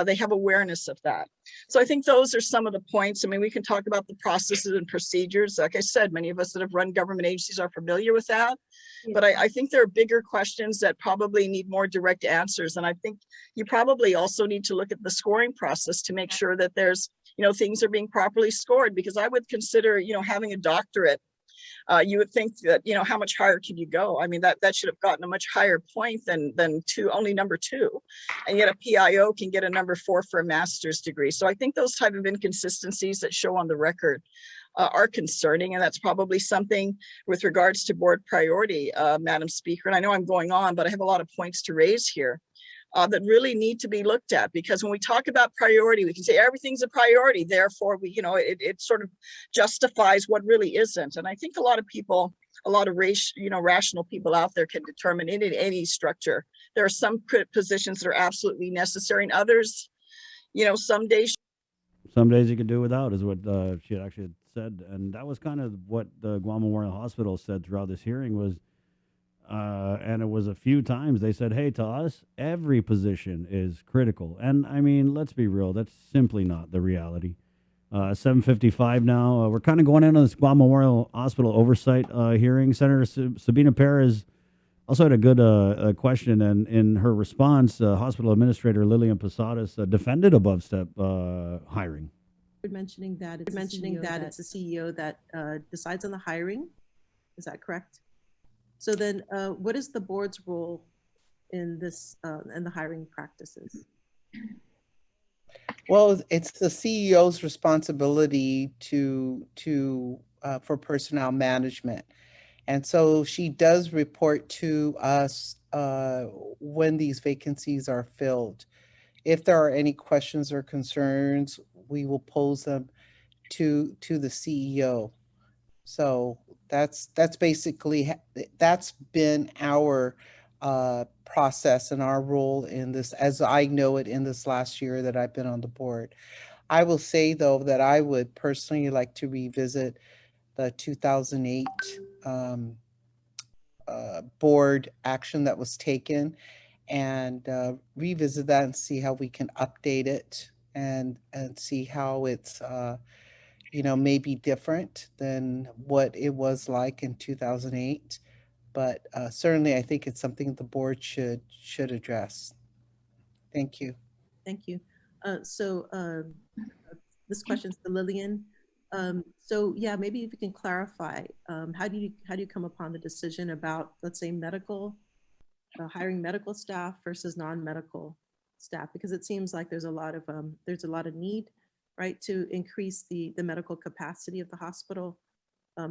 Speaker 5: they have awareness of that. So I think those are some of the points. I mean, we can talk about the processes and procedures. Like I said, many of us that have run government agencies are familiar with that. But I think there are bigger questions that probably need more direct answers. And I think you probably also need to look at the scoring process to make sure that there's, things are being properly scored, because I would consider, having a doctorate. You would think that, how much higher can you go? I mean, that should have gotten a much higher point than only number 2. And yet a PIO can get a number 4 for a master's degree. So I think those type of inconsistencies that show on the record are concerning. And that's probably something with regards to board priority, Madam Speaker. And I know I'm going on, but I have a lot of points to raise here that really need to be looked at, because when we talk about priority, we can say everything's a priority. Therefore, it sort of justifies what really isn't. And I think a lot of people, a lot of rational people out there can determine in any structure, there are some positions that are absolutely necessary, and others, some days
Speaker 1: you can do without, is what she actually said. And that was kind of what the Guam Memorial Hospital said throughout this hearing was, and it was a few times they said, hey, to us, every position is critical. And I mean, let's be real, that's simply not the reality. 7:55 now. We're kind of going into this Guam Memorial Hospital oversight hearing. Senator Sabina Perez also had a good question, and in her response, Hospital Administrator Lillian Posadas defended above step hiring.
Speaker 11: Mentioning that it's the CEO that decides on the hiring. Is that correct? So then what is the board's role in this in the hiring practices?
Speaker 12: Well, it's the CEO's responsibility for personnel management. And so she does report to us when these vacancies are filled. If there are any questions or concerns, we will pose them to the CEO. So that's basically, that's been our process and our role in this, as I know it, in this last year that I've been on the board. I will say, though, that I would personally like to revisit the 2008 board action that was taken, and revisit that and see how we can update it and see how it's maybe different than what it was like in 2008. But certainly I think it's something the board should address. Thank you.
Speaker 11: Thank you. So this question's to Lillian. So yeah, maybe if you can clarify, how do you come upon the decision about, let's say, hiring medical staff versus non-medical staff? Because it seems like there's a lot of need, right, to increase the medical capacity of the hospital.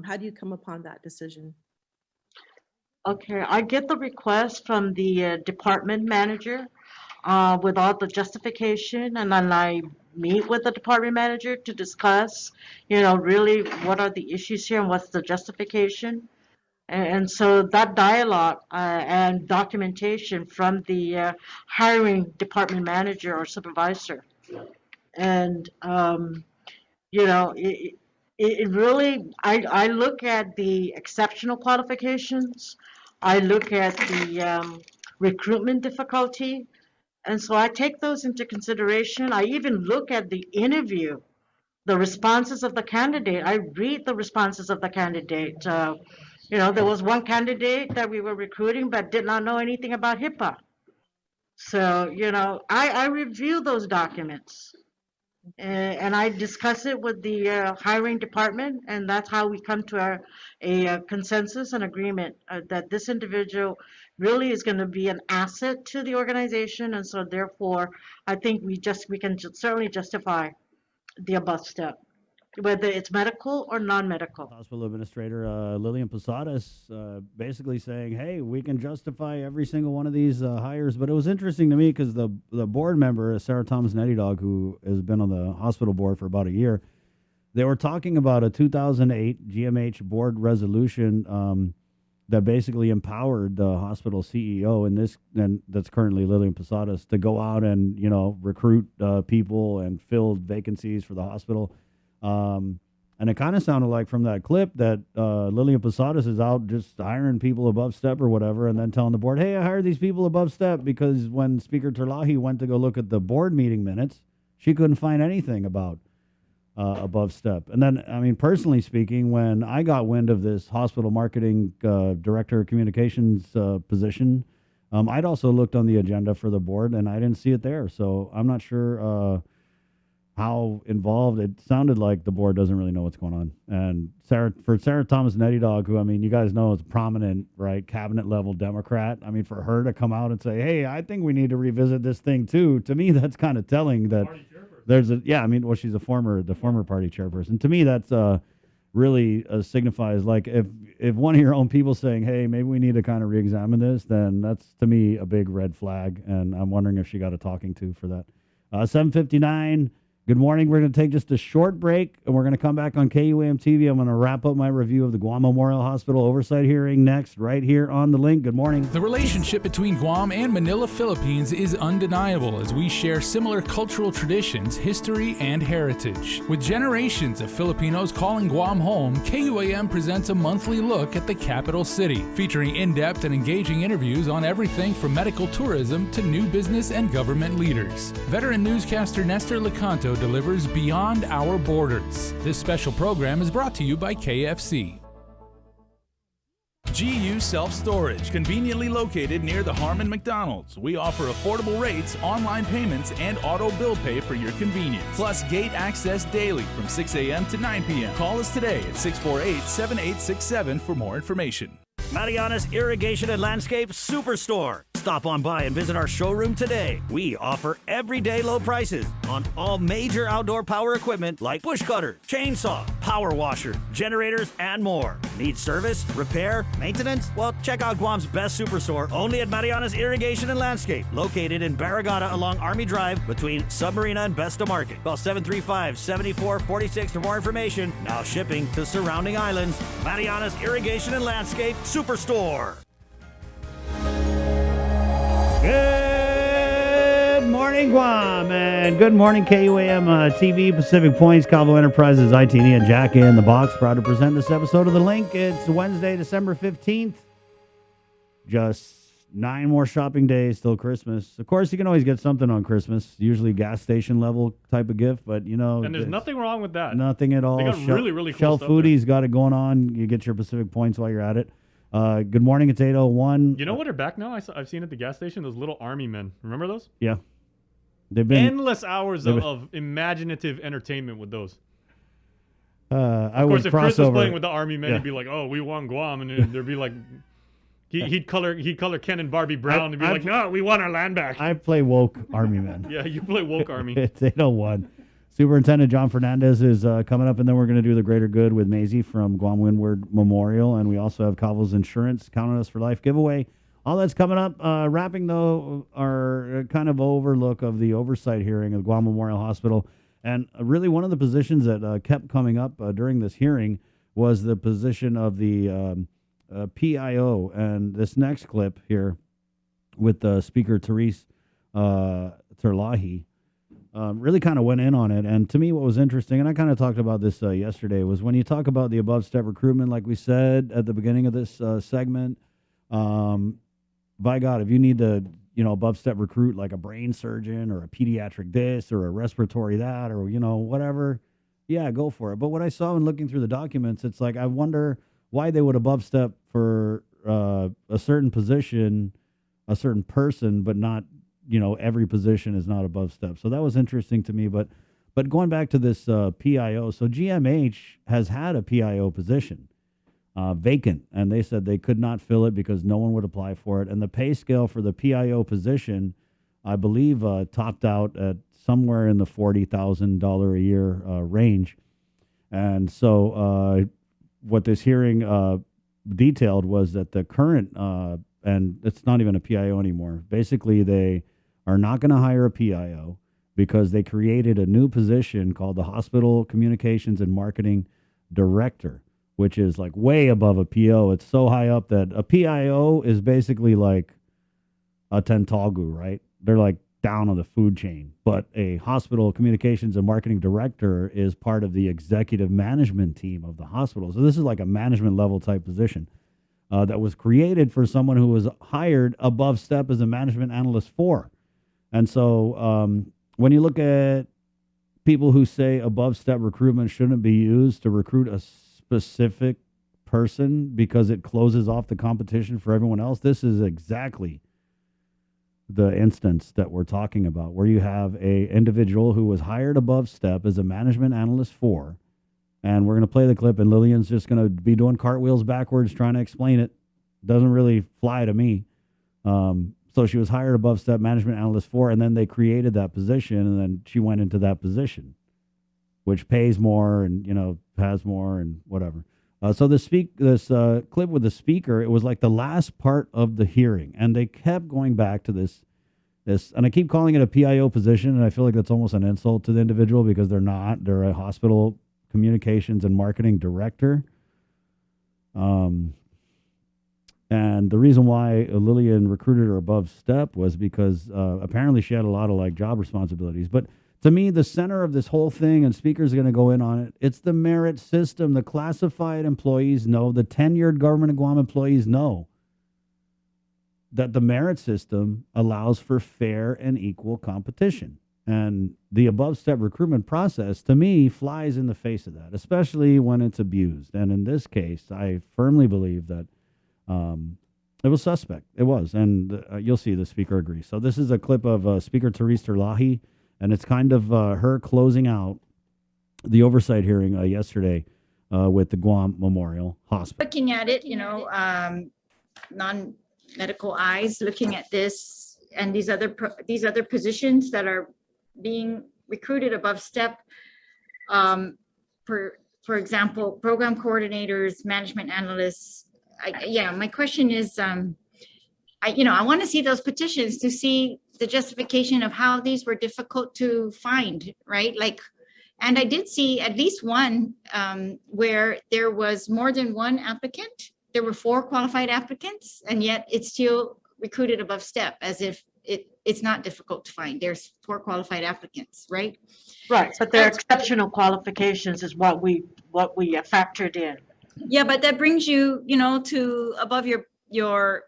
Speaker 11: How do you come upon that decision?
Speaker 4: Okay, I get the request from the department manager with all the justification, and then I meet with the department manager to discuss, really what are the issues here and what's the justification. And so that dialogue and documentation from the hiring department manager or supervisor. And, it really, I look at the exceptional qualifications. I look at the recruitment difficulty. And so I take those into consideration. I even look at the interview, the responses of the candidate. I read the responses of the candidate. There was one candidate that we were recruiting but did not know anything about HIPAA. So, I review those documents. And I discuss it with the hiring department, and that's how we come to a consensus and agreement that this individual really is going to be an asset to the organization. And so therefore, I think we can certainly justify the above step. whether it's medical or non-medical.
Speaker 1: Hospital Administrator Lillian Posadas basically saying, hey, we can justify every single one of these hires. But it was interesting to me because the board member, Sarah Thomas Nettydog, who has been on the hospital board for about a year, they were talking about a 2008 GMH board resolution that basically empowered the hospital CEO and that's currently Lillian Posadas to go out and, recruit people and fill vacancies for the hospital. And it kind of sounded like from that clip that Lillian Posadas is out just hiring people above step or whatever, and then telling the board, hey, I hired these people above step, because when Speaker Terlahi went to go look at the board meeting minutes, she couldn't find anything about above step. And then, I mean, personally speaking, when I got wind of this hospital marketing director of communications position, I'd also looked on the agenda for the board and I didn't see it there. So I'm not sure how involved. It sounded like the board doesn't really know what's going on. And Sarah Thomas Nettydog, who, I mean, you guys know is a prominent, right, cabinet level Democrat. I mean, for her to come out and say, hey, I think we need to revisit this thing too, to me, that's kind of telling that she's the former party chairperson. To me, that's really signifies, like, if one of your own people saying, hey, maybe we need to kind of reexamine this, then that's, to me, a big red flag. And I'm wondering if she got a talking to for that. 7:59. Good morning. We're going to take just a short break, and we're going to come back on KUAM TV. I'm going to wrap up my review of the Guam Memorial Hospital oversight hearing next, right here on The Link. Good morning.
Speaker 9: The relationship between Guam and Manila, Philippines is undeniable as we share similar cultural traditions, history, and heritage. With generations of Filipinos calling Guam home, KUAM presents a monthly look at the capital city, featuring in-depth and engaging interviews on everything from medical tourism to new business and government leaders. Veteran newscaster Nestor Lecanto delivers Beyond Our Borders. This special program is brought to you by KFC. GU Self-Storage, conveniently located near the Harmon McDonald's. We offer affordable rates, online payments, and auto bill pay for your convenience. Plus gate access daily from 6 a.m. to 9 p.m. Call us today at 648-7867 for more information.
Speaker 6: Mariana's Irrigation and Landscape Superstore. Stop on by and visit our showroom today. We offer everyday low prices on all major outdoor power equipment like bush cutters, chainsaw, power washer, generators, and more. Need service, repair, maintenance? Well, check out Guam's best superstore only at Mariana's Irrigation and Landscape, located in Barragata along Army Drive between Submarina and Besta Market. Call 735-7446 for more information. Now shipping to surrounding islands. Mariana's Irrigation and Landscape Superstore.
Speaker 1: Good morning, Guam, and good morning, KUAM TV, Pacific Points, Calvo Enterprises, ITN, and Jack in the Box. Proud to present this episode of The Link. It's Wednesday, December 15th. Just 9 more shopping days till Christmas. Of course, you can always get something on Christmas, usually gas station level type of gift, but
Speaker 8: And there's nothing wrong with that.
Speaker 1: Nothing at all.
Speaker 8: They got really, really cool
Speaker 1: Shell
Speaker 8: stuff
Speaker 1: Foodie's got it going on. You get your Pacific Points while you're at it. Good morning, it's 8:01.
Speaker 8: You know what are back now? I've seen at the gas station those little army men. Remember those?
Speaker 1: Yeah. They've been
Speaker 8: endless hours of imaginative entertainment with those.
Speaker 1: Of
Speaker 8: course, if Chris was playing with the army men, he'd be like, "Oh, we won Guam," and there'd be like, he'd color Ken and Barbie brown and be like, "No, we won our land back."
Speaker 1: I play woke army men.
Speaker 8: Yeah, you play woke army.
Speaker 1: It's 8:01. Superintendent John Fernandez is coming up, and then we're going to do the greater good with Maisie from Guam Windward Memorial, and we also have Calvo's Insurance, Count on Us for Life giveaway. All that's coming up. Wrapping, though, our kind of overlook of the oversight hearing of Guam Memorial Hospital. And really one of the positions that kept coming up during this hearing was the position of the PIO. And this next clip here with Speaker Therese Terlahi really kind of went in on it. And to me, what was interesting, and I kind of talked about this yesterday, was when you talk about the above-step recruitment, like we said at the beginning of this segment, by God, if you need to, above-step recruit like a brain surgeon or a pediatric this or a respiratory that or, whatever, yeah, go for it. But what I saw in looking through the documents, it's like I wonder why they would above-step for a certain position, a certain person, but not, every position is not above step. So that was interesting to me. But going back to this PIO, so GMH has had a PIO position vacant, and they said they could not fill it because no one would apply for it. And the pay scale for the PIO position, I believe, topped out at somewhere in the $40,000 a year range. And so what this hearing detailed was that the current, and it's not even a PIO anymore, basically they are not going to hire a PIO because they created a new position called the Hospital Communications and Marketing Director, which is like way above a PO. It's so high up that a PIO is basically like a Tentagu, right? They're like down on the food chain. But a Hospital Communications and Marketing Director is part of the executive management team of the hospital. So this is like a management level type position that was created for someone who was hired above step as a management analyst 4. And so when you look at people who say above step recruitment shouldn't be used to recruit a specific person because it closes off the competition for everyone else, this is exactly the instance that we're talking about, where you have a individual who was hired above step as a management analyst 4, and we're going to play the clip, and Lillian's just going to be doing cartwheels backwards trying to explain it. Doesn't really fly to me. So she was hired above step management analyst 4, and then they created that position, and then she went into that position, which pays more and, you know, has more and whatever. So this clip with the speaker, it was like the last part of the hearing, and they kept going back to this, and I keep calling it a PIO position, and I feel like that's almost an insult to the individual because they're not. They're a Hospital Communications and Marketing Director. And the reason why Lillian recruited her above step was because apparently she had a lot of like job responsibilities. But to me, the center of this whole thing, and speakers are going to go in on it, it's the merit system. The classified employees know, the tenured government of Guam employees know that the merit system allows for fair and equal competition. And the above step recruitment process, to me, flies in the face of that, especially when it's abused. And in this case, I firmly believe that it was suspect. It was. And you'll see the speaker agrees. So this is a clip of Speaker Therese Terlahi, and it's kind of her closing out the oversight hearing yesterday with the Guam Memorial Hospital.
Speaker 3: Looking at it, you know, non-medical eyes, looking at this and these other positions that are being recruited above step, for example, program coordinators, management analysts. My question is, I want to see those petitions to see the justification of how these were difficult to find, right? Like, and I did see at least one where there was more than one applicant. There were 4 qualified applicants, and yet it's still recruited above step, as if it's not difficult to find. There's 4 qualified applicants, right?
Speaker 4: Right, but their exceptional qualifications is what we factored in.
Speaker 3: Yeah, but that brings you, to above your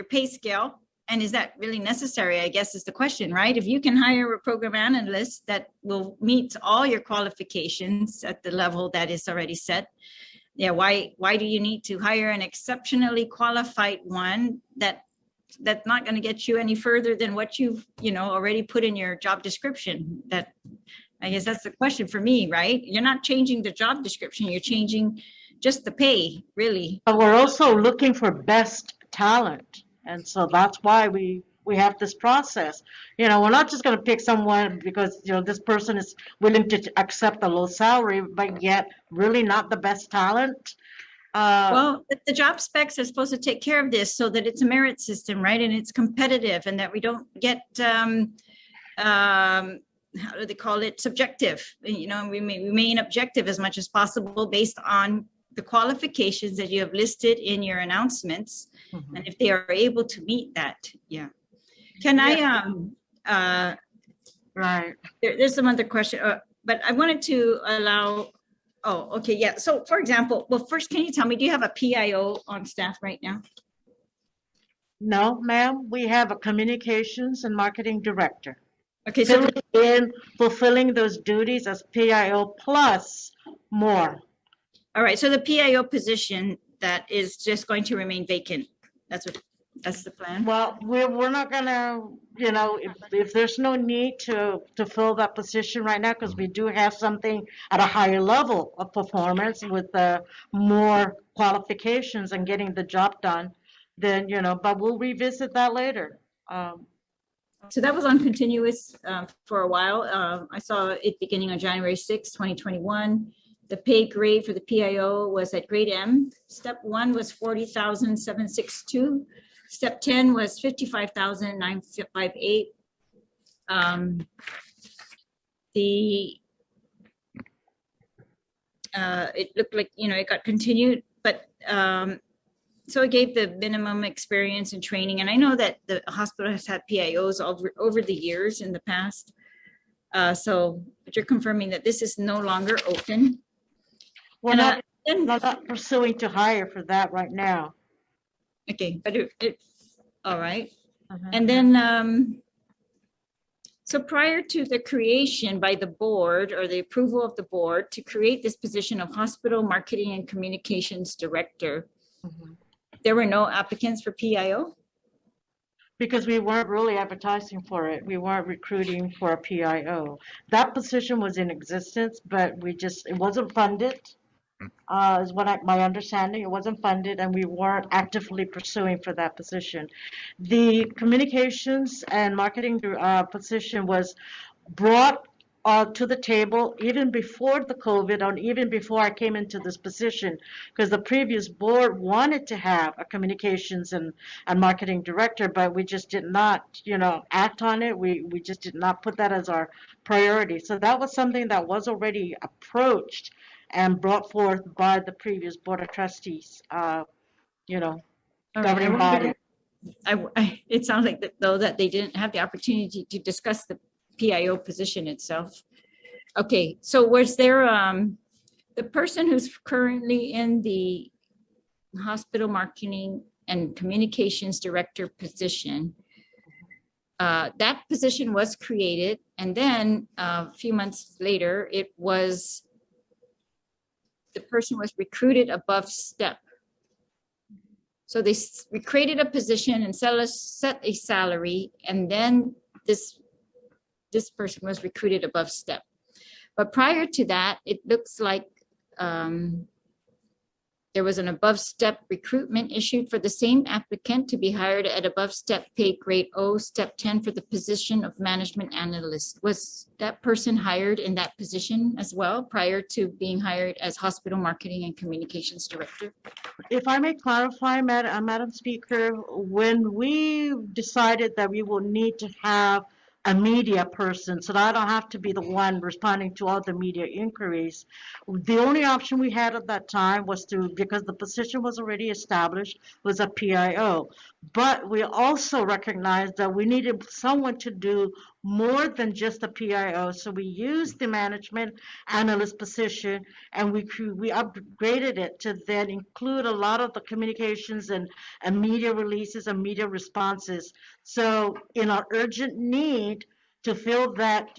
Speaker 3: pay scale. And is that really necessary, I guess is the question, right? If you can hire a program analyst that will meet all your qualifications at the level that is already set, why do you need to hire an exceptionally qualified one that's not going to get you any further than what you've, already put in your job description? That, I guess that's the question for me, right? You're not changing the job description, you're changing just the pay, really.
Speaker 4: But we're also looking for best talent. And so that's why we have this process. We're not just going to pick someone because, this person is willing to accept a low salary, but yet really not the best talent.
Speaker 3: Well, the job specs are supposed to take care of this so that it's a merit system, right? And it's competitive, and that we don't get, how do they call it? Subjective. We remain objective as much as possible based on the qualifications that you have listed in your announcements, and if they are able to meet that. Can I
Speaker 4: right,
Speaker 3: there's some other question, but I wanted to allow, so for example, well, first, can you tell me, do you have a PIO on staff right now?
Speaker 4: No, ma'am, we have a communications and marketing director.
Speaker 3: Okay, so
Speaker 4: fulfilling those duties as PIO plus more.
Speaker 3: All right, so the PIO position, that is just going to remain vacant. That's the plan?
Speaker 4: Well, we're not gonna, if there's no need to fill that position right now, because we do have something at a higher level of performance with more qualifications and getting the job done, then, but we'll revisit that later.
Speaker 3: So that was on continuous for a while. I saw it beginning on January 6, 2021. The pay grade for the PIO was at grade M. Step 1 was 40,762. Step 10 was 55,958. It looked like, it got continued, but so it gave the minimum experience and training. And I know that the hospital has had PIOs over the years in the past. But you're confirming that this is no longer open.
Speaker 4: We're not pursuing to hire for that right now.
Speaker 3: Okay, but all right. And then, so prior to the creation by the board or the approval of the board to create this position of hospital marketing and communications director, there were no applicants for PIO?
Speaker 4: Because we weren't really advertising for it. We weren't recruiting for a PIO. That position was in existence, but it wasn't funded. Is my understanding. It wasn't funded, and we weren't actively pursuing for that position. The communications and marketing position was brought to the table even before the COVID, or even before I came into this position, because the previous board wanted to have a communications and marketing director, but we just did not, act on it. We just did not put that as our priority. So that was something that was already approached and brought forth by the previous board of trustees, governing body.
Speaker 3: It sounds like that they didn't have the opportunity to discuss the PIO position itself. Okay, so was there the person who's currently in the hospital marketing and communications director position, that position was created, and then a few months later, the person was recruited above step. So they created a position and set a salary, and then this person was recruited above step. But prior to that, it looks like there was an above step recruitment issued for the same applicant to be hired at above step pay grade O, step 10 for the position of management analyst. Was that person hired in that position as well prior to being hired as hospital marketing and communications director?
Speaker 4: If I may clarify, Madam Speaker, when we decided that we will need to have a media person, so that I don't have to be the one responding to all the media inquiries, the only option we had at that time was because the position was already established, was a PIO. But we also recognized that we needed someone to do more than just a PIO. So we used the management analyst position, and we upgraded it to then include a lot of the communications and media releases and media responses. So in our urgent need to fill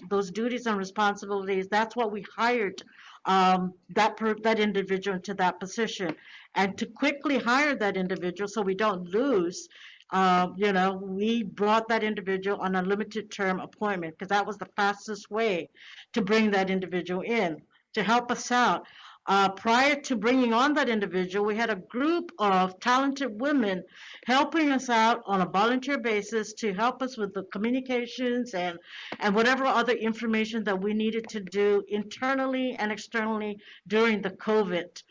Speaker 4: those duties and responsibilities, that's what we hired that individual into that position. And to quickly hire that individual so we don't lose, we brought that individual on a limited term appointment, because that was the fastest way to bring that individual in to help us out. Prior to bringing on that individual, we had a group of talented women helping us out on a volunteer basis to help us with the communications and whatever other information that we needed to do internally and externally during the COVID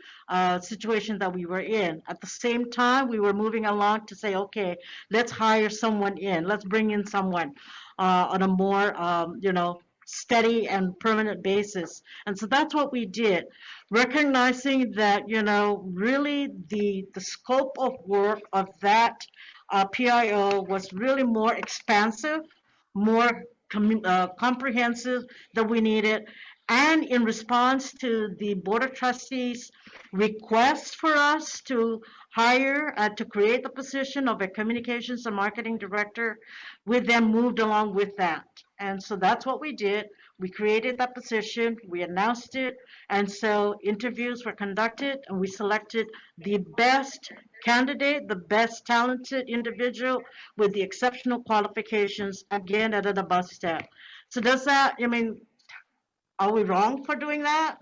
Speaker 4: situation that we were in. At the same time, we were moving along to say, okay, let's hire someone in. Let's bring in someone on a more, steady and permanent basis. And so that's what we did, recognizing that, really the scope of work of that PIO was really more expansive, more comprehensive than we needed. And in response to the Board of Trustees' request for us to hire, to create the position of a communications and marketing director, we then moved along with that. And so that's what we did. We created that position, we announced it, and so interviews were conducted, and we selected the best candidate, the best talented individual with the exceptional qualifications, again at an above step. So are we wrong for doing that?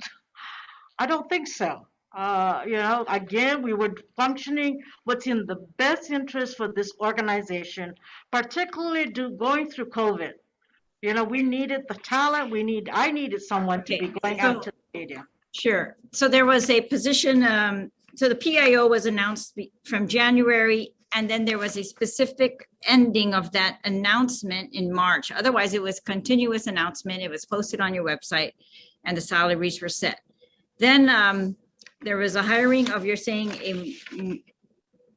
Speaker 4: I don't think so. Again, we were functioning what's in the best interest for this organization, particularly going through COVID. We needed the talent. I needed someone to be going out to the media.
Speaker 3: Sure. So there was a position, so the PIO was announced from January, and then there was a specific ending of that announcement in March. Otherwise, it was continuous announcement. It was posted on your website, and the salaries were set. Then there was a hiring of, you're saying, a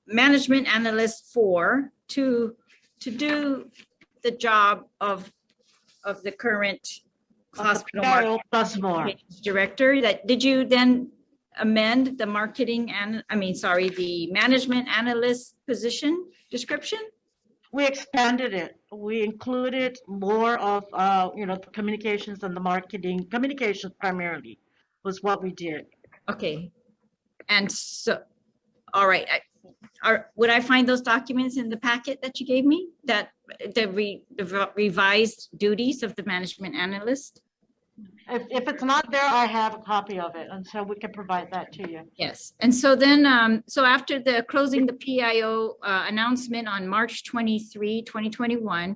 Speaker 3: management analyst to do the job of the current hospital
Speaker 4: PIO plus more.
Speaker 3: marketing director. Did you then amend the the management analyst position description?
Speaker 4: We expanded it. We included more of, the communications and the marketing, communications primarily was what we did.
Speaker 3: Okay. And so, all right. Would I find those documents in the packet that you gave me? That the revised duties of the management analyst?
Speaker 4: If it's not there, I have a copy of it, and so we can provide that to you.
Speaker 3: Yes. And so then, so after the closing the PIO announcement on March 23, 2021,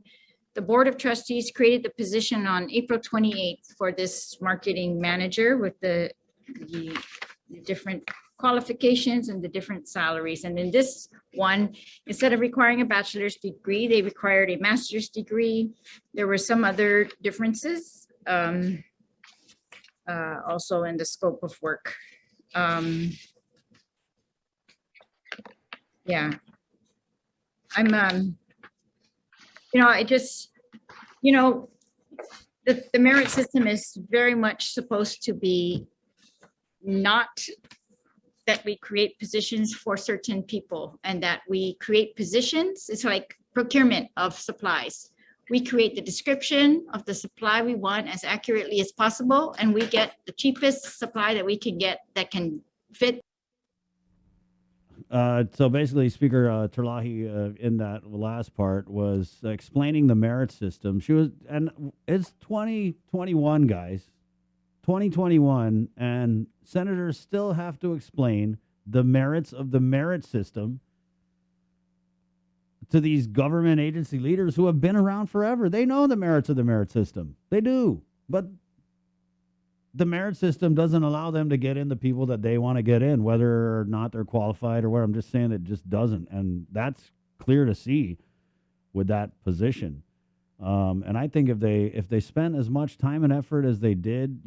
Speaker 3: the Board of Trustees created the position on April 28th for this marketing manager with the different qualifications and the different salaries. And in this one, instead of requiring a bachelor's degree, they required a master's degree. There were some other differences also in the scope of work. Yeah. I'm, I just, the merit system is very much supposed to be not that we create positions for certain people and that we create positions. It's like procurement of supplies. We create the description of the supply we want as accurately as possible, and we get the cheapest supply that we can get that can fit.
Speaker 1: So basically, Speaker Terlahi, in that last part, was explaining the merit system. She was, and it's 2021, guys, 2021, and senators still have to explain the merits of the merit system to these government agency leaders who have been around forever. They know the merits of the merit system. They do. But the merit system doesn't allow them to get in the people that they want to get in, whether or not they're qualified or what. I'm just saying it just doesn't. And that's clear to see with that position. And I think if they spent as much time and effort as they did,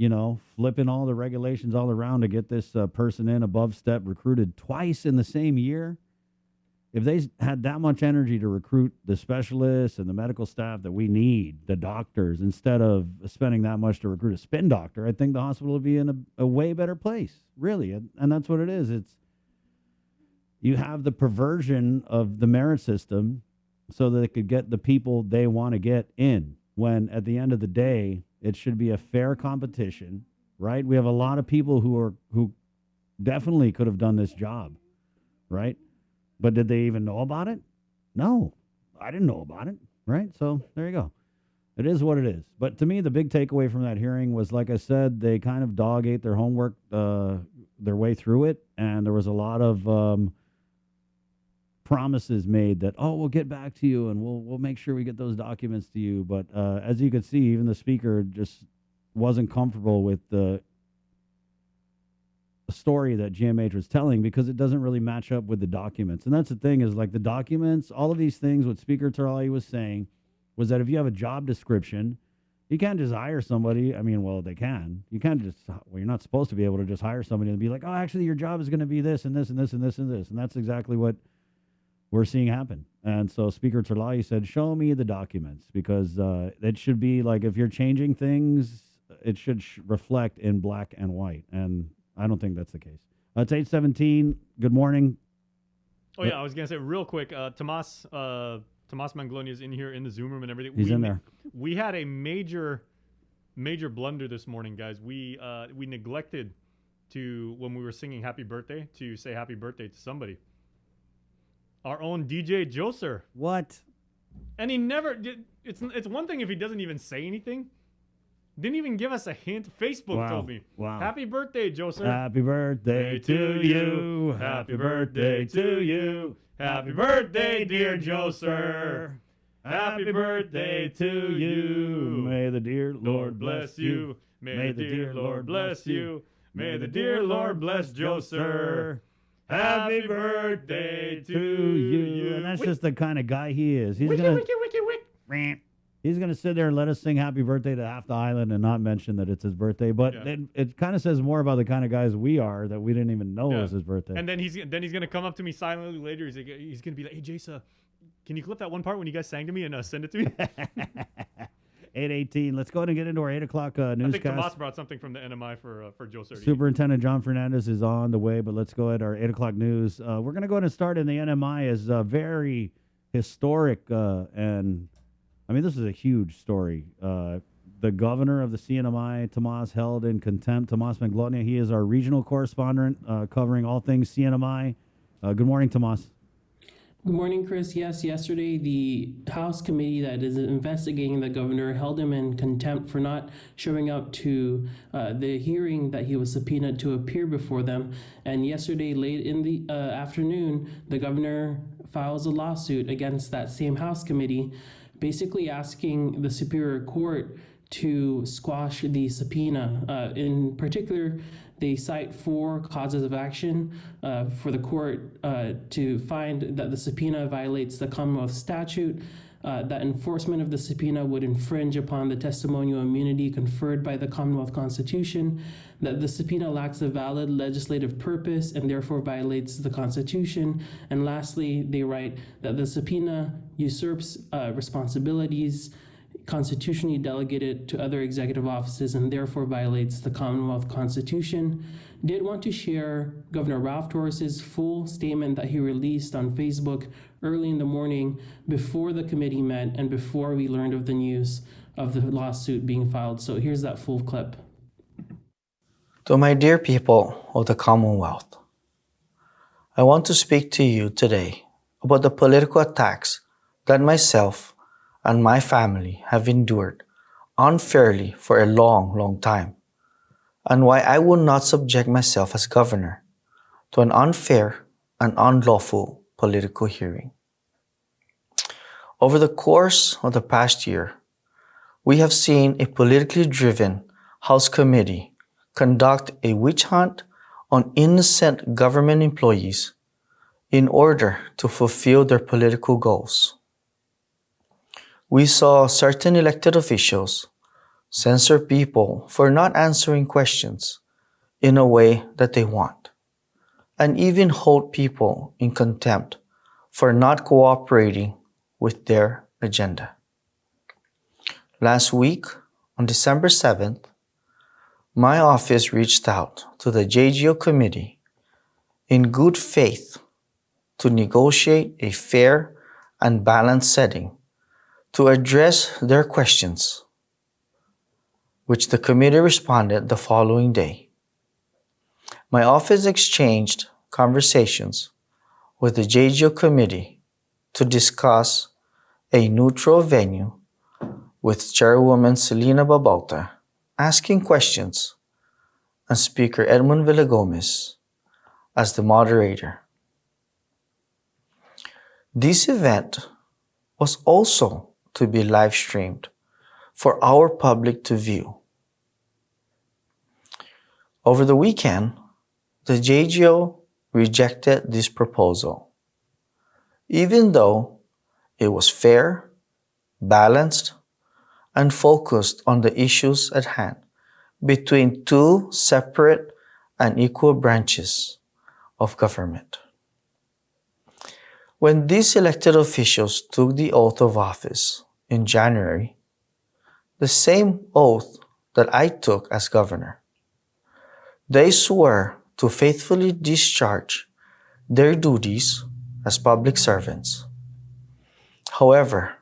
Speaker 1: flipping all the regulations all around to get this person in above step recruited twice in the same year, if they had that much energy to recruit the specialists and the medical staff that we need, the doctors, instead of spending that much to recruit a spin doctor, I think the hospital would be in a way better place, really. And that's what it is. You have the perversion of the merit system so that they could get the people they want to get in, when at the end of the day, it should be a fair competition, right? We have a lot of people who definitely could have done this job, right? But did they even know about it? No, I didn't know about it, right? So there you go. It is what it is. But to me, the big takeaway from that hearing was, like I said, they kind of dog-ate their homework, their way through it, and there was a lot of promises made that, we'll get back to you and we'll make sure we get those documents to you. But as you could see, even the speaker just wasn't comfortable with the story that GMH was telling, because it doesn't really match up with the documents. And that's the thing, is like the documents, all of these things, what Speaker Terlahi was saying was that if you have a job description, you can't just hire somebody. I mean, well, they can. You can't just, you're not supposed to be able to just hire somebody and be like, actually, your job is going to be this and this and this and this and this. And that's exactly what we're seeing happen. And so Speaker Terlahi said, show me the documents, because it should be like, if you're changing things, it should reflect in black and white. And I don't think that's the case. It's 8:17. Good morning.
Speaker 8: Oh, yeah, I was going to say real quick, Tomas Mangloni is in here in the Zoom room and everything.
Speaker 1: He's in there.
Speaker 8: We had a major blunder this morning, guys. We neglected to, when we were singing happy birthday, to say happy birthday to somebody. Our own DJ Joser.
Speaker 1: What?
Speaker 8: And he never did. It's one thing if he doesn't even say anything. Didn't even give us a hint. Facebook told me.
Speaker 1: Wow.
Speaker 8: Happy birthday, Joser.
Speaker 1: Happy birthday to you.
Speaker 8: Happy birthday to you. Happy birthday, dear Joser. Happy birthday to you.
Speaker 1: May the dear Lord bless you.
Speaker 8: May the dear Lord bless you. May the dear Lord bless Joe Sir. Happy birthday to you.
Speaker 1: And that's just the kind of guy he is. He's
Speaker 8: Wiki,
Speaker 1: gonna
Speaker 8: wiki, wiki, wiki.
Speaker 1: he's gonna sit there and let us sing happy birthday to half the island and not mention that it's his birthday. But it kind of says more about the kind of guys we are that we didn't even know it was his birthday.
Speaker 8: And then he's gonna come up to me silently later. He's gonna be like, "Hey, Jason, can you clip that one part when you guys sang to me and send it to me?"
Speaker 1: 8:18. Let's go ahead and get into our 8 o'clock newscast.
Speaker 8: I think Tomas brought something from the NMI for Joe Sir.
Speaker 1: Superintendent John Fernandez is on the way, but let's go ahead our 8 o'clock news. We're going to go ahead and start in the NMI as very historic, and I mean, this is a huge story. The governor of the CNMI, Tomas, held in contempt. Tomas Manglotnia, he is our regional correspondent covering all things CNMI. Good morning, Tomas.
Speaker 13: Good morning, Chris. Yes, yesterday the House committee that is investigating the governor held him in contempt for not showing up to the hearing that he was subpoenaed to appear before them. And yesterday, late in the afternoon, the governor files a lawsuit against that same House committee, basically asking the Superior Court to squash the subpoena. In particular, they cite 4 causes of action for the court to find that the subpoena violates the Commonwealth statute, that enforcement of the subpoena would infringe upon the testimonial immunity conferred by the Commonwealth Constitution, that the subpoena lacks a valid legislative purpose and therefore violates the Constitution, and lastly, they write that the subpoena usurps responsibilities constitutionally delegated to other executive offices and therefore violates the Commonwealth Constitution. Did want to share Governor Ralph Torres's full statement that he released on Facebook early in the morning before the committee met and before we learned of the news of the lawsuit being filed. So here's that full clip.
Speaker 20: To my dear people of the Commonwealth, I want to speak to you today about the political attacks that myself and my family have endured unfairly for a long, long time, and why I will not subject myself as governor to an unfair and unlawful political hearing. Over the course of the past year, we have seen a politically driven House committee conduct a witch hunt on innocent government employees in order to fulfill their political goals. We saw certain elected officials censor people for not answering questions in a way that they want, and even hold people in contempt for not cooperating with their agenda. Last week, on December 7th, my office reached out to the JGO committee in good faith to negotiate a fair and balanced setting to address their questions, which the committee responded the following day. My office exchanged conversations with the JGO committee to discuss a neutral venue with Chairwoman Selena Babalta asking questions and Speaker Edmund Villagomez as the moderator. This event was also to be live streamed for our public to view. Over the weekend, the JGO rejected this proposal, even though it was fair, balanced, and focused on the issues at hand between 2 separate and equal branches of government. When these elected officials took the oath of office in January, the same oath that I took as governor, they swore to faithfully discharge their duties as public servants. However,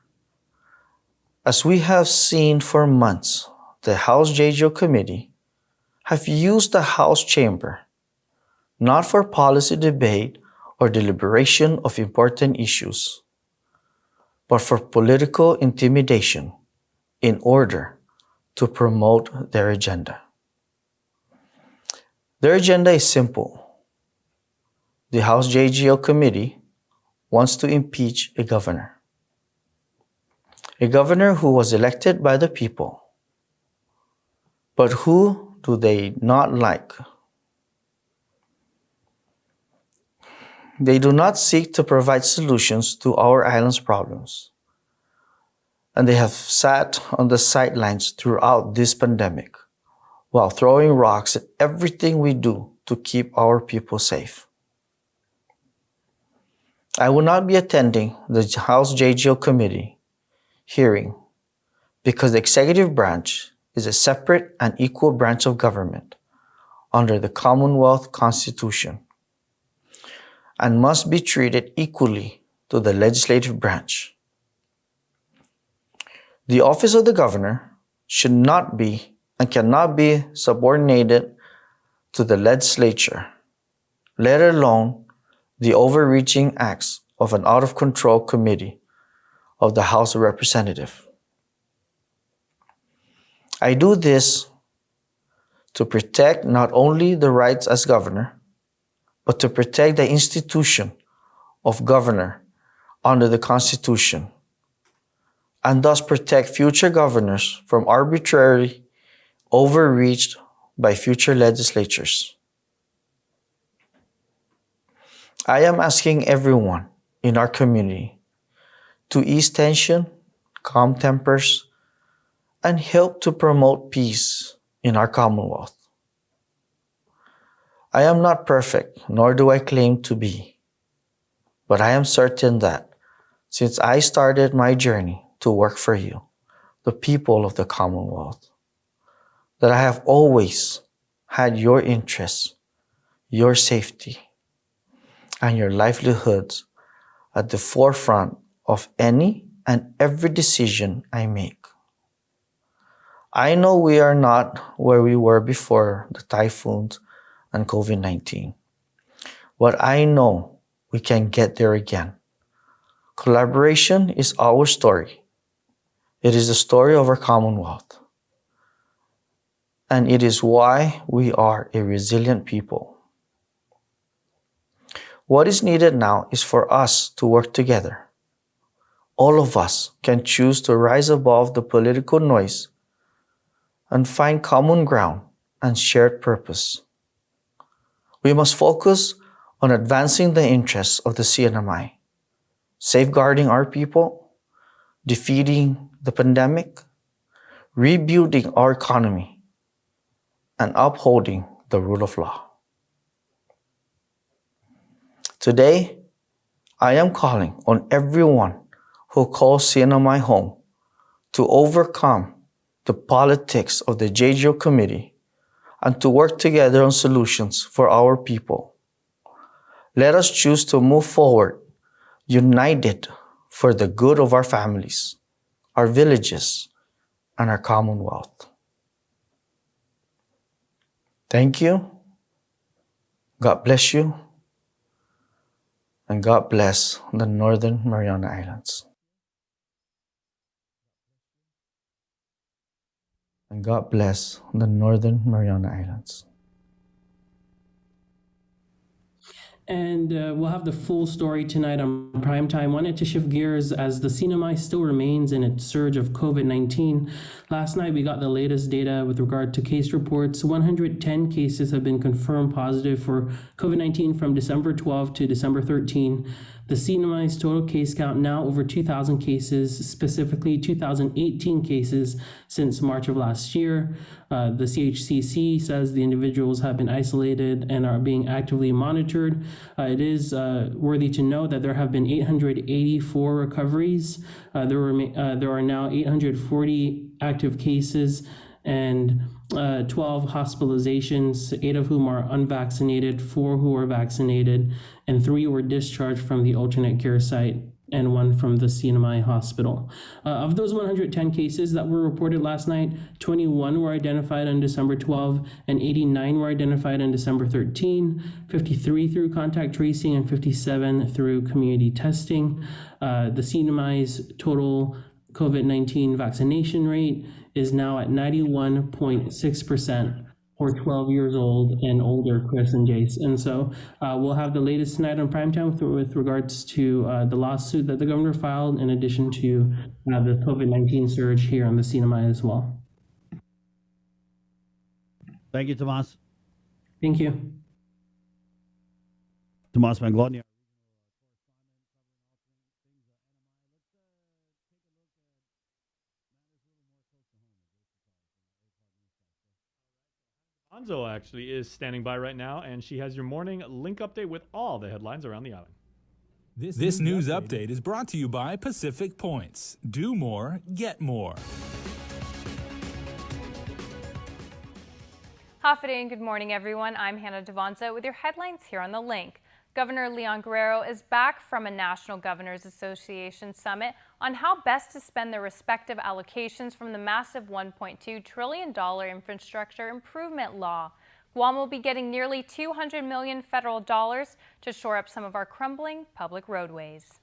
Speaker 20: as we have seen for months, the House JGO committee have used the House chamber not for policy debate or deliberation of important issues, but for political intimidation in order to promote their agenda. Their agenda is simple. The House JGO committee wants to impeach a governor who was elected by the people, but who do they not like They do not seek to provide solutions to our island's problems. And they have sat on the sidelines throughout this pandemic while throwing rocks at everything we do to keep our people safe. I will not be attending the House JGO committee hearing because the executive branch is a separate and equal branch of government under the Commonwealth Constitution and must be treated equally to the legislative branch. The office of the governor should not be and cannot be subordinated to the legislature, let alone the overreaching acts of an out-of-control committee of the House of Representatives. I do this to protect not only the rights as governor, but to protect the institution of governor under the Constitution, and thus protect future governors from arbitrary overreach by future legislatures. I am asking everyone in our community to ease tension, calm tempers, and help to promote peace in our Commonwealth. I am not perfect, nor do I claim to be, but I am certain that since I started my journey to work for you, the people of the Commonwealth, that I have always had your interests, your safety, and your livelihoods at the forefront of any and every decision I make. I know we are not where we were before the typhoons and COVID-19, but I know we can get there again. Collaboration is our story. It is the story of our Commonwealth. And it is why we are a resilient people. What is needed now is for us to work together. All of us can choose to rise above the political noise and find common ground and shared purpose. We must focus on advancing the interests of the CNMI, safeguarding our people, defeating the pandemic, rebuilding our economy, and upholding the rule of law. Today, I am calling on everyone who calls CNMI home to overcome the politics of the JGO committee and to work together on solutions for our people. Let us choose to move forward, united for the good of our families, our villages, and our Commonwealth. Thank you. God bless you. And God bless the Northern Mariana Islands. And God bless the Northern Mariana Islands.
Speaker 13: And we'll have the full story tonight on Primetime. Wanted to shift gears as the CNMI still remains in its surge of COVID-19. Last night, we got the latest data with regard to case reports. 110 cases have been confirmed positive for COVID-19 from December 12 to December 13. The CNMI's total case count now over 2,000 cases, specifically 2,018 cases since March of last year. The CHCC says the individuals have been isolated and are being actively monitored. It is worthy to note that there have been 884 recoveries. There are now 840 active cases and 12 hospitalizations, 8 of whom are unvaccinated, 4 who are vaccinated, and 3 were discharged from the alternate care site and 1 from the CNMI hospital. Of those 110 cases that were reported last night, 21 were identified on December 12 and 89 were identified on December 13, 53 through contact tracing and 57 through community testing. The CNMI's total COVID-19 vaccination rate is now at 91.6% for 12 years old and older, Chris and Jace. And so we'll have the latest tonight on Primetime with regards to the lawsuit that the governor filed, in addition to the COVID-19 surge here on the CNMI as well.
Speaker 1: Thank you, Tomas.
Speaker 13: Thank you.
Speaker 1: Tomas Manglotny,
Speaker 8: Anzo actually is standing by right now, and she has your morning link update with all the headlines around the island.
Speaker 10: This news update is brought to you by Pacific Points. Do more, get more.
Speaker 15: Hafa and good morning, everyone. I'm Hannah Devonza with your headlines here on The Link. Governor Leon Guerrero is back from a National Governors Association summit on how best to spend their respective allocations from the massive $1.2 trillion infrastructure improvement law. Guam will be getting nearly $200 million federal dollars to shore up some of our crumbling public roadways.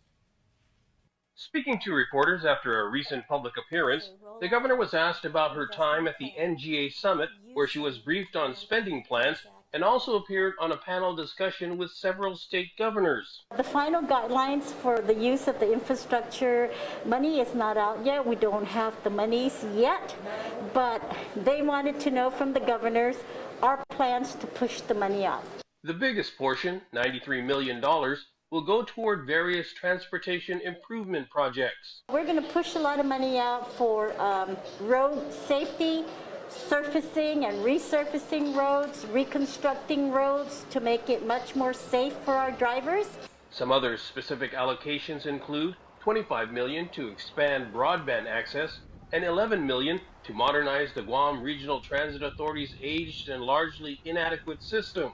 Speaker 16: Speaking to reporters after a recent public appearance, the governor was asked about her time at the NGA summit, where she was briefed on spending plans and also appeared on a panel discussion with several state governors.
Speaker 21: The final guidelines for the use of the infrastructure money is not out yet. We don't have the monies yet, but they wanted to know from the governors our plans to push the money out.
Speaker 16: The biggest portion, $93 million, will go toward various transportation improvement projects.
Speaker 21: We're going to push a lot of money out for road safety, surfacing and resurfacing roads, reconstructing roads to make it much more safe for our drivers.
Speaker 16: Some other specific allocations include $25 million to expand broadband access and $11 million to modernize the Guam Regional Transit Authority's aged and largely inadequate system.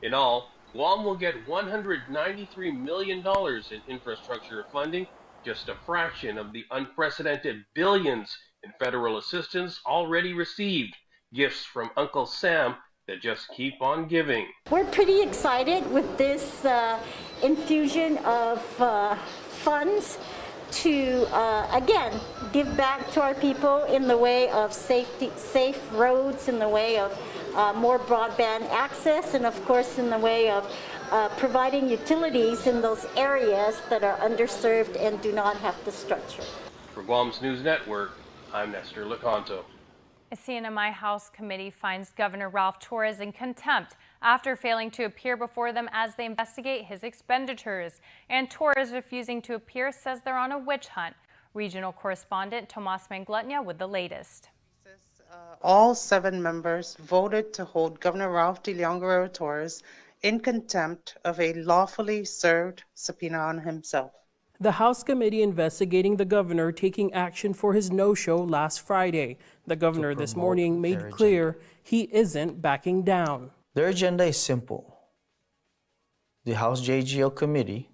Speaker 16: In all, Guam will get $193 million in infrastructure funding, just a fraction of the unprecedented billions in federal assistance already received, gifts from Uncle Sam that just keep on giving.
Speaker 21: We're pretty excited with this infusion of funds to, again, give back to our people in the way of safe roads, in the way of more broadband access, and of course in the way of providing utilities in those areas that are underserved and do not have the structure.
Speaker 16: For Guam's News Network, I'm Nestor Lecanto.
Speaker 15: A CNMI House committee finds Governor Ralph Torres in contempt after failing to appear before them as they investigate his expenditures. And Torres, refusing to appear, says they're on a witch hunt. Regional correspondent Tomas Manglutnia with the latest.
Speaker 12: All 7 members voted to hold Governor Ralph D. Leon Guerrero Torres in contempt of a lawfully served subpoena on himself.
Speaker 13: The House committee investigating the governor taking action for his no-show last Friday. The governor this morning made clear he isn't backing down.
Speaker 20: Their agenda is simple. The House JGO committee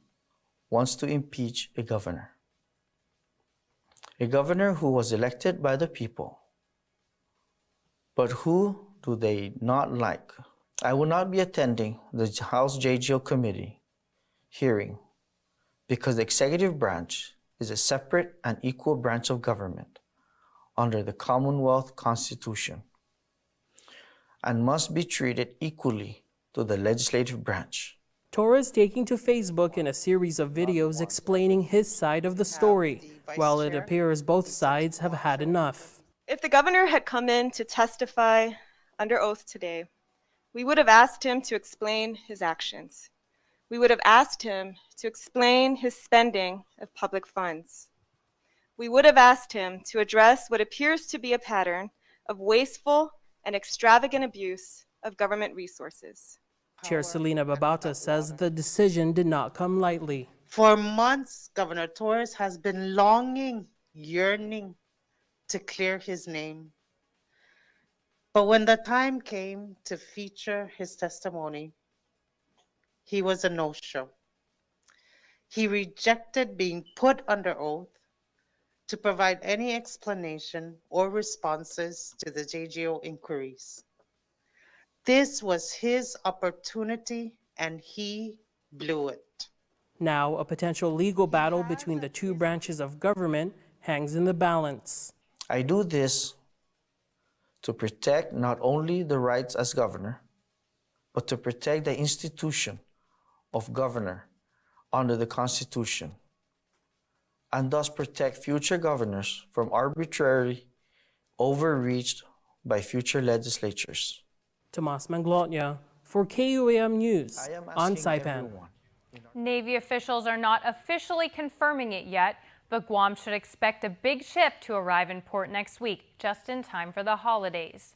Speaker 20: wants to impeach a governor. A governor who was elected by the people. But who do they not like? I will not be attending the House JGO committee hearing because the executive branch is a separate and equal branch of government under the Commonwealth Constitution and must be treated equally to the legislative branch.
Speaker 13: Torres taking to Facebook in a series of videos explaining his side of the story, while it appears both sides have had enough.
Speaker 22: If the governor had come in to testify under oath today, we would have asked him to explain his actions. We would have asked him to explain his spending of public funds. We would have asked him to address what appears to be a pattern of wasteful and extravagant abuse of government resources.
Speaker 13: Chair Selena Babauta says the decision did not come lightly.
Speaker 12: For months, Governor Torres has been longing, yearning to clear his name. But when the time came to feature his testimony, he was a no-show. He rejected being put under oath to provide any explanation or responses to the JGO inquiries. This was his opportunity, and he blew it.
Speaker 13: Now, a potential legal battle between the 2 branches of government hangs in the balance.
Speaker 20: I do this to protect not only the rights as governor, but to protect the institution of governor under the Constitution, and thus protect future governors from arbitrary overreach by future legislatures.
Speaker 13: Tomas Manglotnya for KUAM News on Saipan.
Speaker 15: Navy officials are not officially confirming it yet, but Guam should expect a big ship to arrive in port next week, just in time for the holidays.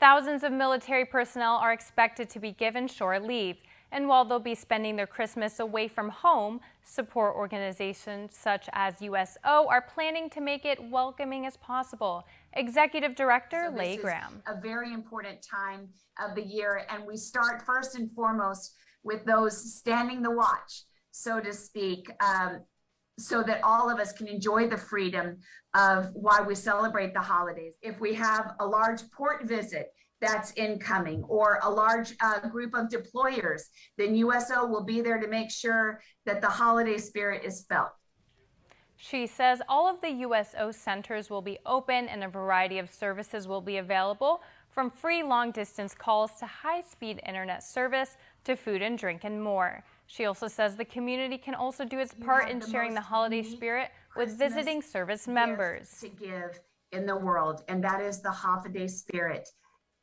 Speaker 15: Thousands of military personnel are expected to be given shore leave. And while they'll be spending their Christmas away from home, support organizations such as USO are planning to make it welcoming as possible. Executive Director Leigh Graham.
Speaker 7: A very important time of the year, and we start first and foremost with those standing the watch, so to speak, so that all of us can enjoy the freedom of why we celebrate the holidays. If we have a large port visit that's incoming or a large group of deployers, then USO will be there to make sure that the holiday spirit is felt.
Speaker 15: She says all of the USO centers will be open and a variety of services will be available, from free long-distance calls to high-speed internet service to food and drink and more. She also says the community can also do its part in sharing the holiday spirit with visiting service members.
Speaker 7: To give in the world, and that is the holiday spirit.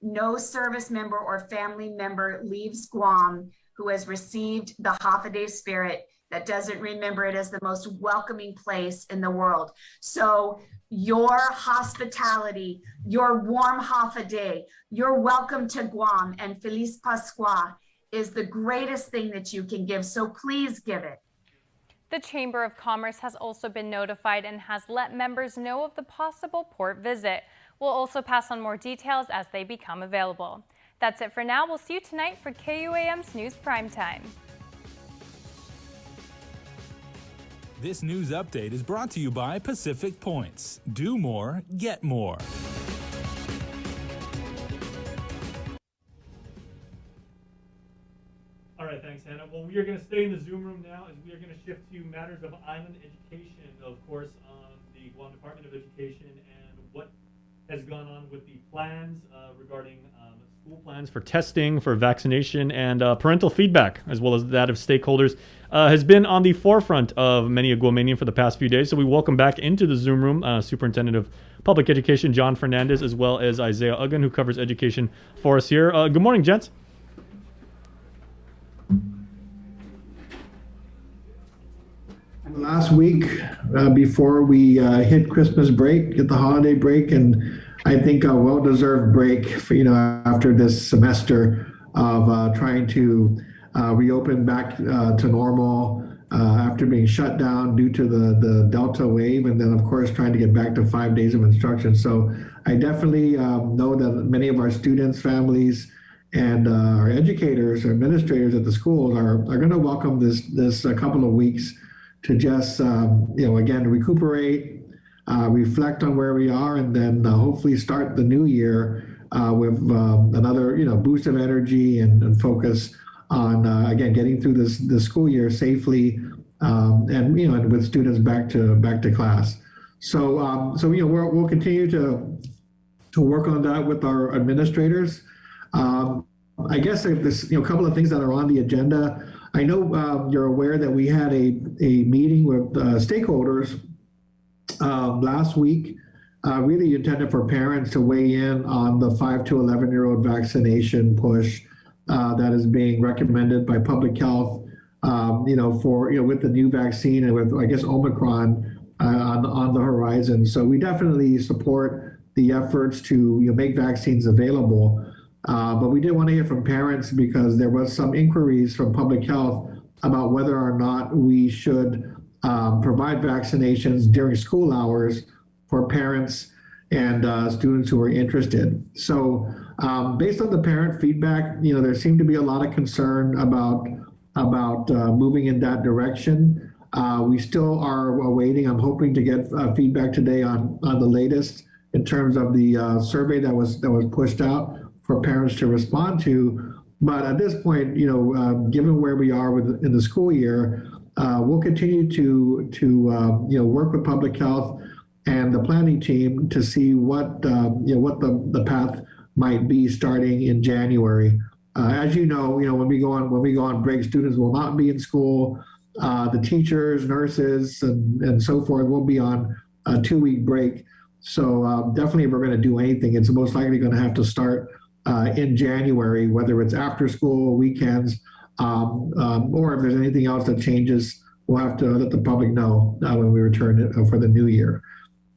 Speaker 7: No service member or family member leaves Guam who has received the holiday spirit that doesn't remember it as the most welcoming place in the world. So your hospitality, your warm holiday, your welcome to Guam and Feliz Pascua is the greatest thing that you can give. So please give it.
Speaker 15: The Chamber of Commerce has also been notified and has let members know of the possible port visit. We'll also pass on more details as they become available. That's it for now. We'll see you tonight for KUAM's News Primetime.
Speaker 10: This news update is brought to you by Pacific Points. Do more, get more.
Speaker 8: All right, thanks, Hannah. Well, we are going to stay in the Zoom room now as we are going to shift to matters of island education, of course, on the Guam Department of Education and what has gone on with the plans regarding school plans for testing, for vaccination, and parental feedback, as well as that of stakeholders, has been on the forefront of many a Guamanian for the past few days. So we welcome back into the Zoom room Superintendent of Public Education, John Fernandez, as well as Isaiah Uggan, who covers education for us here. Good morning, gents.
Speaker 14: Last week, before we hit Christmas break, hit the holiday break, and I think a well-deserved break for, after this semester of trying to reopen back to normal after being shut down due to the Delta wave, and then of course trying to get back to 5 days of instruction. So I definitely know that many of our students, families, and our educators, our administrators at the schools are going to welcome this couple of weeks to just, again, recuperate, reflect on where we are, and then hopefully start the new year with another, boost of energy and focus on, again, getting through this school year safely, and with students back to class. So we'll continue to work on that with our administrators. I guess there's a couple of things that are on the agenda. I know you're aware that we had a meeting with stakeholders last week, really intended for parents to weigh in on the 5 to 11-year-old vaccination push that is being recommended by public health, with the new vaccine and with, I guess, Omicron on the horizon. So we definitely support the efforts to make vaccines available. But we did want to hear from parents because there was some inquiries from public health about whether or not we should provide vaccinations during school hours for parents and students who are interested. So based on the parent feedback, there seemed to be a lot of concern about moving in that direction. We still are awaiting. I'm hoping to get feedback today on the latest in terms of the survey that was pushed out for parents to respond to. But at this point, given where we are in the school year, we'll continue to work with public health and the planning team to see what the path might be starting in January. As you know, when we go on break, students will not be in school. The teachers, nurses, and so forth will be on a 2-week break. So definitely, if we're going to do anything, it's most likely going to have to start in January, whether it's after school, weekends, or if there's anything else that changes, we'll have to let the public know when we return for the new year.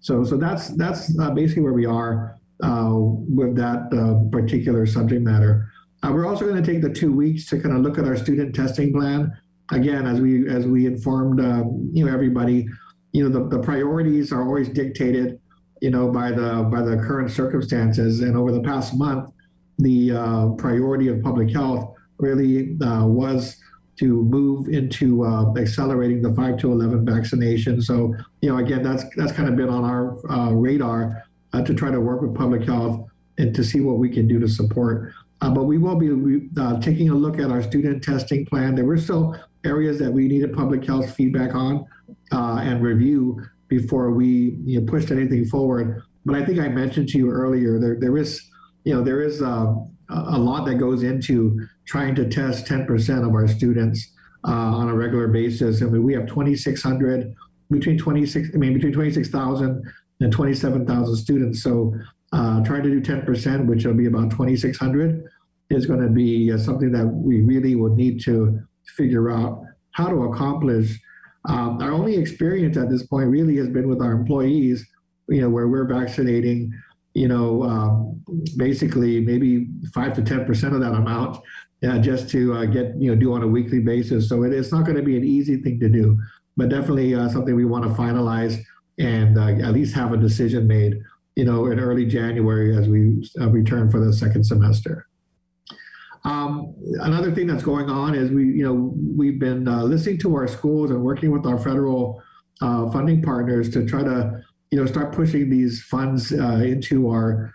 Speaker 14: So that's basically where we are. with that particular subject matter. We're also going to take the 2 weeks to kind of look at our student testing plan. Again, as we informed everybody, the priorities are always dictated by the current circumstances. And over the past month, the priority of public health really was to move into accelerating the 5 to 11 vaccination. So, again, that's kind of been on our radar to try to work with public health and to see what we can do to support. But we will be taking a look at our student testing plan. There were still areas that we needed public health feedback on and review before we pushed anything forward. But I think I mentioned to you earlier, there is a lot that goes into trying to test 10% of our students on a regular basis. I mean, we have 2,600, between 26,000 and 27,000 students. So trying to do 10%, which will be about 2,600, is going to be something that we really would need to figure out how to accomplish. Our only experience at this point really has been with our employees, where we're vaccinating, basically maybe 5 to 10% of that amount, just to do on a weekly basis. So it's not going to be an easy thing to do, but definitely something we want to finalize and at least have a decision made, in early January as we return for the second semester. Another thing that's going on is we've been listening to our schools and working with our federal funding partners to try to start pushing these funds into our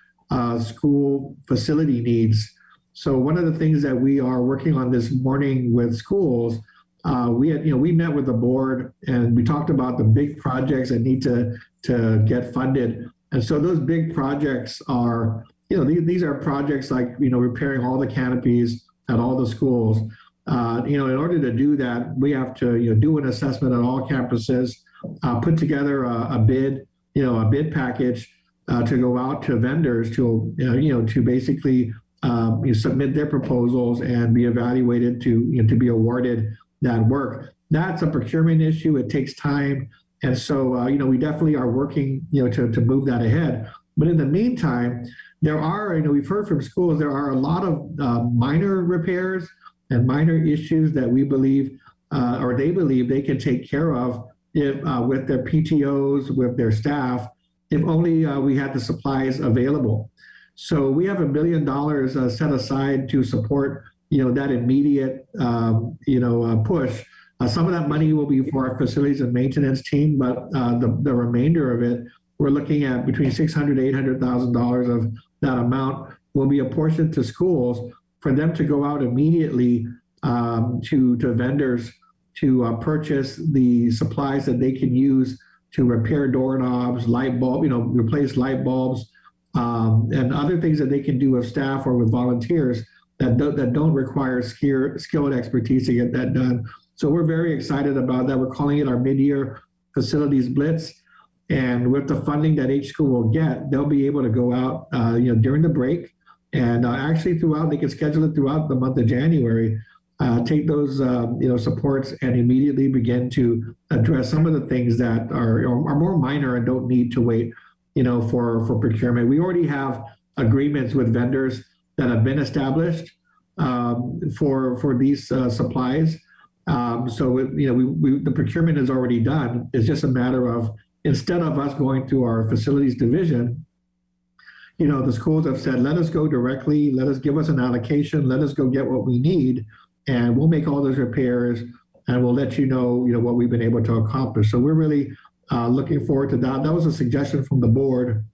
Speaker 14: school facility needs. So one of the things that we are working on this morning with schools, we met with the board and we talked about the big projects that need to get funded. And so those big projects are, these are projects like, repairing all the canopies at all the schools. In order to do that, we have to, do an assessment at all campuses, put together a bid package to go out to vendors to basically submit their proposals and be evaluated to be awarded that work. That's a procurement issue. It takes time. And so, we definitely are working, to move that ahead. But in the meantime, there are, we've heard from schools, there are a lot of minor repairs and minor issues that we believe, or they believe they can take care of if, with their PTOs, with their staff, if only we had the supplies available. So we have $1 million set aside to support, that immediate, push. Some of that money will be for our facilities and maintenance team, but the remainder of it, we're looking at between $600,000 to $800,000 of that amount will be apportioned to schools for them to go out immediately to vendors to purchase the supplies that they can use to repair doorknobs, light bulb, replace light bulbs, and other things that they can do with staff or with volunteers that don't require skilled expertise to get that done. So we're very excited about that. We're calling it our mid-year facilities blitz. And with the funding that each school will get, they'll be able to go out, during the break, and actually they can schedule it throughout the month of January, take those, supports and immediately begin to address some of the things that are more minor and don't need to wait, for procurement. We already have agreements with vendors that have been established for these supplies. So the procurement is already done. It's just a matter of, instead of us going through our facilities division, the schools have said, let us go directly, give us an allocation, let us go get what we need, and we'll make all those repairs, and we'll let you know, what we've been able to accomplish. So we're really looking forward to that. That was a suggestion from the board,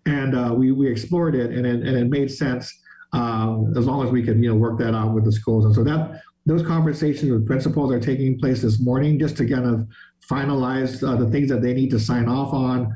Speaker 14: and we explored it, and it made sense as long as we could, work that out with the schools. And so those conversations with principals are taking place this morning, just to kind of finalize the things that they need to sign off on,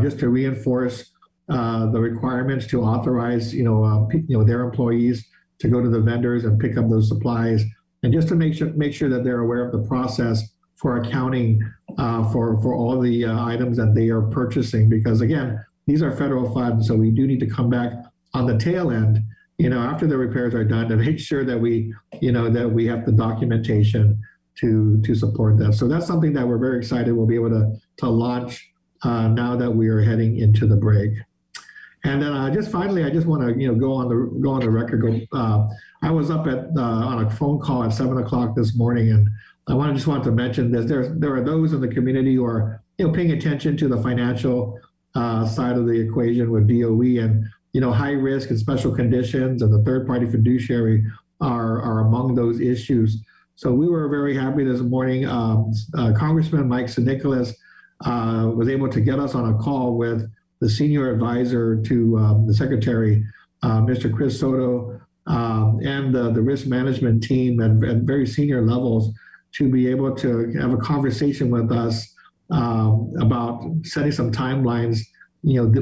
Speaker 14: just to reinforce the requirements to authorize, their employees to go to the vendors and pick up those supplies, and just to make sure that they're aware of the process for accounting for all the items that they are purchasing. Because again, these are federal funds, so we do need to come back on the tail end, after the repairs are done, to make sure that we have the documentation to support that. So that's something that we're very excited we'll be able to launch now that we are heading into the break. And then just finally, I just want to go on the record. I was up on a phone call at 7 o'clock this morning, and I just want to mention this. There are those in the community who are paying attention to the financial side of the equation with DOE, and high risk and special conditions and the third party fiduciary are among those issues. So we were very happy this morning. Congressman Mike Nicholas was able to get us on a call with the senior advisor to the secretary, Mr. Chris Soto, and the risk management team at very senior levels to be able to have a conversation with us about setting some timelines,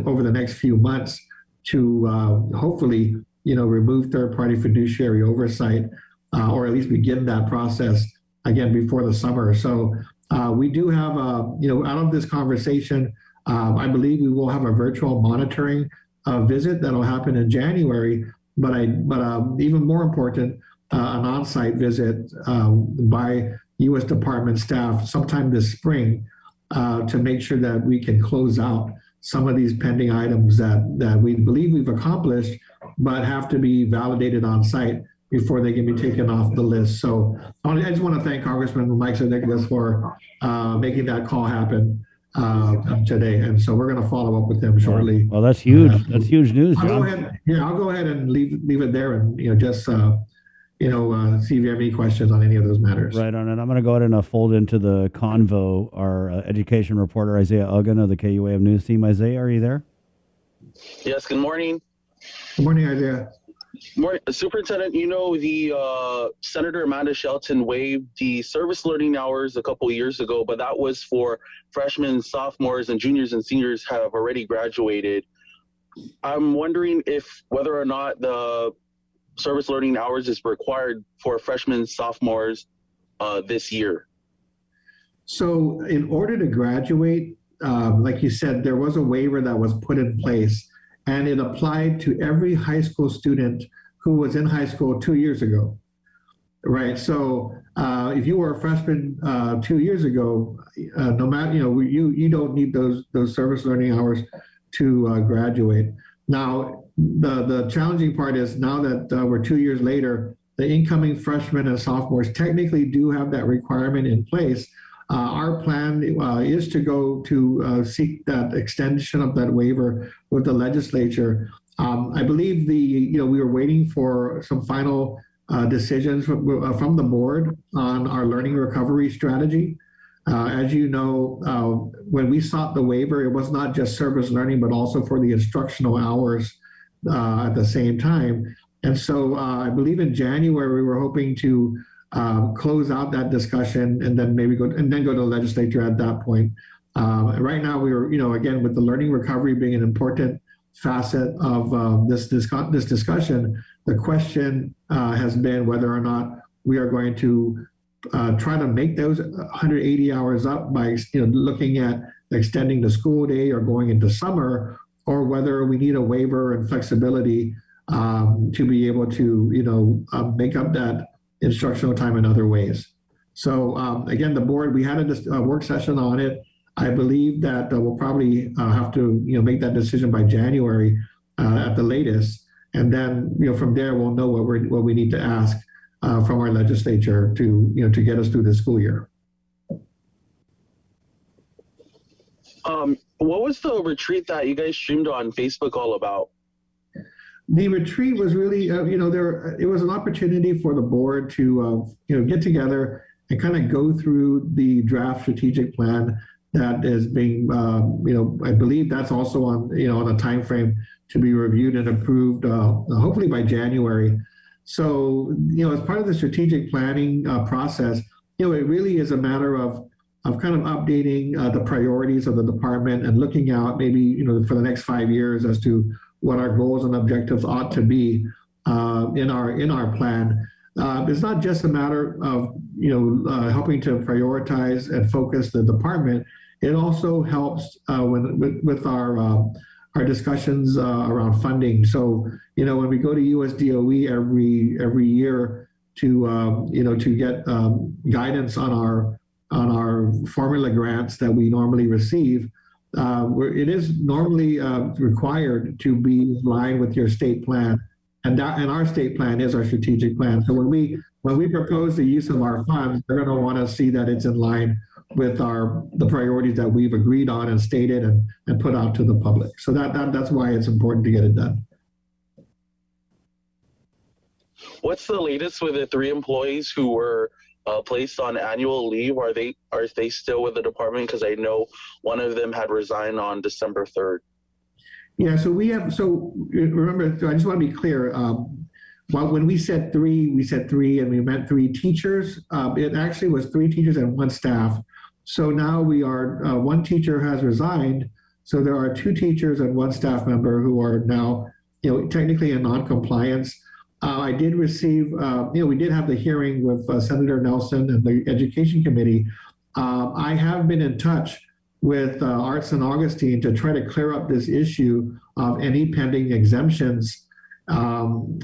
Speaker 14: over the next few months to hopefully, remove third-party fiduciary oversight, or at least begin that process again before the summer. So we do have, out of this conversation, I believe we will have a virtual monitoring visit that'll happen in January, but even more important, an on-site visit by U.S. Department staff sometime this spring to make sure that we can close out some of these pending items that we believe we've accomplished, but have to be validated on site before they can be taken off the list. So I just want to thank Congressman Mike Nicholas for making that call happen today. And so we're going to follow up with them shortly.
Speaker 1: Well, that's huge. That's huge news, John.
Speaker 14: I'll go ahead and leave it there, and just see if you have any questions on any of those matters.
Speaker 1: Right on. And I'm going to go ahead and fold into the convo our education reporter, Isaiah Uggan of the KUAM News Team. Isaiah, are you there?
Speaker 2: Yes, good morning.
Speaker 14: Good morning, Isaiah.
Speaker 2: Morning, Superintendent. The Senator Amanda Shelton waived the service learning hours a couple years ago, but that was for freshmen, sophomores, and juniors and seniors have already graduated. I'm wondering whether or not the service learning hours is required for freshmen, sophomores this year.
Speaker 14: So in order to graduate, like you said, there was a waiver that was put in place, and it applied to every high school student who was in high school 2 years ago, right? So if you were a freshman 2 years ago, no matter, you don't need those service learning hours to graduate. Now, the challenging part is now that we're 2 years later, the incoming freshmen and sophomores technically do have that requirement in place. Our plan is to go to seek that extension of that waiver with the legislature. I believe we were waiting for some final decisions from the board on our learning recovery strategy. As you know, when we sought the waiver, it was not just service learning, but also for the instructional hours at the same time. And so I believe in January, we were hoping to close out that discussion and then maybe go to the legislature at that point. Right now, we were, again, with the learning recovery being an important facet of this discussion, the question has been whether or not we are going to try to make those 180 hours up by looking at extending the school day or going into summer, or whether we need a waiver and flexibility to be able to make up that instructional time in other ways. So again, the board, we had a work session on it. I believe that we'll probably have to make that decision by January at the latest, and then from there we'll know what we need to ask from our legislature to get us through this school year.
Speaker 2: What was the retreat that you guys streamed on Facebook all about?
Speaker 14: The retreat was really, it was an opportunity for the board to, get together and kind of go through the draft strategic plan that is being, I believe that's also on, on a time frame to be reviewed and approved, hopefully by January. So, as part of the strategic planning process, it really is a matter of kind of updating the priorities of the department and looking out maybe, for the next 5 years as to what our goals and objectives ought to be in our plan. It's not just a matter of helping to prioritize and focus the department. It also helps with our discussions around funding. So when we go to USDOE every year to get guidance on our formula grants that we normally receive, it is normally required to be in line with your state plan, and our state plan is our strategic plan. So when we propose the use of our funds, they're going to want to see that it's in line with the priorities that we've agreed on and stated and put out to the public. So that's why it's important to get it done.
Speaker 2: What's the latest with the 3 employees who were placed on annual leave? Are they still with the department? Because I know one of them had resigned on December 3rd.
Speaker 14: Yeah, so remember, I just want to be clear. When we said 3, we said 3 and we meant 3 teachers. It actually was 3 teachers and 1 staff. So now we are, 1 teacher has resigned. So there are 2 teachers and 1 staff member who are now, technically in non-compliance. I did receive, we did have the hearing with Senator Nelson and the Education Committee. I have been in touch with Art St. Augustine to try to clear up this issue of any pending exemptions from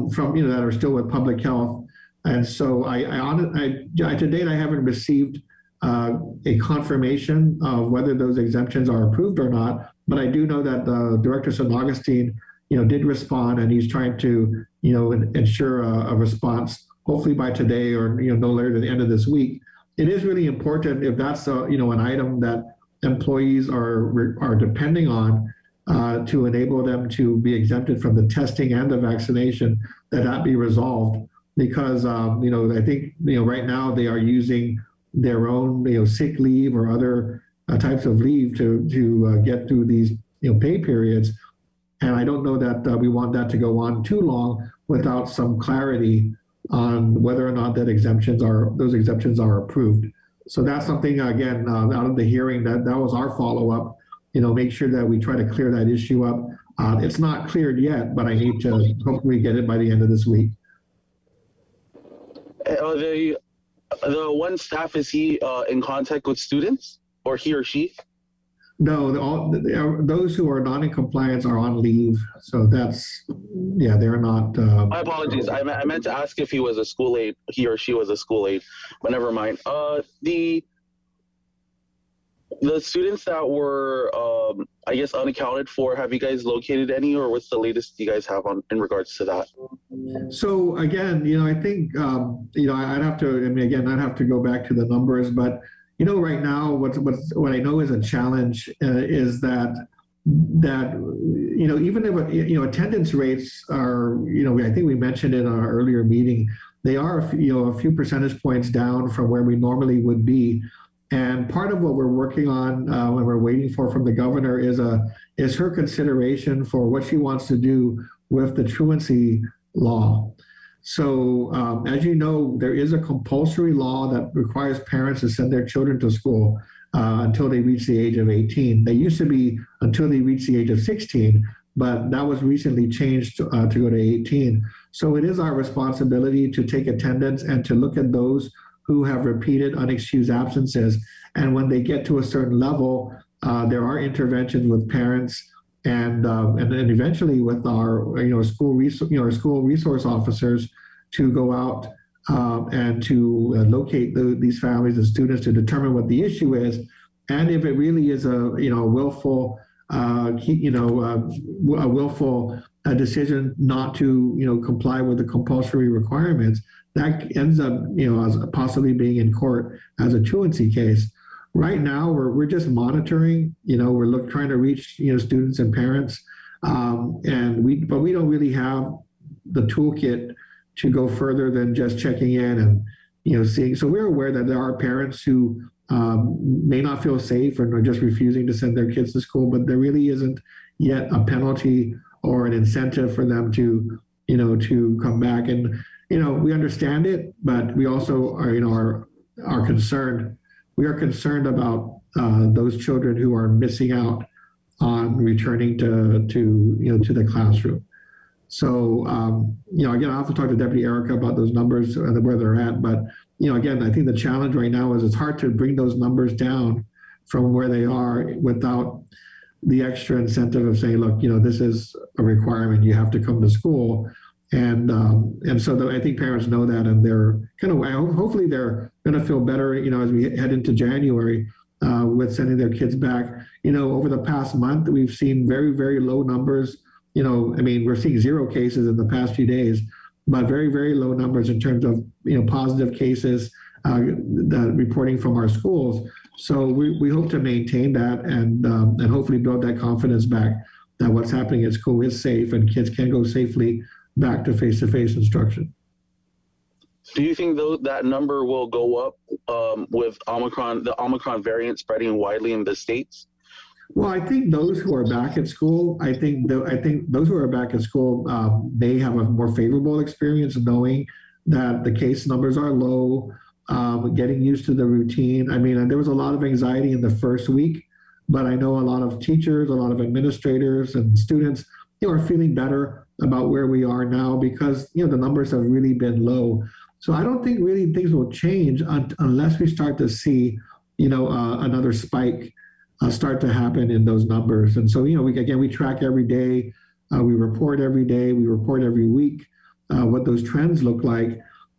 Speaker 14: that are still with public health. And so to date, I haven't received a confirmation of whether those exemptions are approved or not. But I do know that Director St. Augustine, did respond, and he's trying to, ensure a response, hopefully by today or, no later than the end of this week. It is really important if that's, an item that employees are depending on to enable them to be exempted from the testing and the vaccination, that be resolved. Because, I think, right now they are using their own, sick leave or other types of leave to get through these, pay periods. And I don't know that we want that to go on too long without some clarity on whether or not those exemptions are approved. So that's something, again, out of the hearing, that was our follow-up, make sure that we try to clear that issue up. It's not cleared yet, but I need to hopefully get it by the end of this week.
Speaker 2: The 1 staff, is he in contact with students, or he or she?
Speaker 14: No, those who are not in compliance are on leave. So they're not.
Speaker 2: My apologies. I meant to ask if he was a school aide, he or she was a school aide, but never mind. The students that were, unaccounted for, have you guys located any, or what's the latest you guys have in regards to that?
Speaker 14: So again, I think, I'd have to go back to the numbers, but right now, what I know is a challenge is that even if attendance rates are, I think we mentioned in our earlier meeting, they are a few percentage points down from where we normally would be. And part of what we're working on when we're waiting from the governor is her consideration for what she wants to do with the truancy law. So as you know, there is a compulsory law that requires parents to send their children to school until they reach the age of 18. They used to be until they reach the age of 16, but that was recently changed to go to 18. So it is our responsibility to take attendance and to look at those who have repeated unexcused absences. And when they get to a certain level, there are interventions with parents and then eventually with our school resource officers to go out and to locate these families and students to determine what the issue is, and if it really is a willful decision not to comply with the compulsory requirements, that ends up as possibly being in court as a truancy case. Right now, we're just monitoring. We're trying to reach students and parents, but we don't really have the toolkit to go further than just checking in and seeing. So we're aware that there are parents who may not feel safe and are just refusing to send their kids to school, but there really isn't yet a penalty or an incentive for them to come back. And we understand it, but we also are concerned. We are concerned about those children who are missing out on returning to the classroom. So, again, I'll have to talk to Deputy Erica about those numbers and where they're at. But, again, I think the challenge right now is it's hard to bring those numbers down from where they are without the extra incentive of saying, look, this is a requirement. You have to come to school. And so I think parents know that, and they're hopefully they're going to feel better, as we head into January, with sending their kids back. Over the past month, we've seen very, very low numbers. We're seeing 0 cases in the past few days, but very, very low numbers in terms of, positive cases that reporting from our schools. So we hope to maintain that and hopefully build that confidence back that what's happening at school is safe and kids can go safely back to face-to-face instruction.
Speaker 2: Do you think that number will go up with the Omicron variant spreading widely in the States?
Speaker 14: Well, I think those who are back at school, I think those who are back at school may have a more favorable experience knowing that the case numbers are low, getting used to the routine. There was a lot of anxiety in the first week, but I know a lot of teachers, a lot of administrators and students, are feeling better about where we are now because, the numbers have really been low. So I don't think really things will change unless we start to see, another spike start to happen in those numbers. And so, we track every day, we report every day, we report every week what those trends look like.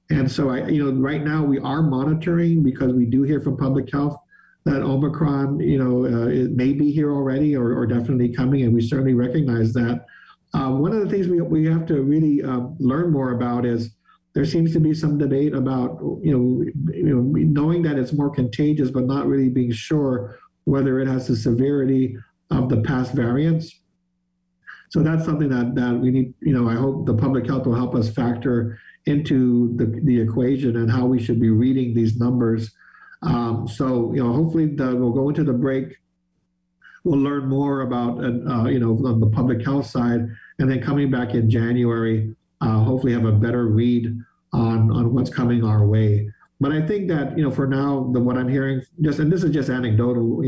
Speaker 14: And so, right now we are monitoring because we do hear from public health that Omicron, it may be here already or definitely coming, and we certainly recognize that. One of the things we have to really learn more about is there seems to be some debate about, knowing that it's more contagious, but not really being sure whether it has the severity of the past variants. So that's something that we need, I hope the public health will help us factor into the equation and how we should be reading these numbers. So, hopefully we'll go into the break. We'll learn more about, on the public health side, and then coming back in January, hopefully have a better read on what's coming our way. But I think that, for now, what I'm hearing, and this is just anecdotal,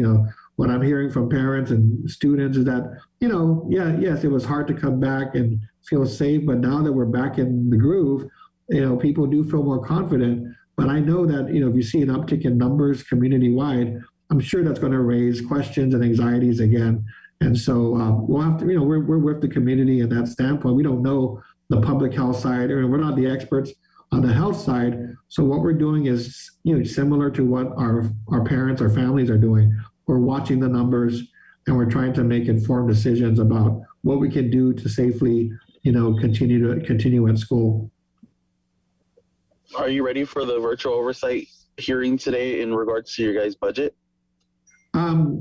Speaker 14: what I'm hearing from parents and students is that, yes, it was hard to come back and feel safe, but now that we're back in the groove, people do feel more confident. But I know that, if you see an uptick in numbers community-wide, I'm sure that's going to raise questions and anxieties again. And so we'll have to, we're with the community in that standpoint. We don't know the public health side, or we're not the experts on the health side. So what we're doing is, similar to what our parents, our families are doing. We're watching the numbers and we're trying to make informed decisions about what we can do to safely, continue at school.
Speaker 2: Are you ready for the virtual oversight hearing today in regards to your guys' budget?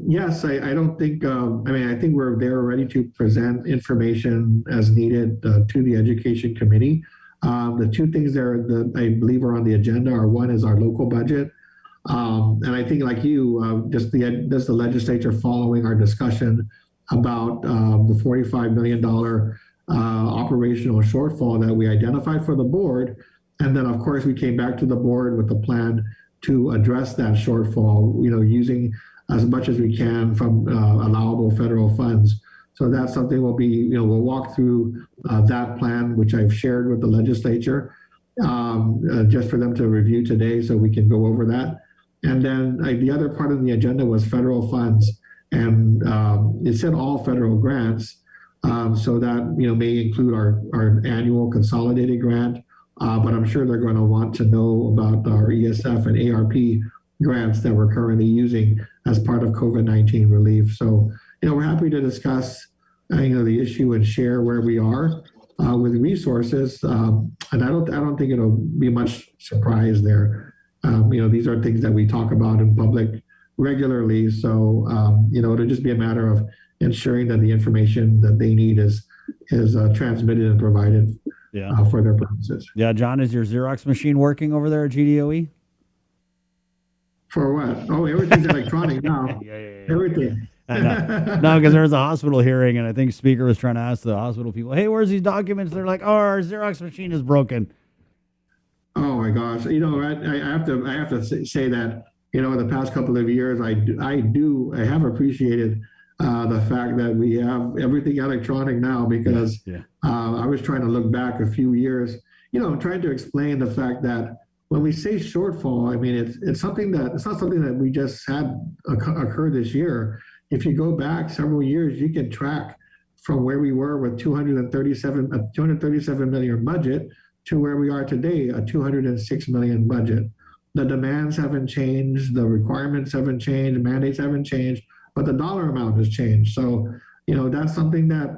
Speaker 14: Yes, I don't think, I think we're there ready to present information as needed to the Education Committee. The two things there that I believe are on the agenda are, one is our local budget. And I think like you, just the legislature following our discussion about the $45 million operational shortfall that we identified for the board. And then of course we came back to the board with a plan to address that shortfall, using as much as we can from allowable federal funds. So that's something we'll walk through that plan, which I've shared with the legislature, just for them to review today so we can go over that. And then the other part of the agenda was federal funds. And it said all federal grants. So that, may include our annual consolidated grant, but I'm sure they're going to want to know about our ESF and ARP grants that we're currently using as part of COVID-19 relief. So, we're happy to discuss, the issue and share where we are with resources. And I don't think it'll be much surprise there. These are things that we talk about in public regularly. So, it'll just be a matter of ensuring that the information that they need is transmitted and provided for their purposes.
Speaker 1: Yeah, John, is your Xerox machine working over there at GDOE?
Speaker 14: For what? Oh, everything's electronic now. Everything.
Speaker 1: No, because there was a hospital hearing, and I think Speaker was trying to ask the hospital people, "Hey, where's these documents?" They're like, "Oh, our Xerox machine is broken."
Speaker 14: Oh my gosh! I have to say that in the past couple of years, I have appreciated the fact that we have everything electronic now, because I was trying to look back a few years, trying to explain the fact that when we say shortfall, it's something that it's not something that we just had occur this year. If you go back several years, you can track from where we were with 237 million budget to where we are today, a 206 million budget. the demands haven't changed, the requirements haven't changed, the mandates haven't changed, but the dollar amount has changed. So, that's something that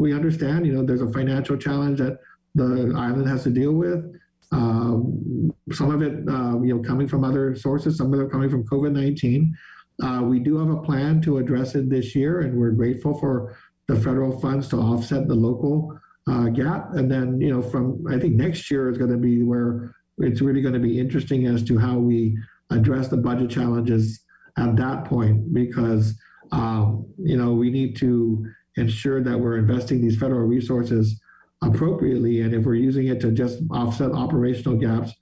Speaker 14: we understand. There's a financial challenge that the island has to deal with. Some of it, coming from other sources, some of it coming from COVID-19. We do have a plan to address it this year, and we're grateful for the federal funds to offset the local gap. And then, from I think next year is going to be where it's really going to be interesting as to how we address the budget challenges at that point, because, we need to ensure that we're investing these federal resources appropriately. And if we're using it to just offset operational gaps,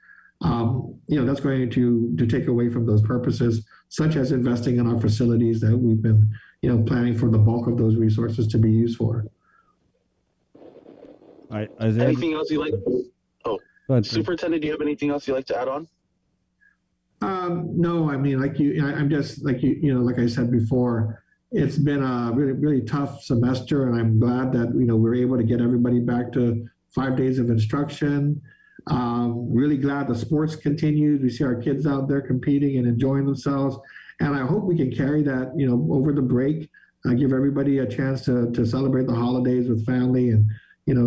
Speaker 14: that's going to take away from those purposes, such as investing in our facilities that we've been, planning for the bulk of those resources to be used for.
Speaker 1: All right, Isaiah.
Speaker 2: Anything else you like? Oh, Superintendent, do you have anything else you'd like to add on?
Speaker 14: No, I mean, I'm just like like I said before, it's been a really, really tough semester, and I'm glad that, we're able to get everybody back to 5 days of instruction. Really glad the sports continued. We see our kids out there competing and enjoying themselves. And I hope we can carry that, over the break, give everybody a chance to celebrate the holidays with family and,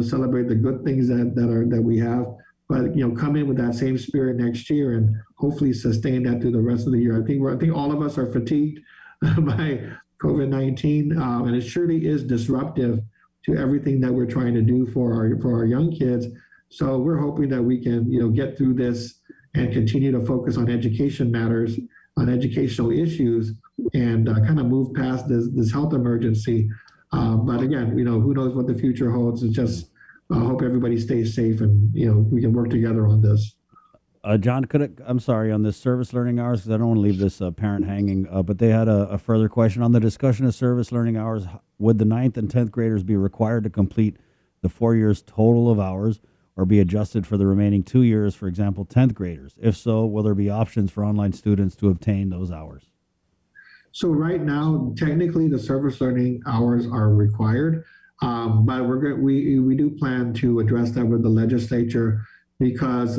Speaker 14: celebrate the good things that we have. But, come in with that same spirit next year and hopefully sustain that through the rest of the year. I think all of us are fatigued by COVID-19, and it surely is disruptive to everything that we're trying to do for our young kids. So we're hoping that we can, get through this and continue to focus on education matters, on educational issues, and kind of move past this health emergency. But again, who knows what the future holds. It's just I hope everybody stays safe, and we can work together on this.
Speaker 1: John, I'm sorry, on this service learning hours, because I don't want to leave this parent hanging, but they had a further question on the discussion of service learning hours. Would the 9th and 10th graders be required to complete the 4 years total of hours, or be adjusted for the remaining 2 years, for example, 10th graders? If so, will there be options for online students to obtain those hours?
Speaker 14: So right now, technically, the service learning hours are required, but we do plan to address that with the legislature, because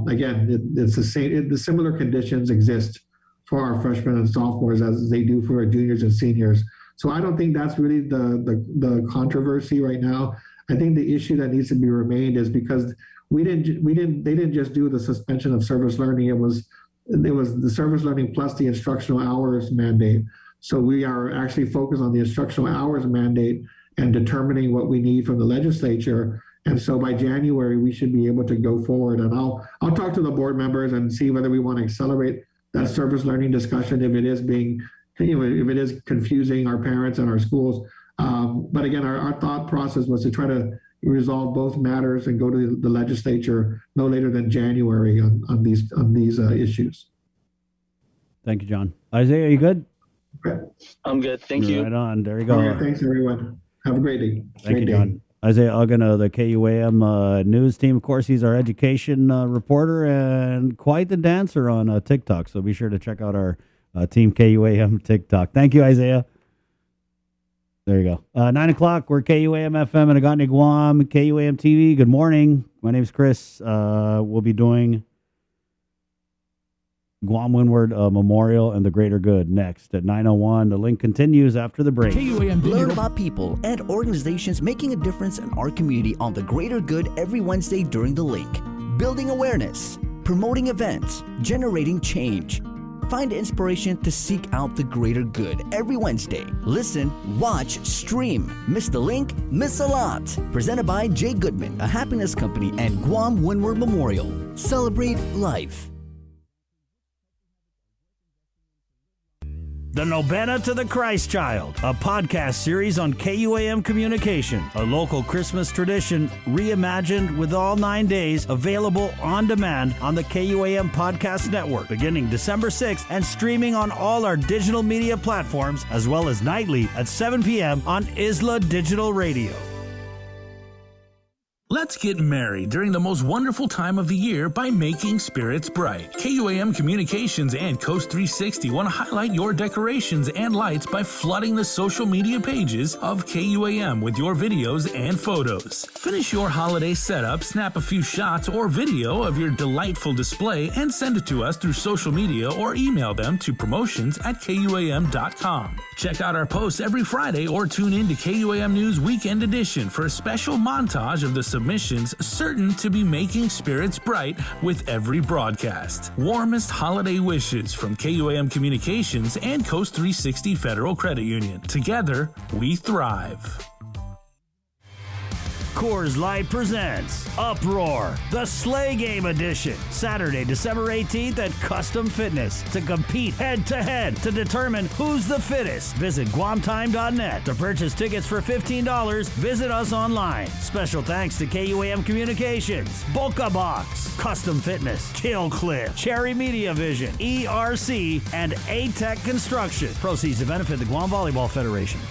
Speaker 14: again, it's the same. The similar conditions exist for our freshmen and sophomores as they do for our juniors and seniors. So I don't think that's really the controversy right now. I think the issue that needs to be remained is because they didn't just do the suspension of service learning. It was the service learning plus the instructional hours mandate. So we are actually focused on the instructional hours mandate and determining what we need from the legislature. And so by January, we should be able to go forward. And I'll talk to the board members and see whether we want to accelerate that service learning discussion if it is if it is confusing our parents and our schools. But again, our thought process was to try to resolve both matters and go to the legislature no later than January on these issues.
Speaker 1: Thank you, John. Isaiah, are you good?
Speaker 14: Okay.
Speaker 2: I'm good. Thank you.
Speaker 1: Right on. There you go.
Speaker 14: Okay, thanks, everyone. Have a great day.
Speaker 1: Thank you, John. Isaiah Uggan of the KUAM news team. Of course, he's our education reporter and quite the dancer on TikTok. So be sure to check out our Team KUAM TikTok. Thank you, Isaiah. There you go. 9 o'clock, we're KUAM FM in Agotni, Guam, KUAM TV. Good morning. My name's Chris. We'll be doing Guam Windward Memorial and the Greater Good next at 9:01. The link continues after the break.
Speaker 17: Learn about people and organizations making a difference in our community on the Greater Good every Wednesday during the link. Building awareness, promoting events, generating change. Find inspiration to seek out the greater good every Wednesday. Listen, watch, stream. Miss the link? Miss a lot. Presented by Jay Goodman, a happiness company, and Guam Windward Memorial. Celebrate life.
Speaker 6: The Novena to the Christ Child, a podcast series on KUAM Communication, a local Christmas tradition reimagined with all 9 days available on demand on the KUAM Podcast Network beginning December 6th and streaming on all our digital media platforms as well as nightly at 7 p.m. on Isla Digital Radio.
Speaker 10: Let's get merry during the most wonderful time of the year by making spirits bright. KUAM Communications and Coast 360 want to highlight your decorations and lights by flooding the social media pages of KUAM with your videos and photos. Finish your holiday setup, snap a few shots or video of your delightful display, and send it to us through social media or email them to promotions@kuam.com. Check out our posts every Friday or tune in to KUAM News Weekend Edition for a special montage of the submissions certain to be making spirits bright with every broadcast. Warmest holiday wishes from KUAM Communications and Coast 360 Federal Credit Union. Together, we thrive.
Speaker 6: Coors Light presents Uproar, the Sleigh Game Edition, Saturday, December 18th at Custom Fitness to compete head-to-head to determine who's the fittest. Visit guamtime.net to purchase tickets for $15. Visit us online. Special thanks to KUAM Communications, Boca Box, Custom Fitness, Kill Cliff, Cherry Media Vision, ERC, and A-Tech Construction. Proceeds to benefit the Guam Volleyball Federation.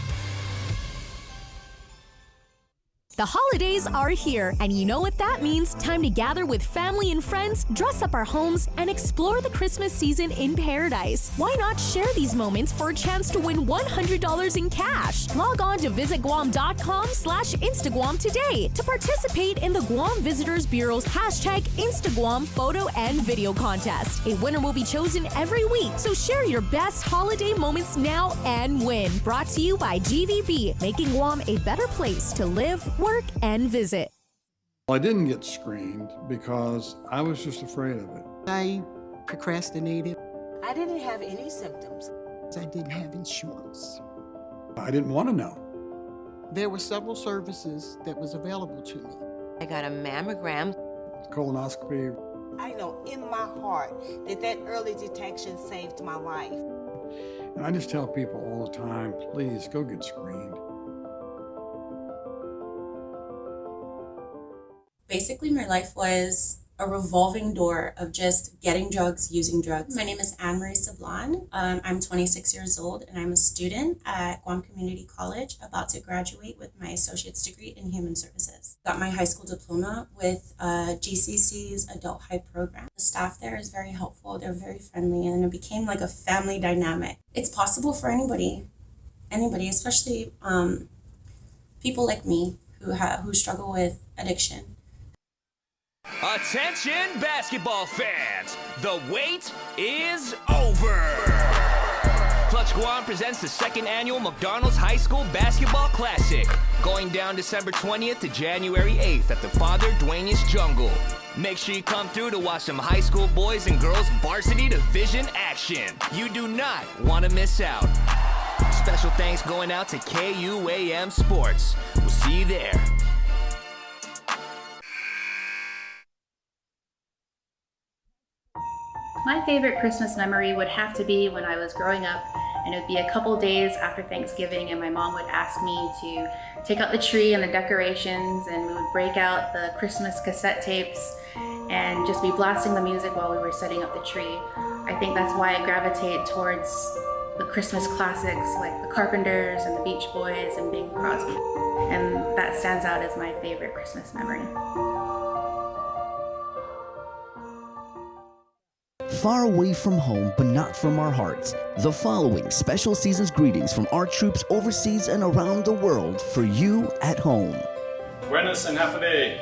Speaker 18: The holidays are here, and you know what that means. Time to gather with family and friends, dress up our homes, and explore the Christmas season in paradise. Why not share these moments for a chance to win $100 in cash? Log on to visitguam.com/Instaguam today to participate in the Guam Visitors Bureau's #Instaguam photo and video contest. A winner will be chosen every week, so share your best holiday moments now and win. Brought to you by GVB, making Guam a better place to live, work, and visit.
Speaker 19: Well, I didn't get screened because I was just afraid of it.
Speaker 23: I procrastinated. I didn't have any symptoms. I didn't have insurance.
Speaker 19: I didn't want to know.
Speaker 23: There were several services that was available to me. I got a mammogram.
Speaker 19: Colonoscopy.
Speaker 23: I know in my heart that early detection saved my life.
Speaker 19: And I just tell people all the time, please go get screened.
Speaker 24: Basically, my life was a revolving door of just getting drugs, using drugs. My name is Anne-Marie Sablan. I'm 26 years old, and I'm a student at Guam Community College, about to graduate with my associate's degree in human services. Got my high school diploma with GCC's Adult High program. The staff there is very helpful. They're very friendly, and it became like a family dynamic. It's possible for anybody, especially people like me who struggle with addiction.
Speaker 25: Attention basketball fans, the wait is over. Clutch Guam presents the second annual McDonald's High School Basketball Classic, going down December 20th to January 8th at the Father Duenas Jungle. Make sure you come through to watch some high school boys and girls varsity division action. You do not want to miss out. Special thanks going out to KUAM Sports. We'll see you there.
Speaker 26: My favorite Christmas memory would have to be when I was growing up, and it would be a couple days after Thanksgiving, and my mom would ask me to take out the tree and the decorations, and we would break out the Christmas cassette tapes and just be blasting the music while we were setting up the tree. I think that's why I gravitate towards the Christmas classics like the Carpenters and the Beach Boys and Bing Crosby, and that stands out as my favorite Christmas memory.
Speaker 17: Far away from home, but not from our hearts. The following special season's greetings from our troops overseas and around the world for you at home.
Speaker 27: Buenos and half a day.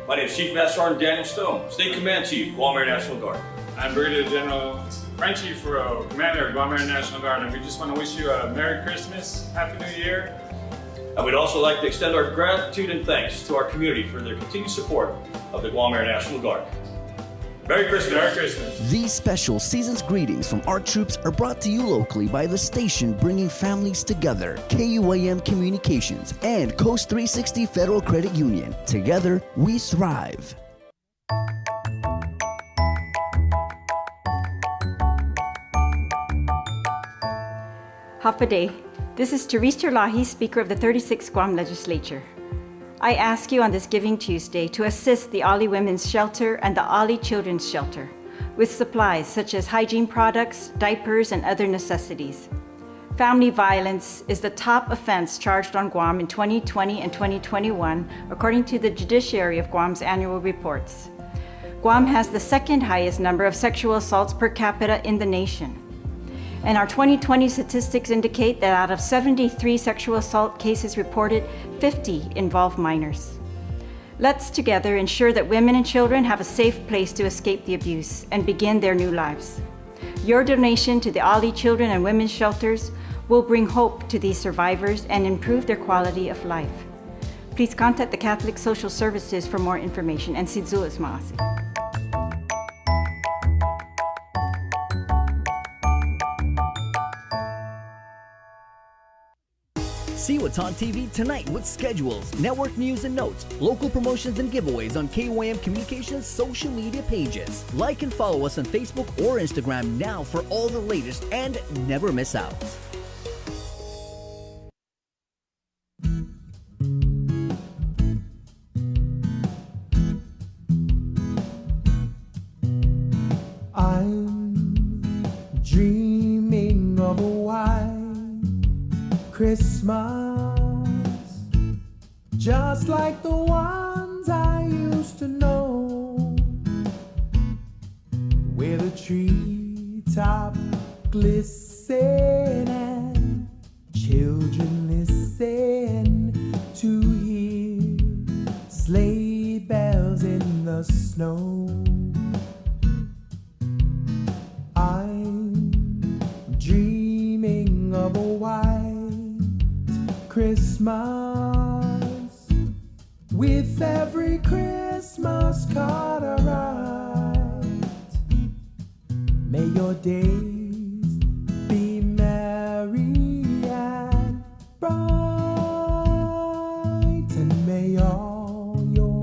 Speaker 27: My name is Chief Master Sergeant Daniel Stone, State Command Chief, Guam Air National Guard.
Speaker 28: I'm Brigadier General Frenchie for Commander of Guam Air National Guard, and we just want to wish you a Merry Christmas, Happy New Year.
Speaker 27: And we'd also like to extend our gratitude and thanks to our community for their continued support of the Guam Air National Guard. Merry Christmas.
Speaker 28: Merry Christmas.
Speaker 17: These special season's greetings from our troops are brought to you locally by the station bringing families together, KUAM Communications and Coast 360 Federal Credit Union. Together, we thrive.
Speaker 29: Hafaday. This is Therese Terlahi, Speaker of the 36th Guam Legislature. I ask you on this Giving Tuesday to assist the Ali Women's Shelter and the Ali Children's Shelter with supplies such as hygiene products, diapers, and other necessities. Family violence is the top offense charged on Guam in 2020 and 2021, according to the judiciary of Guam's annual reports. Guam has the second highest number of sexual assaults per capita in the nation. And our 2020 statistics indicate that out of 73 sexual assault cases reported, 50 involve minors. Let's together ensure that women and children have a safe place to escape the abuse and begin their new lives. Your donation to the Ali Children and Women's Shelters will bring hope to these survivors and improve their quality of life. Please contact the Catholic Social Services for more information and Sidzulas Maasi.
Speaker 17: See what's on TV tonight with schedules, network news and notes, local promotions and giveaways on KYM Communications social media pages. Like and follow us on Facebook or Instagram now for all the latest and never miss out.
Speaker 3: I'm dreaming of a white Christmas, just like the ones I used to know, where the treetop glisten and children listen to hear sleigh bells in the snow. I'm dreaming of a white Christmas, with every Christmas card I write. May your days be merry and bright, and may all your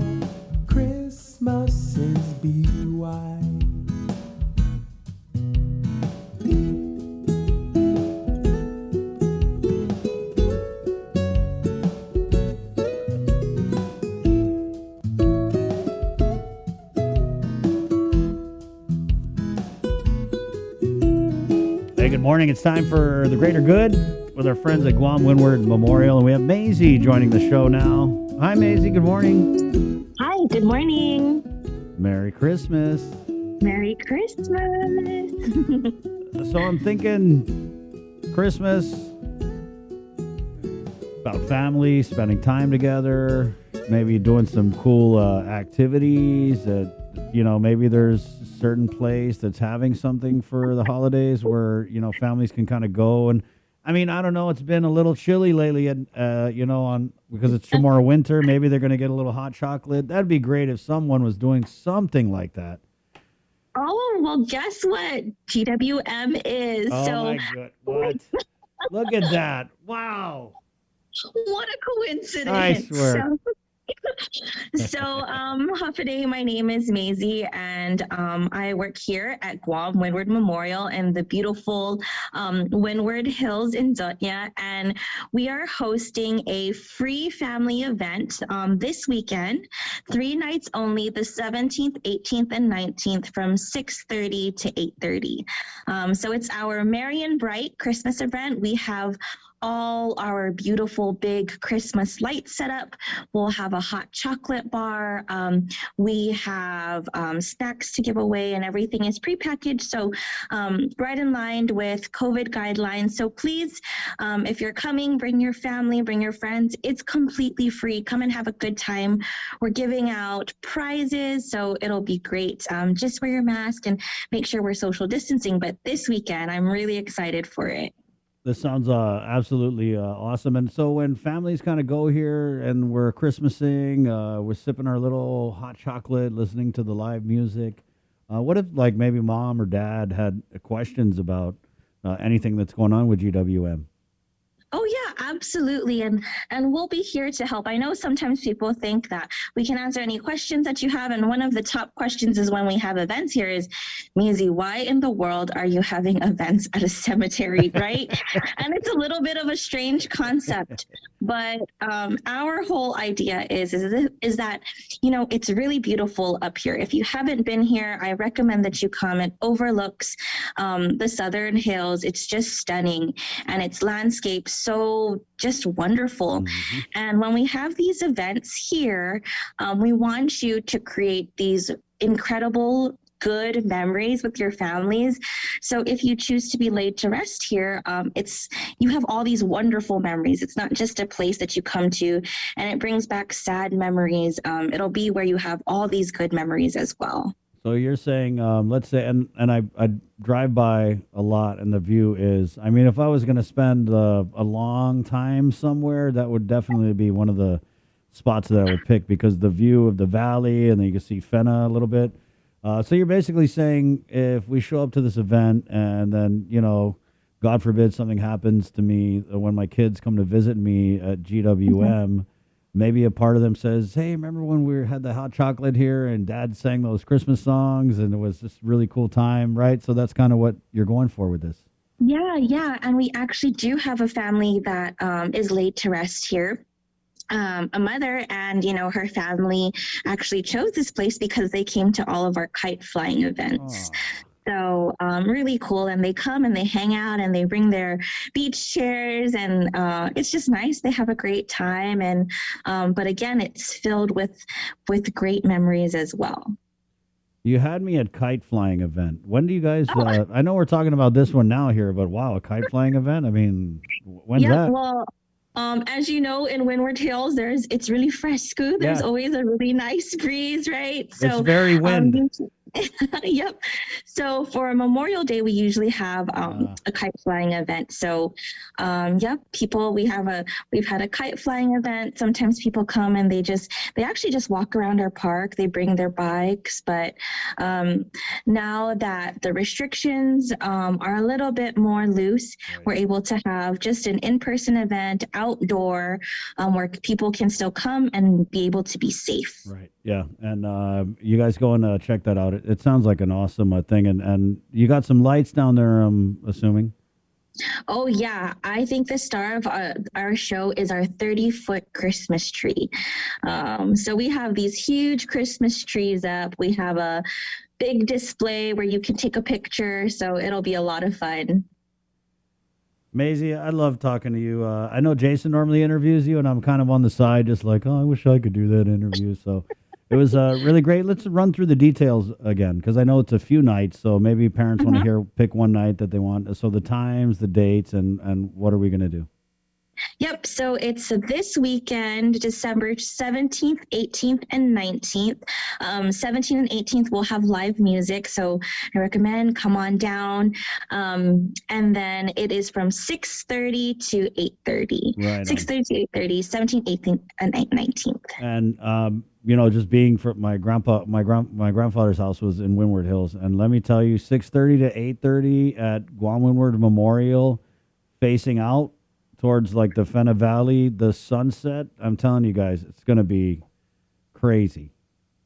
Speaker 3: Christmases be white.
Speaker 1: Hey, good morning. It's time for The Greater Good with our friends at Guam Windward Memorial, and we have Maisie joining the show now. Hi, Maisie. Good morning.
Speaker 4: Hi, good morning.
Speaker 1: Merry Christmas.
Speaker 4: Merry Christmas.
Speaker 1: So I'm thinking Christmas, about family, spending time together, maybe doing some cool activities that, maybe there's a certain place that's having something for the holidays where, families can kind of go. And I mean, I don't know, it's been a little chilly lately, and, because it's tomorrow winter, maybe they're going to get a little hot chocolate. That'd be great if someone was doing something like that.
Speaker 4: Oh, well, guess what? GWM is.
Speaker 1: Oh,
Speaker 4: so
Speaker 1: my God. What? Look at that. Wow.
Speaker 4: What a coincidence.
Speaker 1: I swear.
Speaker 4: Hafide, my name is Maisie, and I work here at Guam Windward Memorial in the beautiful Windward Hills in Dotnya, and we are hosting a free family event this weekend, 3 nights only, the 17th, 18th, and 19th from 6:30 to 8:30. So it's our Merry and Bright Christmas event. We have all our beautiful big Christmas lights set up. We'll have a hot chocolate bar. We have snacks to give away, and everything is prepackaged. So right in line with COVID guidelines. So please, if you're coming, bring your family, bring your friends. It's completely free. Come and have a good time. We're giving out prizes, so it'll be great. Just wear your mask and make sure we're social distancing. But this weekend, I'm really excited for it.
Speaker 1: This sounds absolutely awesome. And so when families kind of go here and we're Christmasing, we're sipping our little hot chocolate, listening to the live music, what if like maybe mom or dad had questions about anything that's going on with GWM?
Speaker 4: Oh, yeah, Absolutely. And we'll be here to help. I know sometimes people think that we can answer any questions that you have. And one of the top questions is when we have events here is, Maisie, why in the world are you having events at a cemetery, right? And it's a little bit of a strange concept, but our whole idea is that, you know, it's really beautiful up here. If you haven't been here, I recommend that you come. It overlooks the Southern Hills. It's just stunning, and its landscape so just wonderful. And when we have these events here, we want you to create these incredible good memories with your families. So if you choose to be laid to rest here, you have all these wonderful memories. It's not just a place that you come to and it brings back sad memories. It'll be where you have all these good memories as well.
Speaker 1: So you're saying, let's say, and I drive by a lot, and the view is, I mean, if I was going to spend a long time somewhere, that would definitely be one of the spots that I would pick, because the view of the valley, and then you can see Fenna a little bit. So you're basically saying, if we show up to this event and then, you know, God forbid something happens to me when my kids come to visit me at GWM, maybe a part of them says, hey, remember when we had the hot chocolate here and Dad sang those Christmas songs and it was just really cool time, right? So that's kind of what you're going for with this.
Speaker 4: Yeah. And we actually do have a family that is laid to rest here. A mother and, you know, her family actually chose this place because they came to all of our kite flying events. So really cool. And they come and they hang out and they bring their beach chairs and it's just nice. They have a great time. And but again, it's filled with great memories as well.
Speaker 1: You had me at kite flying event. When do you guys, I know we're talking about this one now here, but wow, a kite flying event? I mean, when's that?
Speaker 4: Well, as you know, in Windward Hills, it's really fresco. There's always a really nice breeze, right? So
Speaker 1: it's very wind.
Speaker 4: Yep. So for Memorial Day, we usually have a kite flying event. So, we've had a kite flying event. Sometimes people come and they actually just walk around our park. They bring their bikes, but now that the restrictions are a little bit more loose, we're able to have just an in-person event outdoor where people can still come and be able to be safe.
Speaker 1: Right. Yeah. And you guys go and check that out. It sounds like an awesome thing. And you got some lights down there, I'm assuming.
Speaker 4: Oh, yeah. I think the star of our show is our 30-foot Christmas tree. So we have these huge Christmas trees up. We have a big display where you can take a picture. So it'll be a lot of fun.
Speaker 1: Maisie, I love talking to you. I know Jason normally interviews you, and I'm kind of on the side, just like, I wish I could do that interview. So it was really great. Let's run through the details again, because I know it's a few nights, so maybe parents want to pick one night that they want. So the times, the dates, and what are we going to do?
Speaker 4: Yep. So it's this weekend, December 17th, 18th, and 19th. 17th and 18th, we'll have live music. So I recommend come on down. And then it is from 6:30 to 8:30. Right. 6:30 to 8:30, 17th, 18th, and 19th.
Speaker 1: And, you know, just being for my grandfather's house was in Windward Hills. And let me tell you, 6:30 to 8:30 at Guam Windward Memorial, facing out towards like the Fenna Valley, the sunset, I'm telling you guys, it's going to be crazy.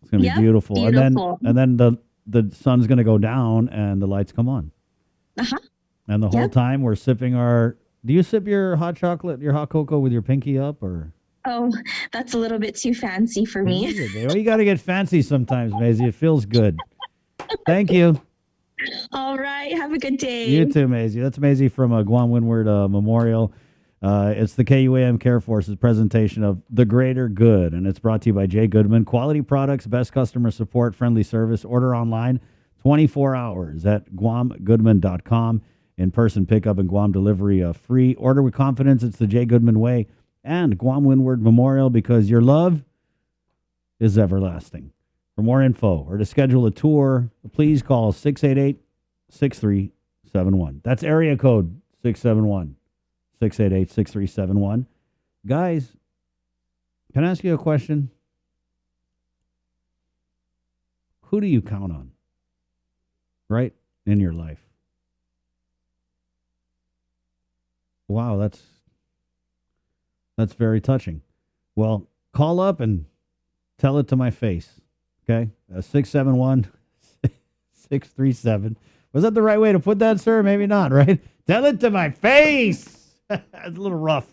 Speaker 1: It's going to be beautiful. And then the sun's going to go down and the lights come on. And the whole time we're sipping do you sip your hot chocolate, your hot cocoa with your pinky up, or?
Speaker 4: Oh, that's a little bit too fancy for me.
Speaker 1: You got to get fancy sometimes, Maisie. It feels good. Thank you.
Speaker 4: All right. Have a good day.
Speaker 1: You too, Maisie. That's Maisie from Guam Windward Memorial. It's the KUAM Care Force's presentation of The Greater Good, and it's brought to you by Jay Goodman. Quality products, best customer support, friendly service. Order online 24 hours at guamgoodman.com. In-person pickup and Guam delivery free. Order with confidence. It's the Jay Goodman way. And Guam Windward Memorial, because your love is everlasting. For more info or to schedule a tour, please call 688-6371. That's area code 671. 688-6371. Guys, can I ask you a question? Who do you count on, right, in your life? Wow, that's That's very touching. Well, call up and tell it to my face. Okay? 671-637. Was that the right way to put that, sir? Maybe not, right? Tell it to my face. It's a little rough.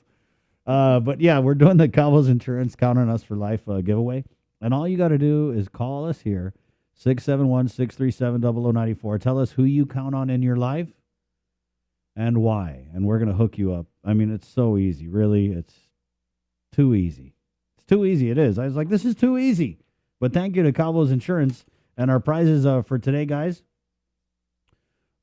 Speaker 1: But yeah, we're doing the Cowboys Insurance Count on Us for Life giveaway. And all you got to do is call us here, 671-637-0094. Tell us who you count on in your life and why. And we're going to hook you up. I mean, it's so easy. Really, it's too easy. It's too easy. It is. I was like, this is too easy. But thank you to Cowboys Insurance. And our prizes for today, guys,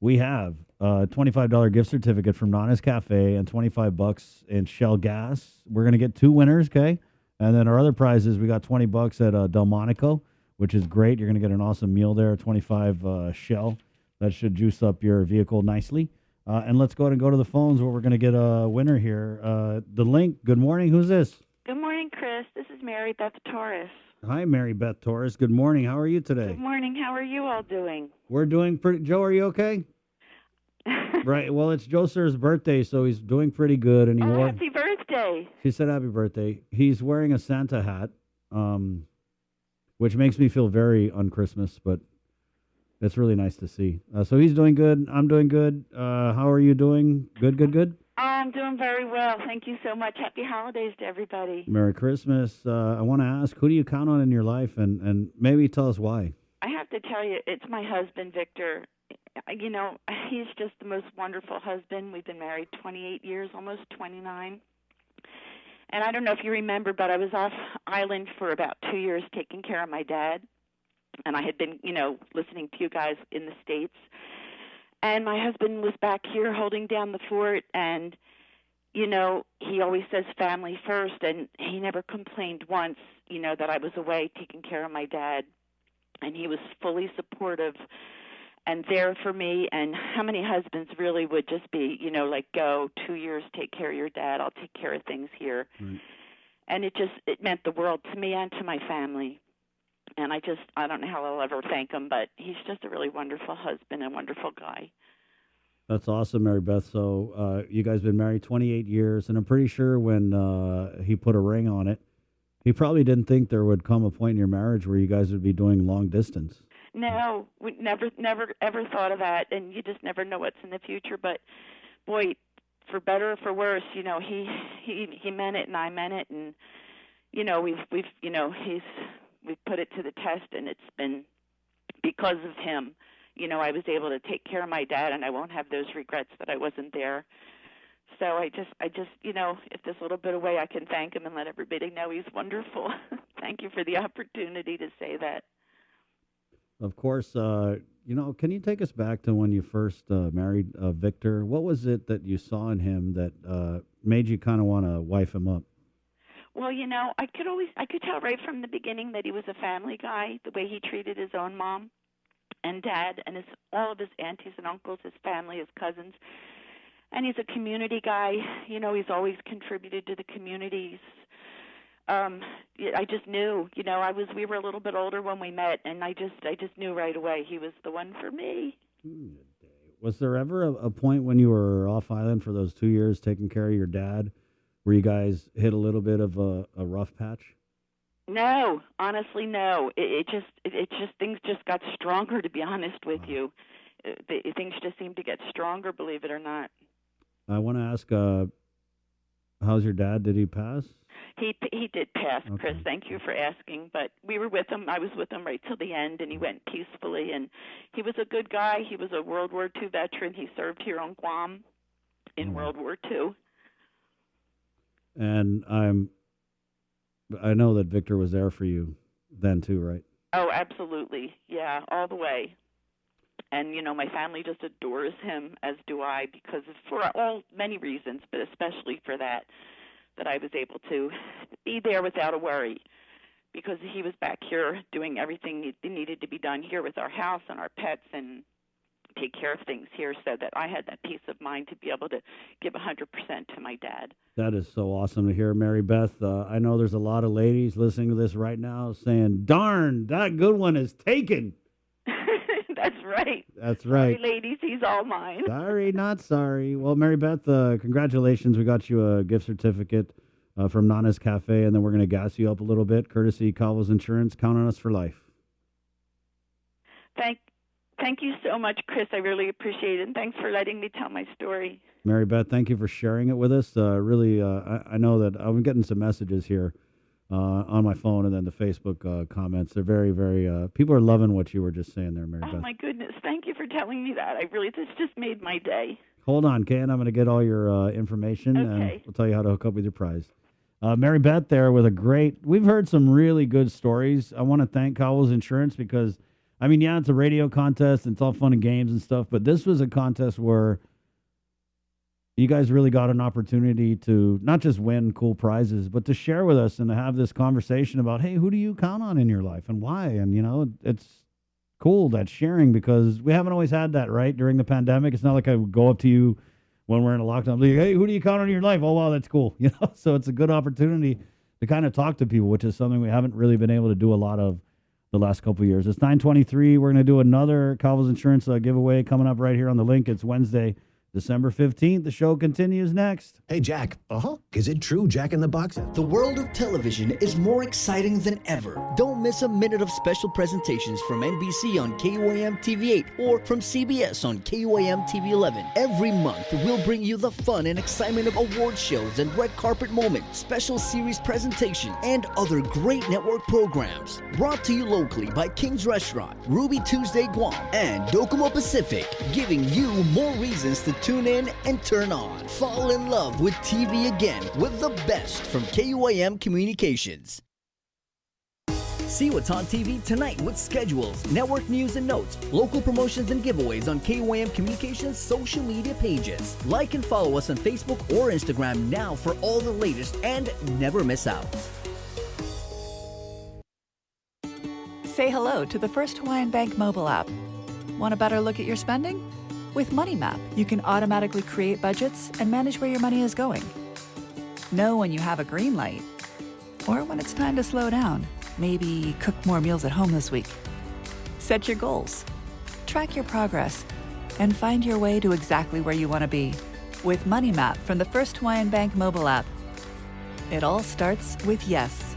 Speaker 1: we have a $25 gift certificate from Nana's Cafe and $25 in Shell Gas. We're going to get 2 winners, okay? And then our other prizes, we got $20 at Delmonico, which is great. You're going to get an awesome meal there, 25 Shell. That should juice up your vehicle nicely. And let's go ahead and go to the phones where we're going to get a winner here. The link, good morning. Who's this?
Speaker 5: Good morning, Chris. This is Mary Beth Torres.
Speaker 1: Hi, Mary Beth Torres. Good morning. How are you today?
Speaker 5: Good morning. How are you all doing?
Speaker 1: We're doing pretty. Joe, are you okay? Right. Well, it's Joe Sir's birthday, so he's doing pretty good. And
Speaker 5: Happy birthday.
Speaker 1: She said happy birthday. He's wearing a Santa hat, which makes me feel very un-Christmas, but it's really nice to see. So he's doing good. I'm doing good. How are you doing? Good, good, good?
Speaker 5: I'm doing very well. Thank you so much. Happy holidays to everybody.
Speaker 1: Merry Christmas. I want to ask, who do you count on in your life? And maybe tell us why.
Speaker 5: I have to tell you, it's my husband, Victor. You know, he's just the most wonderful husband. We've been married 28 years, almost 29. And I don't know if you remember, but I was off island for about 2 years taking care of my dad. And I had been, listening to you guys in the States. And my husband was back here holding down the fort. And, he always says family first. And he never complained once, that I was away taking care of my dad. And he was fully supportive and there for me. And how many husbands really would just be, go 2 years, take care of your dad. I'll take care of things here. Right. And it meant the world to me and to my family. And I don't know how I'll ever thank him, but he's just a really wonderful husband and wonderful guy.
Speaker 1: That's awesome, Mary Beth. So you guys been married 28 years, and I'm pretty sure when he put a ring on it, he probably didn't think there would come a point in your marriage where you guys would be doing long distance.
Speaker 5: No, we never ever thought of that, and you just never know what's in the future. But boy, for better or for worse, he meant it, and I meant it, and we've put it to the test, and it's been because of him. I was able to take care of my dad, and I won't have those regrets that I wasn't there. So I just, if there's a little bit of way I can thank him and let everybody know he's wonderful. Thank you for the opportunity to say that.
Speaker 1: Of course, can you take us back to when you first married Victor? What was it that you saw in him that made you kind of want to wife him up?
Speaker 5: Well, I could tell right from the beginning that he was a family guy, the way he treated his own mom and dad and all of his aunties and uncles, his family, his cousins. And he's a community guy. He's always contributed to the communities. I just knew, we were a little bit older when we met, and I just knew right away he was the one for me.
Speaker 1: Was there ever a point when you were off island for those 2 years taking care of your dad where you guys hit a little bit of a rough patch?
Speaker 5: No, honestly, no. It just things just got stronger, to be honest with you. Things just seemed to get stronger, believe it or not.
Speaker 1: I want to ask, how's your dad? Did he pass?
Speaker 5: He did pass,
Speaker 1: Okay.
Speaker 5: Chris. Thank you for asking. But we were with him. I was with him right till the end, and he went peacefully. And he was a good guy. He was a World War II veteran. He served here on Guam in World War II.
Speaker 1: And I know that Victor was there for you then too, right?
Speaker 5: Oh, absolutely. Yeah, all the way. And, my family just adores him, as do I, because for many reasons, but especially for that I was able to be there without a worry, because he was back here doing everything that needed to be done here with our house and our pets and take care of things here, so that I had that peace of mind to be able to give 100% to my dad.
Speaker 1: That is so awesome to hear, Mary Beth. I know there's a lot of ladies listening to this right now saying, darn, that good one is taken.
Speaker 5: That's right.
Speaker 1: That's right.
Speaker 5: Sorry, ladies, he's all mine.
Speaker 1: Sorry, not sorry. Well, Mary Beth, congratulations. We got you a gift certificate from Nana's Cafe, and then we're going to gas you up a little bit, courtesy Calvo's Insurance. Count on us for life.
Speaker 5: Thank you so much, Chris. I really appreciate it. And thanks for letting me tell my story.
Speaker 1: Mary Beth, thank you for sharing it with us. Really, I know that I'm getting some messages here on my phone and then the Facebook comments. They're very, very, people are loving what you were just saying there, Mary Beth.
Speaker 5: Oh, my goodness. Thank you for telling me that. This just made my day.
Speaker 1: Hold on, Ken. I'm going to get all your information, and we'll tell you how to hook up with your prize. Mary Beth there with we've heard some really good stories. I want to thank Calvo's Insurance because, I mean, yeah, it's a radio contest and it's all fun and games and stuff, but this was a contest where you guys really got an opportunity to not just win cool prizes, but to share with us and to have this conversation about, hey, who do you count on in your life and why? And, you know, it's cool, that sharing, because we haven't always had that, right? During the pandemic, it's not like I would go up to you when we're in a lockdown, like, hey, who do you count on in your life? Oh, wow, that's cool. You know, so it's a good opportunity to kind of talk to people, which is something we haven't really been able to do a lot of the last couple of years. It's 9:23. We're going to do another Calvo's Insurance giveaway coming up right here on the link. It's Wednesday, December 15th. The show continues next.
Speaker 7: Hey, Jack. Is it true, Jack in the Box?
Speaker 17: The world of television is more exciting than ever. Don't miss a minute of special presentations from NBC on KUAM TV 8 or from CBS on KUAM TV 11. Every month, we'll bring you the fun and excitement of award shows and red carpet moments, special series presentations, and other great network programs. Brought to you locally by King's Restaurant, Ruby Tuesday Guam, and Docomo Pacific, giving you more reasons to tune in and turn on. Fall in love with TV again with the best from KUAM Communications. See what's on TV tonight with schedules, network news and notes, local promotions and giveaways on KUAM Communications social media pages. Like and follow us on Facebook or Instagram now for all the latest and never miss out.
Speaker 9: Say hello to the First Hawaiian Bank mobile app. Want a better look at your spending? With MoneyMap, you can automatically create budgets and manage where your money is going. Know when you have a green light or when it's time to slow down. Maybe cook more meals at home this week. Set your goals, track your progress, and find your way to exactly where you want to be. With MoneyMap from the First Hawaiian Bank mobile app. It all starts with yes.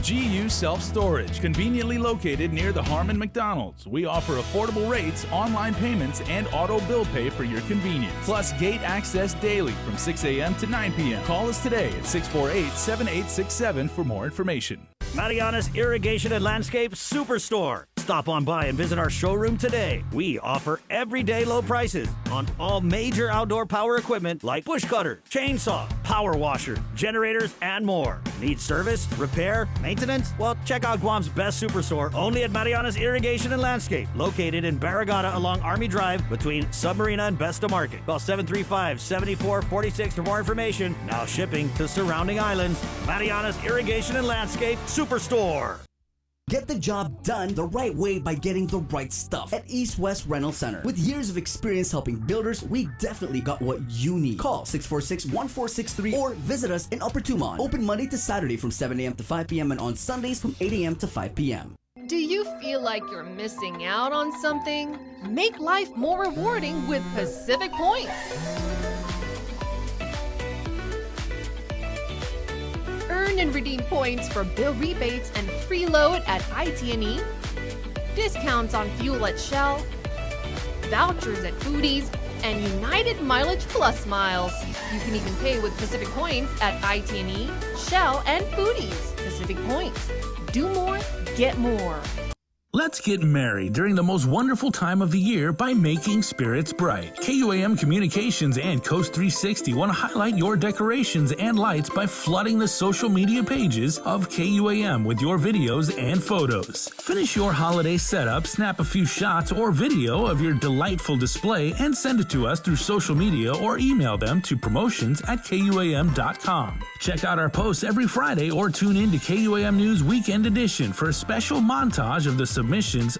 Speaker 10: GU Self-Storage, conveniently located near the Harmon McDonald's. We offer affordable rates, online payments, and auto bill pay for your convenience. Plus gate access daily from 6 a.m. to 9 p.m. Call us today at 648-7867 for more information.
Speaker 6: Mariana's Irrigation and Landscape Superstore. Stop on by and visit our showroom today. We offer everyday low prices on all major outdoor power equipment like bush cutter, chainsaw, power washer, generators, and more. Need service, repair, maintenance? Well, check out Guam's best superstore only at Mariana's Irrigation and Landscape, located in Barragata along Army Drive between Submarina and Besta Market. Call 735-7446 for more information. Now shipping to surrounding islands. Mariana's Irrigation and Landscape Superstore.
Speaker 17: Get the job done the right way by getting the right stuff at East West Rental Center. With years of experience helping builders, we definitely got what you need. Call 646-1463 or visit us in Upper Tumon. Open Monday to Saturday from 7 a.m. to 5 p.m. and on Sundays from 8 a.m. to 5 p.m.
Speaker 18: Do you feel like you're missing out on something? Make life more rewarding with Pacific Points. Earn and redeem points for bill rebates and free load at IT&E, discounts on fuel at Shell, vouchers at Foodies, and United Mileage Plus miles. You can even pay with Pacific Points at IT&E, Shell, and Foodies. Pacific Points. Do more, get more.
Speaker 10: Let's get merry during the most wonderful time of the year by making spirits bright. KUAM Communications and Coast 360 want to highlight your decorations and lights by flooding the social media pages of KUAM with your videos and photos. Finish your holiday setup, snap a few shots or video of your delightful display, and send it to us through social media or email them to promotions@KUAM.com. Check out our posts every Friday or tune in to KUAM News Weekend Edition for a special montage of the submissions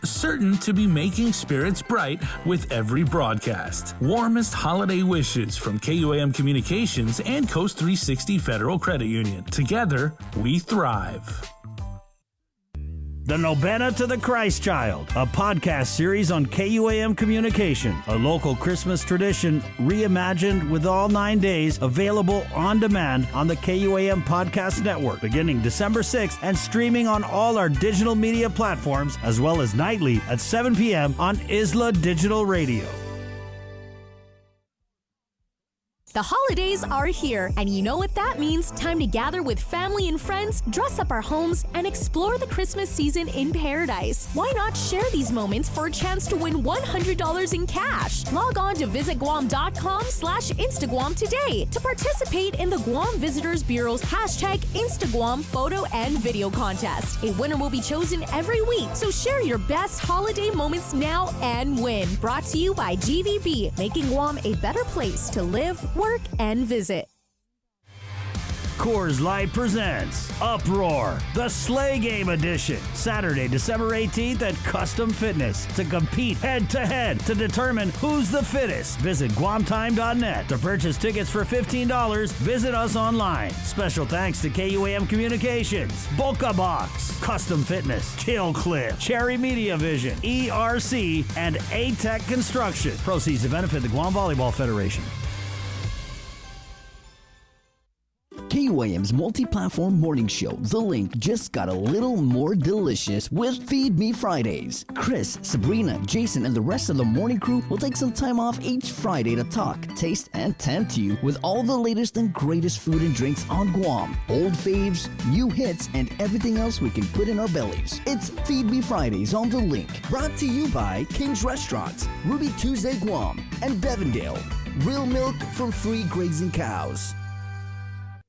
Speaker 10: certain to be making spirits bright with every broadcast. Warmest holiday wishes from KUAM Communications and Coast 360 Federal Credit Union. Together, we thrive.
Speaker 6: The Novena to the Christ Child, a podcast series on KUAM Communication, a local Christmas tradition reimagined with all 9 days available on demand on the KUAM Podcast Network beginning December 6th and streaming on all our digital media platforms as well as nightly at 7 p.m. on Isla Digital Radio.
Speaker 18: The holidays are here, and you know what that means. Time to gather with family and friends, dress up our homes, and explore the Christmas season in paradise. Why not share these moments for a chance to win $100 in cash? Log on to visitguam.com/Instaguam today to participate in the Guam Visitors Bureau's #Instaguam photo and video contest. A winner will be chosen every week, so share your best holiday moments now and win. Brought to you by GVB, making Guam a better place to live, work, and visit.
Speaker 6: Coors Light presents Uproar, the Sleigh Game Edition, Saturday, December 18th at Custom Fitness to compete head-to-head to determine who's the fittest. Visit guamtime.net. To purchase tickets for $15, visit us online. Special thanks to KUAM Communications, Boca Box, Custom Fitness, Kill Cliff, Cherry Media Vision, ERC, and A-Tech Construction. Proceeds to benefit the Guam Volleyball Federation.
Speaker 17: KUAM's multi-platform morning show, The Link, just got a little more delicious with Feed Me Fridays. Chris, Sabrina, Jason, and the rest of the morning crew will take some time off each Friday to talk, taste, and tempt you with all the latest and greatest food and drinks on Guam. Old faves, new hits, and everything else we can put in our bellies. It's Feed Me Fridays on The Link. Brought to you by King's Restaurants, Ruby Tuesday Guam, and Devondale. Real milk from free grazing cows.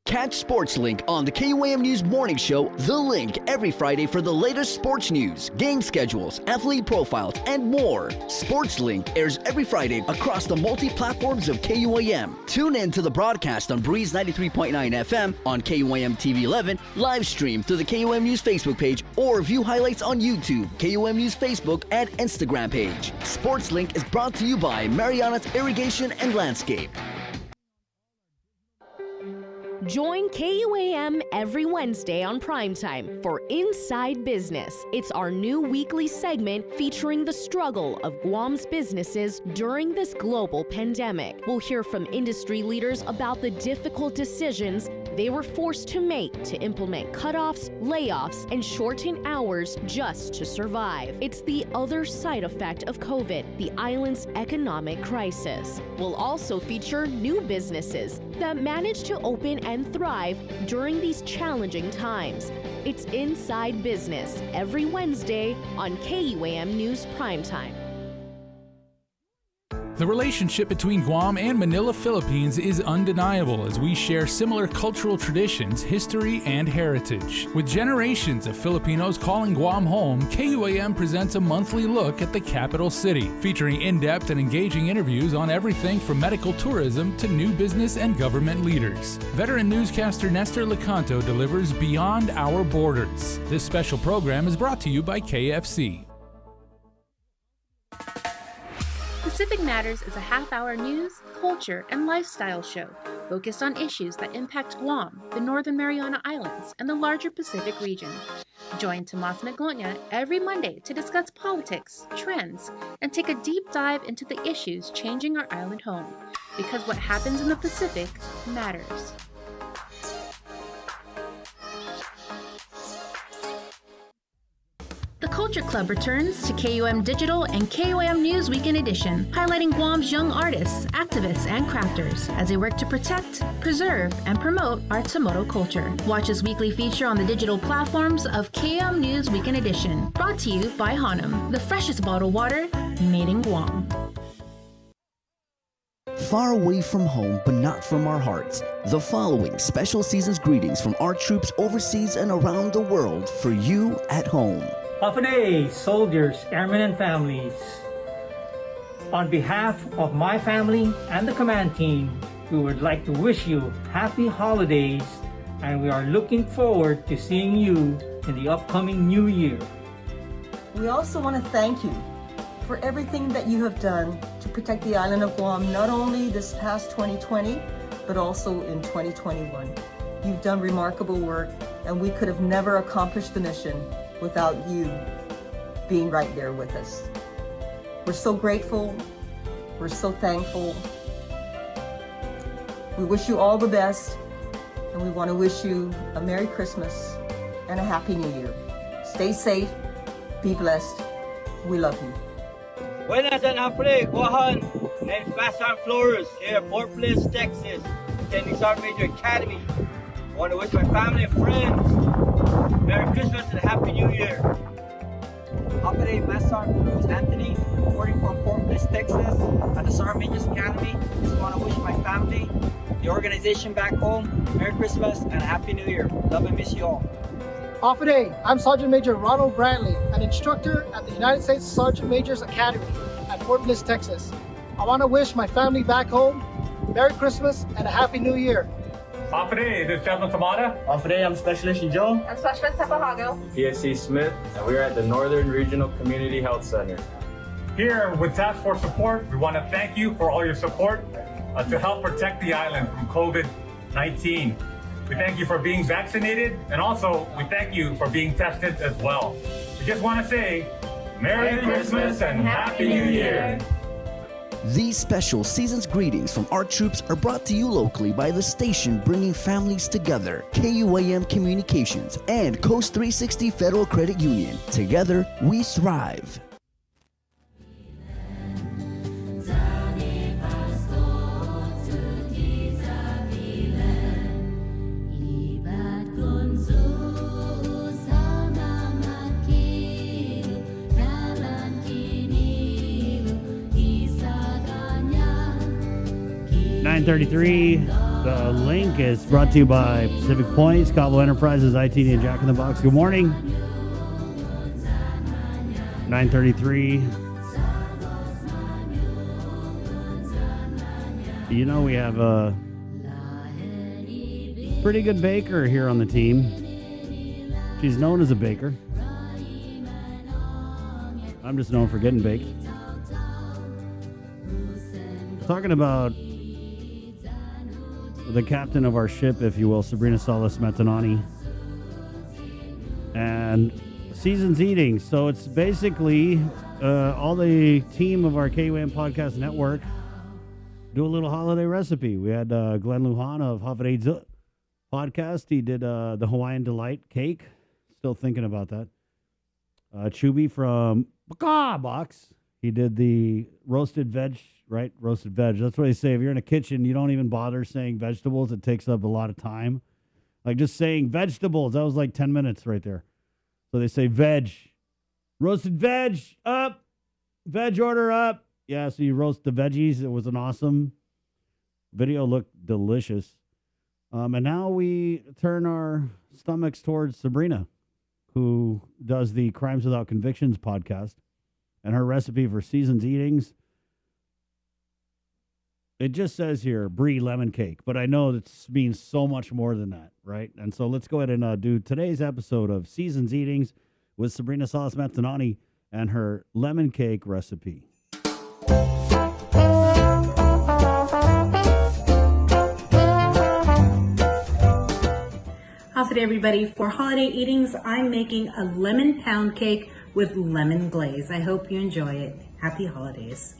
Speaker 17: Catch Sports Link on the KUAM News Morning Show, The Link, every Friday for the latest sports news, game schedules, athlete profiles, and more. Sports Link airs every Friday across the multi-platforms of KUAM. Tune in to the broadcast on Breeze 93.9 FM, on KUAM TV 11, live stream through the KUAM News Facebook page, or view highlights on YouTube, KUAM News Facebook, and Instagram page. Sports Link is brought to you by Mariana's Irrigation and Landscape.
Speaker 18: Join KUAM every Wednesday on Primetime for Inside Business. It's our new weekly segment featuring the struggle of Guam's businesses during this global pandemic. We'll hear from industry leaders about the difficult decisions they were forced to make to implement cutoffs, layoffs, and shorten hours just to survive. It's the other side effect of COVID, the island's economic crisis. We'll also feature new businesses that managed to open and thrive during these challenging times. It's Inside Business every Wednesday on KUAM News Primetime.
Speaker 10: The relationship between Guam and Manila, Philippines is undeniable as we share similar cultural traditions, history, and heritage. With generations of Filipinos calling Guam home, KUAM presents a monthly look at the capital city, featuring in-depth and engaging interviews on everything from medical tourism to new business and government leaders. Veteran newscaster Nestor Lecanto delivers Beyond Our Borders. This special program is brought to you by KFC.
Speaker 26: Pacific Matters is a half-hour news, culture, and lifestyle show focused on issues that impact Guam, the Northern Mariana Islands, and the larger Pacific region. Join Tomas Magonia every Monday to discuss politics, trends, and take a deep dive into the issues changing our island home, because what happens in the Pacific matters. The Culture Club returns to KUAM Digital and KUAM News Weekend Edition, highlighting Guam's young artists, activists, and crafters as they work to protect, preserve, and promote our Tamoto culture. Watch this weekly feature on the digital platforms of KUAM News Weekend Edition, brought to you by Hanum, the freshest bottled water made in Guam.
Speaker 17: Far away from home, but not from our hearts. The following special season's greetings from our troops overseas and around the world for you at home.
Speaker 8: Hafanay, soldiers, airmen, and families. On behalf of my family and the command team, we would like to wish you happy holidays, and we are looking forward to seeing you in the upcoming new year.
Speaker 11: We also want to thank you for everything that you have done to protect the island of Guam, not only this past 2020, but also in 2021. You've done remarkable work, and we could have never accomplished the mission without you being right there with us. We're so grateful. We're so thankful. We wish you all the best, and we want to wish you a Merry Christmas and a Happy New Year. Stay safe, be blessed. We love you.
Speaker 2: Buenas and Happy Guahan. Name's Bassan Flores here at Fort Bliss, Texas, attending Sergeant Major Academy. I want to wish my family and friends Merry Christmas and Happy New Year.
Speaker 12: Happy Master Cruz Anthony, reporting from Fort Bliss, Texas, at the Sergeant Major's Academy. Just want to wish my family, the organization back home, Merry Christmas and Happy New Year. Love and miss you all.
Speaker 13: Happy, I'm Sergeant Major Ronald Brantley, an instructor at the United States Sergeant Major's Academy at Fort Bliss, Texas. I want to wish my family back home Merry Christmas and a Happy New Year.
Speaker 28: Happy, this is Chaplain Tamada.
Speaker 2: Happy, I'm Specialist Joe.
Speaker 14: I'm Specialist Tapahago.
Speaker 15: PSC Smith, and we're at the Northern Regional Community Health Center.
Speaker 28: Here with Task Force Support, we want to thank you for all your support to help protect the island from COVID-19. We thank you for being vaccinated, and also we thank you for being tested as well. We just want to say Merry Christmas and Happy New Year.
Speaker 17: These special season's greetings from our troops are brought to you locally by the station bringing families together, KUAM Communications and Coast 360 Federal Credit Union. Together, we thrive.
Speaker 1: The link is brought to you by Pacific Points, Cabo Enterprises, ITD, and Jack in the Box. Good morning. 9:33. You know, we have a pretty good baker here on the team. She's known as a baker. I'm just known for getting baked. Talking about the captain of our ship, if you will, Sabrina Salas Metanani, and Season's Eating. So it's basically all the team of our KUAM Podcast Network do a little holiday recipe. We had Glenn Lujan of Havarez Podcast. He did the Hawaiian Delight cake. Still thinking about that. Chubby from Baka Box. He did the roasted veg, right? Roasted veg. That's what they say. If you're in a kitchen, you don't even bother saying vegetables. It takes up a lot of time. Like just saying vegetables, that was like 10 minutes right there. So they say veg. Roasted veg up. Veg order up. Yeah, so you roast the veggies. It was an awesome video. Looked delicious. And now we turn our stomachs towards Sabrina, who does the Crimes Without Convictions podcast. And her recipe for Season's Eatings, it just says here, brie lemon cake. But I know that means so much more than that, right? And so let's go ahead and do today's episode of Season's Eatings with Sabrina Salas Metanani and her lemon cake recipe.
Speaker 16: How's it, everybody? For holiday eatings, I'm making a lemon pound cake with lemon glaze. I hope you enjoy it. Happy holidays.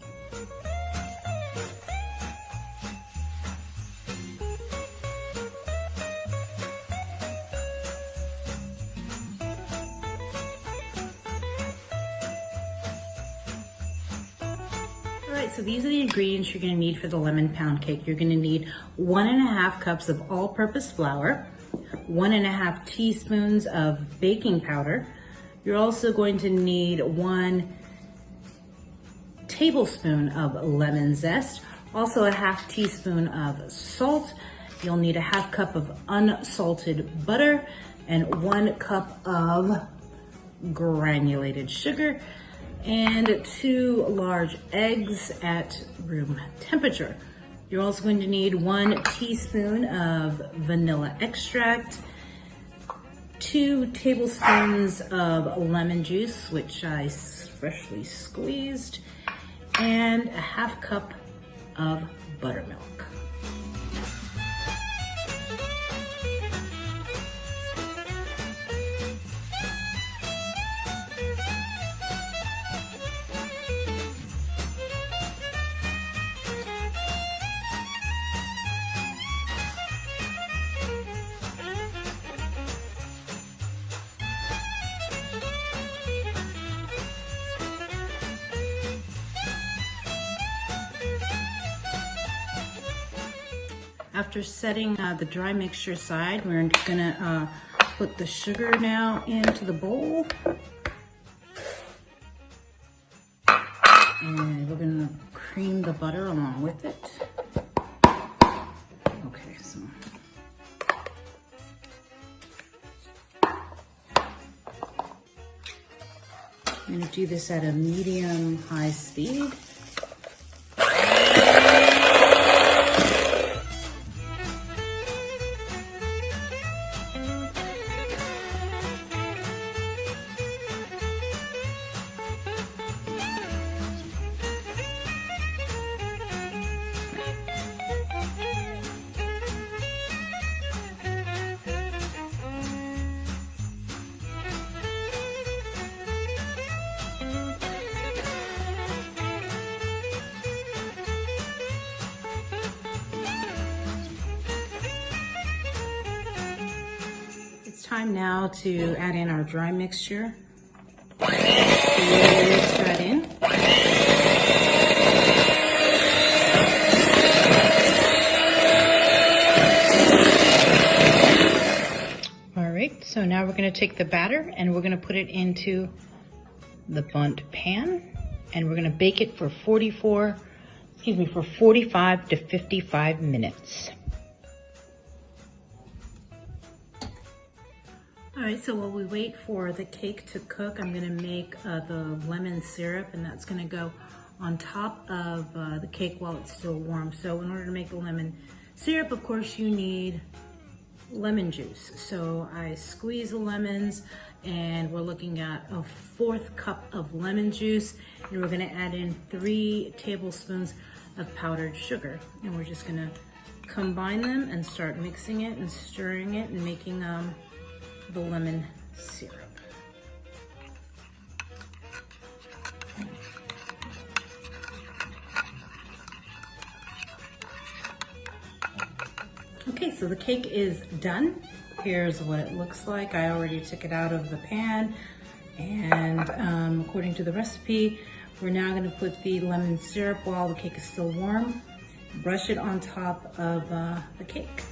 Speaker 16: Alright, so these are the ingredients you're going to need for the lemon pound cake. You're going to need 1.5 cups of all-purpose flour, 1.5 teaspoons of baking powder. You're also going to need 1 tablespoon of lemon zest, also a 1/2 teaspoon of salt. You'll need a 1/2 cup of unsalted butter and 1 cup of granulated sugar and 2 large eggs at room temperature. You're also going to need 1 teaspoon of vanilla extract, 2 tablespoons of lemon juice, which I freshly squeezed, and a 1/2 cup of buttermilk. After setting the dry mixture aside, we're gonna put the sugar now into the bowl. And we're gonna cream the butter along with it. Okay, so. I'm gonna do this at a medium-high speed. Time now to add in our dry mixture. Mix that in. All right, so now we're going to take the batter and we're going to put it into the Bundt pan, and we're going to bake it for 45 to 55 minutes. All right, so while we wait for the cake to cook, I'm gonna make the lemon syrup, and that's gonna go on top of the cake while it's still warm. So in order to make the lemon syrup, of course, you need lemon juice. So I squeeze the lemons, and we're looking at a 1/4 cup of lemon juice, and we're gonna add in 3 tablespoons of powdered sugar. And we're just gonna combine them and start mixing it and stirring it and making the lemon syrup. Okay, so the cake is done. Here's what it looks like. I already took it out of the pan, and according to the recipe, we're now going to put the lemon syrup while the cake is still warm, brush it on top of the cake.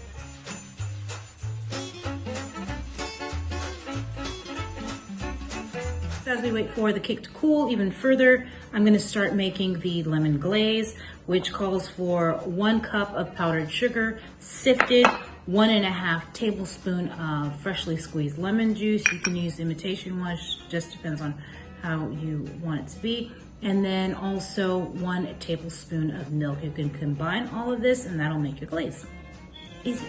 Speaker 16: As we wait for the cake to cool even further, I'm going to start making the lemon glaze, which calls for 1 cup of powdered sugar, sifted, 1.5 tablespoons of freshly squeezed lemon juice. You can use imitation one, just depends on how you want it to be. And then also 1 tablespoon of milk. You can combine all of this and that'll make your glaze. Easy.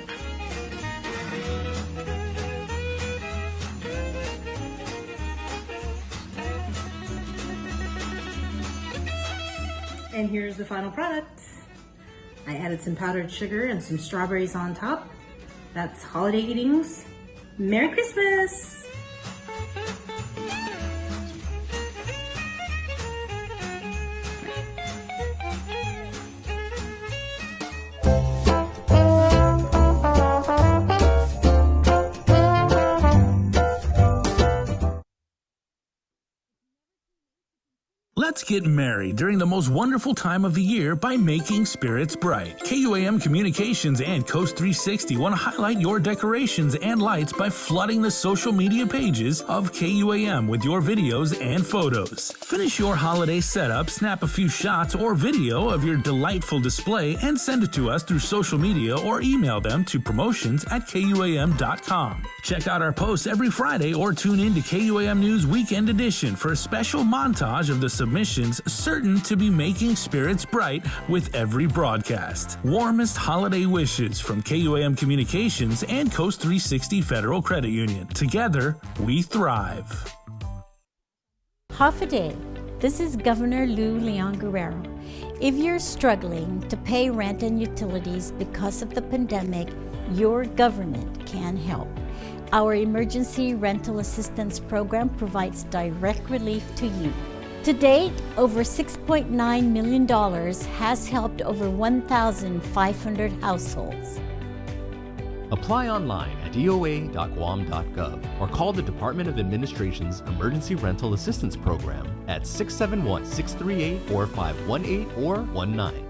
Speaker 16: And here's the final product. I added some powdered sugar and some strawberries on top. That's holiday eatings. Merry Christmas!
Speaker 10: Let's get merry during the most wonderful time of the year by making spirits bright. KUAM Communications and Coast 360 want to highlight your decorations and lights by flooding the social media pages of KUAM with your videos and photos. Finish your holiday setup, snap a few shots or video of your delightful display, and send it to us through social media or email them to promotions@KUAM.com. Check out our posts every Friday or tune in to KUAM News Weekend Edition for a special montage of the submissions certain to be making spirits bright with every broadcast. Warmest holiday wishes from KUAM Communications and Coast 360 Federal Credit Union. Together, we thrive.
Speaker 14: Half a day. This is Governor Lou Leon Guerrero. If you're struggling to pay rent and utilities because of the pandemic, your government can help. Our Emergency Rental Assistance Program provides direct relief to you. To date, over $6.9 million has helped over 1,500 households.
Speaker 19: Apply online at eoa.guam.gov or call the Department of Administration's Emergency Rental Assistance Program at 671-638-4518 or 19.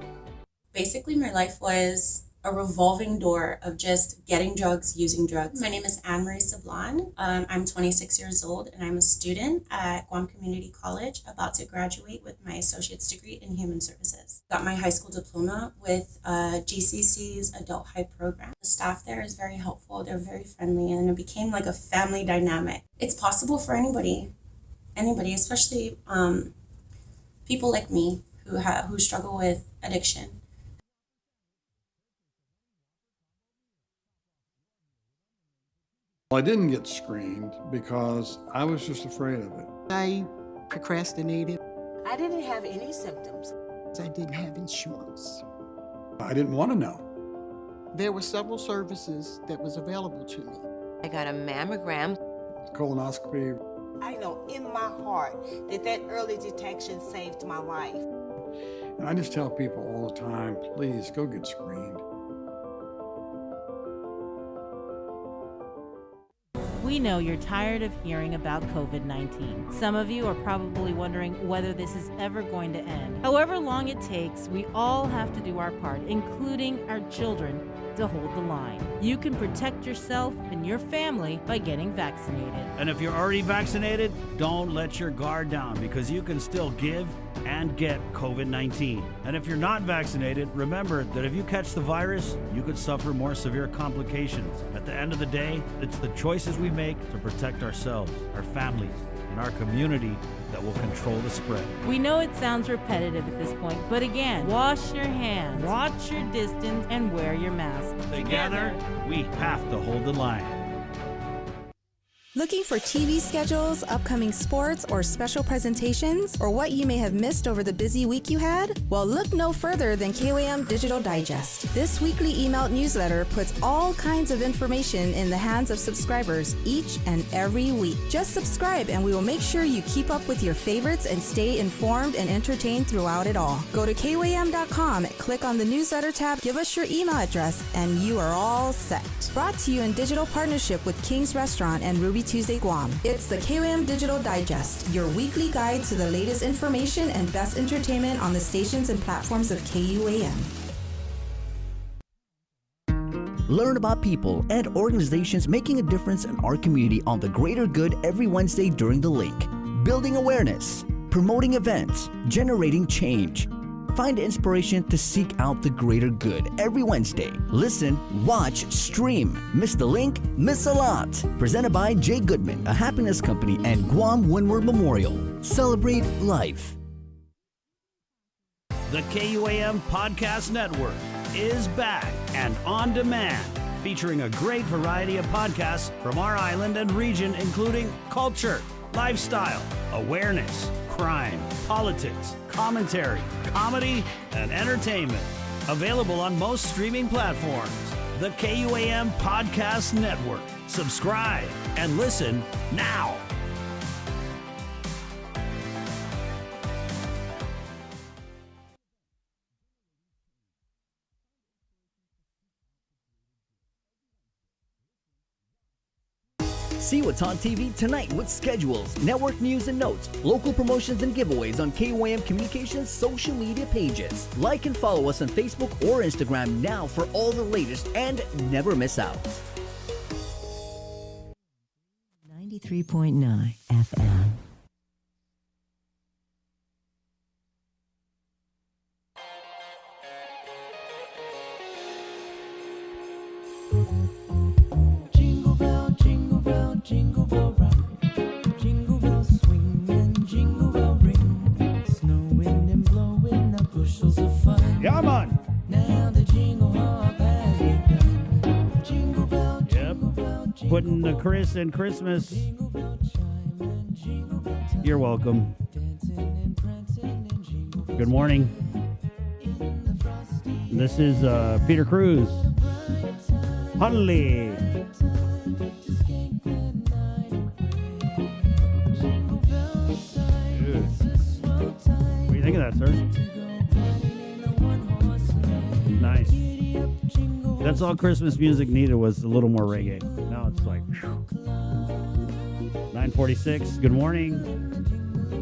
Speaker 20: Basically, my life was
Speaker 3: a revolving door of just getting drugs, using drugs. My name is Anne-Marie Sablan. I'm 26 years old and I'm a student at Guam Community College, about to graduate with my associate's degree in human services. Got my high school diploma with GCC's Adult High program. The staff there is very helpful. They're very friendly, and it became like a family dynamic. It's possible for anybody, especially people like me who struggle with addiction.
Speaker 20: I didn't get screened because I was just afraid of it.
Speaker 21: I procrastinated. I didn't have any symptoms. I didn't have insurance.
Speaker 20: I didn't want to know.
Speaker 21: There were several services that was available to me. I got a mammogram.
Speaker 20: Colonoscopy.
Speaker 21: I know in my heart that early detection saved my life.
Speaker 20: And I just tell people all the time, please go get screened.
Speaker 22: We know you're tired of hearing about COVID-19. Some of you are probably wondering whether this is ever going to end. However long it takes, we all have to do our part, including our children, to hold the line. You can protect yourself and your family by getting vaccinated.
Speaker 6: And if you're already vaccinated, don't let your guard down, because you can still give and get COVID-19. And if you're not vaccinated, remember that if you catch the virus, you could suffer more severe complications. At the end of the day, it's the choices we make to protect ourselves, our families, and our community that will control the spread.
Speaker 22: We know it sounds repetitive at this point, but again, wash your hands, watch your distance, and wear your mask.
Speaker 6: Together, we have to hold the line.
Speaker 23: Looking for TV schedules, upcoming sports, or special presentations, or what you may have missed over the busy week you had? Well, look no further than KOAM Digital Digest. This weekly emailed newsletter puts all kinds of information in the hands of subscribers each and every week. Just subscribe and we will make sure you keep up with your favorites and stay informed and entertained throughout it all. Go to KOAM.com, click on the newsletter tab, give us your email address, and you are all set. Brought to you in digital partnership with King's Restaurant and Ruby Tuesday Guam. It's the KOAM Digital Digest, your weekly guide to the latest information and best entertainment on the stations and platforms of KUAM.
Speaker 17: Learn about people and organizations making a difference in our community on the greater good every Wednesday during the link. Building awareness, promoting events, generating change. Find inspiration to seek out the greater good every Wednesday. Listen, watch, stream. Miss the link? Miss a lot. Presented by Jay Goodman, a happiness company, and Guam Windward Memorial. Celebrate life.
Speaker 6: The KUAM Podcast Network is back and on demand, featuring a great variety of podcasts from our island and region, including culture, lifestyle, awareness, crime, politics, commentary, comedy, and entertainment. Available on most streaming platforms. The KUAM Podcast Network. Subscribe and listen now.
Speaker 17: See what's on TV tonight with schedules, network news and notes, local promotions and giveaways on KUAM Communications social media pages. Like and follow us on Facebook or Instagram now for all the latest and never miss out.
Speaker 24: 93.9 FM.
Speaker 25: Jingle bell rock, jingle bell swing and jingle bell ring. Snowing and blowing up bushels of fun.
Speaker 1: Yeah, man.
Speaker 25: Now the jingle hop has begun. Jingle bell, jingle bell, jingle
Speaker 1: Putting the Chris and Christmas. You're welcome. Good morning. This is Peter Cruz. Hunley. What do you think of that, sir? Nice. That's all Christmas music needed was a little more reggae. Now it's like 9:46. Good morning.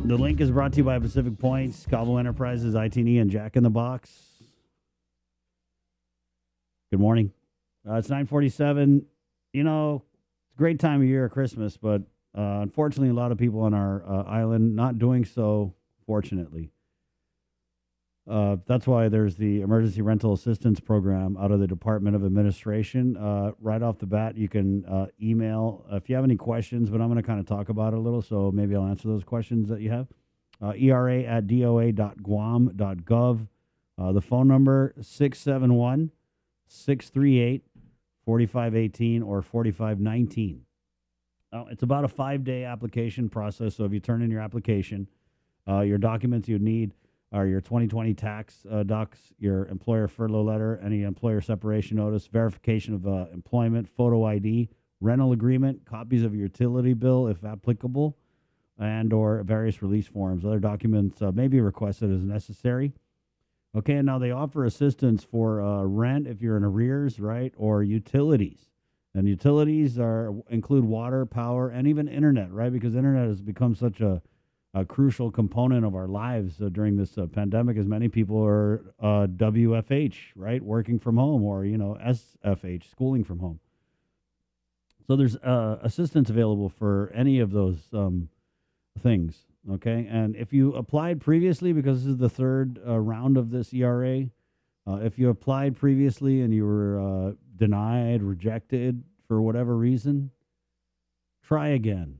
Speaker 1: The link is brought to you by Pacific Points, Cabo Enterprises, ITE, and Jack in the Box. Good morning. It's 9:47. You know, it's a great time of year, Christmas, but unfortunately, a lot of people on our island not doing so, fortunately. That's why there's the Emergency Rental Assistance Program out of the Department of Administration. Right off the bat, you can email if you have any questions, but I'm going to kind of talk about it a little, so maybe I'll answer those questions that you have. ERA@doa.guam.gov. The phone number, 671-638-4518 or 4519. It's about a 5-day application process, so if you turn in your application, your documents you need are your 2020 tax docs, your employer furlough letter, any employer separation notice, verification of employment, photo ID, rental agreement, copies of your utility bill, if applicable, and or various release forms. Other documents may be requested as necessary. Okay, and now they offer assistance for rent if you're in arrears, right, or utilities. And utilities include water, power, and even internet, right, because internet has become such a crucial component of our lives during this pandemic, as many people are WFH, right, working from home, or, SFH, schooling from home. So there's assistance available for any of those things, okay? And if you applied previously, because this is the third round of this ERA, if you applied previously and you were denied, rejected for whatever reason, try again,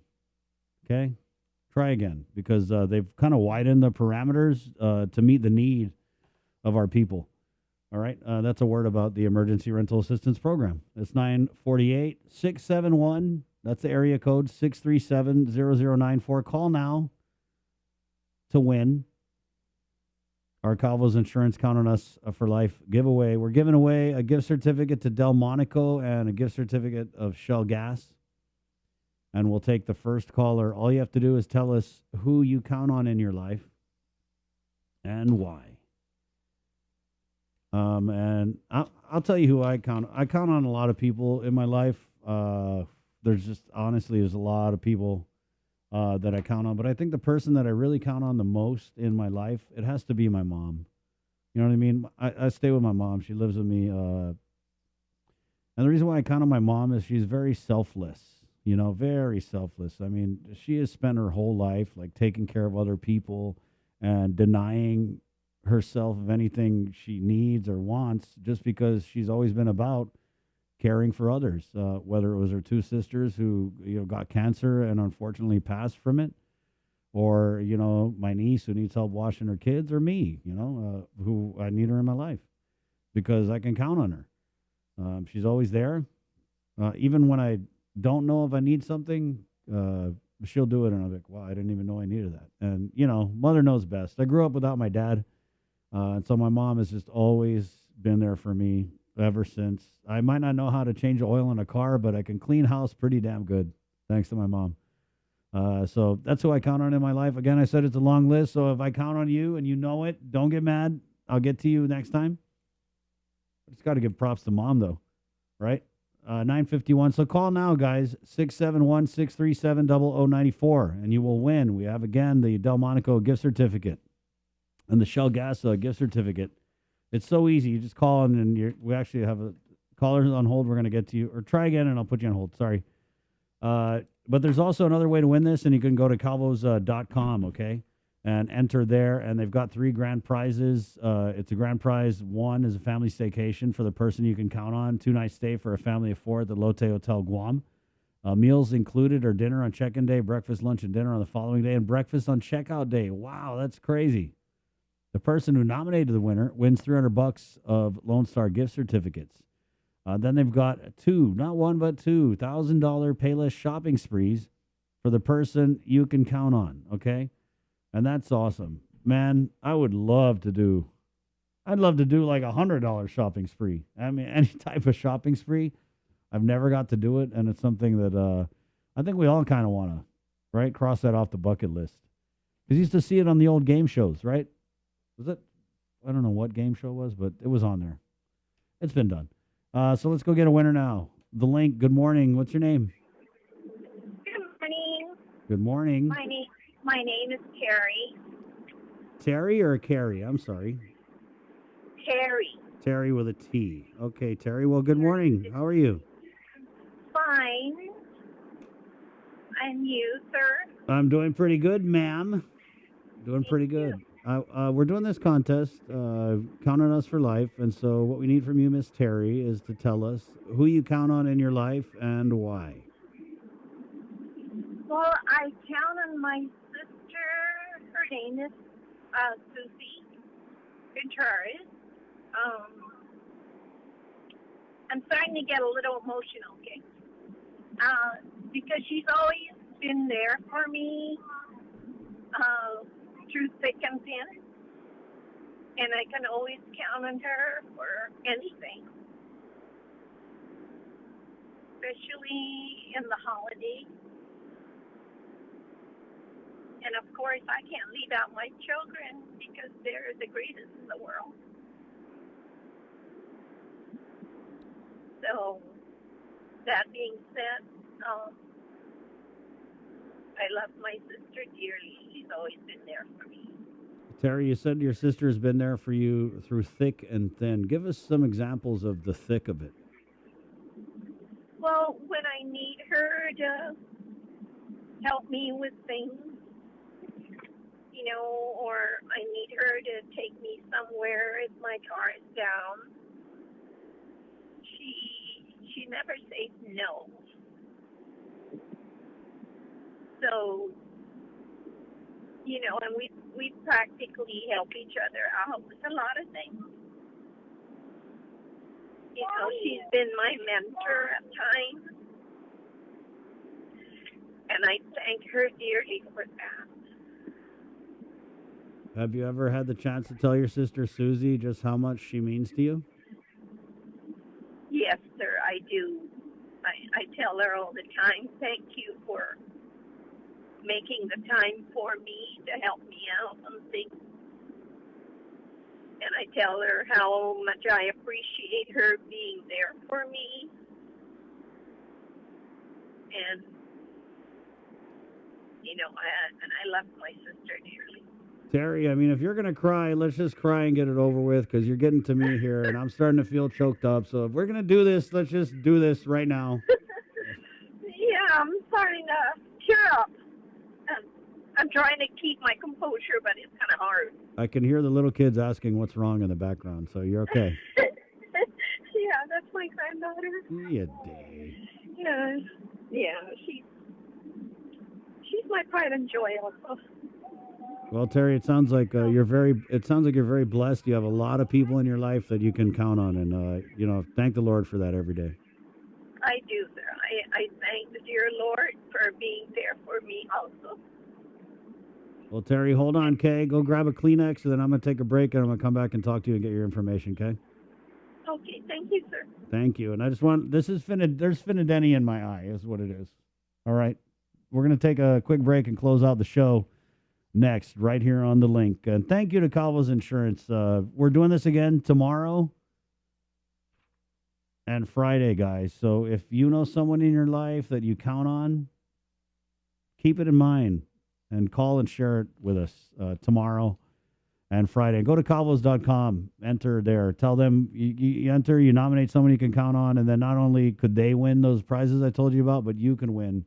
Speaker 1: okay? Try again, because they've kind of widened the parameters to meet the need of our people. All right, that's a word about the Emergency Rental Assistance Program. It's 948-671. That's the area code, 637-0094. Call now to win our Calvo's Insurance Count on Us for Life giveaway. We're giving away a gift certificate to Delmonico and a gift certificate of Shell Gas. And we'll take the first caller. All you have to do is tell us who you count on in your life and why. And I'll tell you who I count. I count on a lot of people in my life. There's a lot of people that I count on. But I think the person that I really count on the most in my life, it has to be my mom. You know what I mean? I stay with my mom. She lives with me. And the reason why I count on my mom is she's very selfless. Very selfless. I mean, she has spent her whole life like taking care of other people and denying herself of anything she needs or wants, just because she's always been about caring for others. Whether it was her two sisters who got cancer and unfortunately passed from it, or my niece who needs help washing her kids, or me, who I need her in my life because I can count on her. She's always there, even when I don't know if I need something, she'll do it, and I'm like, wow, I didn't even know I needed that. And, mother knows best. I grew up without my dad, and so my mom has just always been there for me ever since. I might not know how to change oil in a car, but I can clean house pretty damn good, thanks to my mom. So that's who I count on in my life. Again, I said it's a long list, so if I count on you and you know it, don't get mad. I'll get to you next time. I just got to give props to mom, though, right? 951. So call now, guys, 671-637-0094, and you will win. We have, again, the Delmonico gift certificate and the Shell Gas gift certificate. It's so easy. You just call, and we actually have a caller on hold. We're going to get to you. Or try again, and I'll put you on hold. Sorry. But there's also another way to win this, and you can go to calvos.com, okay, and enter there. And they've got 3 grand prizes. It's a grand prize. 1 is a family staycation for the person you can count on. 2-night stay for a family of 4 at the Lotte Hotel Guam. Meals included are dinner on check-in day, breakfast, lunch, and dinner on the following day, and breakfast on checkout day. Wow, that's crazy. The person who nominated the winner wins $300 of Lone Star gift certificates. Then they've got 2, not 1, but 2 $1,000 Payless shopping sprees for the person you can count on, okay? And that's awesome. Man, I'd love to do like $100 shopping spree. I mean, any type of shopping spree. I've never got to do it, and it's something that I think we all kind of want to, right, cross that off the bucket list. Because you used to see it on the old game shows, right? Was it? I don't know what game show it was, but it was on there. It's been done. So let's go get a winner now. The link. Good morning. What's your name?
Speaker 4: Good morning.
Speaker 1: Good morning.
Speaker 4: My name is Terry.
Speaker 1: Terry or Carrie? I'm sorry.
Speaker 4: Terry.
Speaker 1: Terry with a T. Okay, Terry. Well, good morning. How are you?
Speaker 4: Fine. And you, sir?
Speaker 1: I'm doing pretty good, ma'am. Doing pretty good. We're doing this contest, Count on Us for Life. And so what we need from you, Miss Terry, is to tell us who you count on in your life and why.
Speaker 4: Well, I count on my sister. Her name is Susie Contreras. I'm starting to get a little emotional, okay? Because she's always been there for me through thick and thin. And I can always count on her for anything. Especially in the holidays. And of course, I can't leave out my children because they're the greatest in the world. So, that being said, I love my sister dearly. She's always been there for me.
Speaker 1: Terry, you said your sister's been there for you through thick and thin. Give us some examples of the thick of it.
Speaker 4: Well, when I need her to help me with things, you know, or I need her to take me somewhere if my car is down, she never says no. So, you know, and we practically help each other out with a lot of things. You know, she's been my mentor at times, and I thank her dearly for that.
Speaker 1: Have you ever had the chance to tell your sister Susie just how much she means to you?
Speaker 4: Yes, sir, I do. I tell her all the time, thank you for making the time for me to help me out on things. And I tell her how much I appreciate her being there for me. And, you know, I love my sister dearly.
Speaker 1: Terry, I mean, if you're going to cry, let's just cry and get it over with, because you're getting to me here, and I'm starting to feel choked up. So if we're going to do this, let's just do this right now.
Speaker 4: Yeah, I'm starting to cheer up. I'm trying to keep my composure, but it's kind of hard.
Speaker 1: I can hear the little kids asking what's wrong in the background, so you're okay.
Speaker 4: Yeah, that's my granddaughter.
Speaker 1: You day.
Speaker 4: Yeah, she's my pride and joy also.
Speaker 1: Well, Terry, it sounds like you're very blessed. You have a lot of people in your life that you can count on, and you know, thank the Lord for that every day.
Speaker 4: I do, sir. I thank the dear Lord for being there for me also.
Speaker 1: Well, Terry, hold on, Kay. Go grab a Kleenex, and then I'm going to take a break, and I'm going to come back and talk to you and get your information, okay?
Speaker 4: Okay, thank you, sir.
Speaker 1: Thank you. And I just want, there's Finadeni in my eye, is what it is. All right. We're going to take a quick break and close out the show next, right here on the link. And thank you to Calvo's Insurance. We're doing this again tomorrow and Friday, guys. So if you know someone in your life that you count on, keep it in mind and call and share it with us tomorrow and Friday. Go to calvos.com, enter there. Tell them you enter, you nominate someone you can count on, and then not only could they win those prizes I told you about, but you can win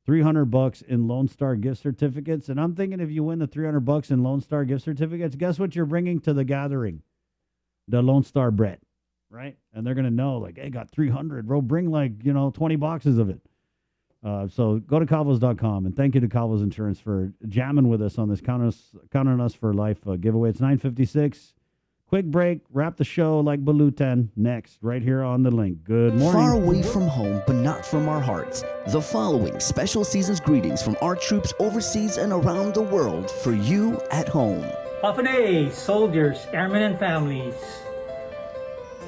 Speaker 1: $300 in Lone Star gift certificates. And I'm thinking if you win the $300 in Lone Star gift certificates, guess what you're bringing to the gathering? The Lone Star bread, right? And they're going to know, like, hey, got 300, bro. Bring 20 boxes of it. So go to calvos.com, and thank you to Calvos Insurance for jamming with us on this Count on Us for Life giveaway. It's 9:56. Quick break. Wrap the show like Balutan next, right here on the link. Good morning.
Speaker 17: Far away from home, but not from our hearts. The following special season's greetings from our troops overseas and around the world for you at home.
Speaker 5: Hafane, soldiers, airmen, and families.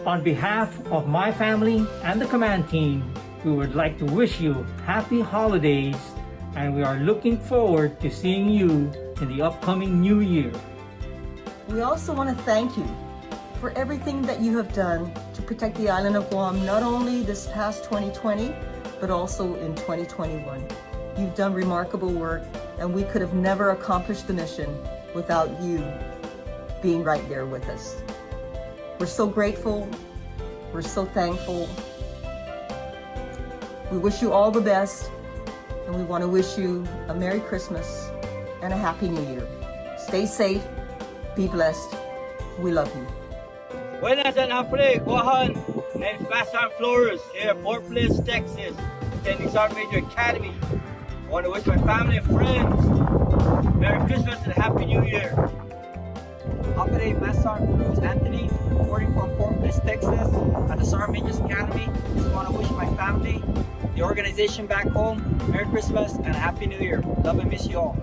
Speaker 5: On behalf of my family and the command team, we would like to wish you happy holidays, and we are looking forward to seeing you in the upcoming new year.
Speaker 11: We also want to thank you for everything that you have done to protect the island of Guam, not only this past 2020, but also in 2021. You've done remarkable work, and we could have never accomplished the mission without you being right there with us. We're so grateful. We're so thankful. We wish you all the best, and we want to wish you a Merry Christmas and a Happy New Year. Stay safe, be blessed. We love you.
Speaker 2: Buenas and Apre, Guahan. Name's Basan Flores here at Fort Bliss, Texas, attending Sergeant Major Academy. I want to wish my family and friends Merry Christmas and Happy New Year.
Speaker 7: Apre, Master Cruz Anthony, reporting from Fort Bliss, Texas, at the Sergeant Major's Academy. Just want to wish my family, the organization back home, Merry Christmas and Happy New Year. Love and miss you all.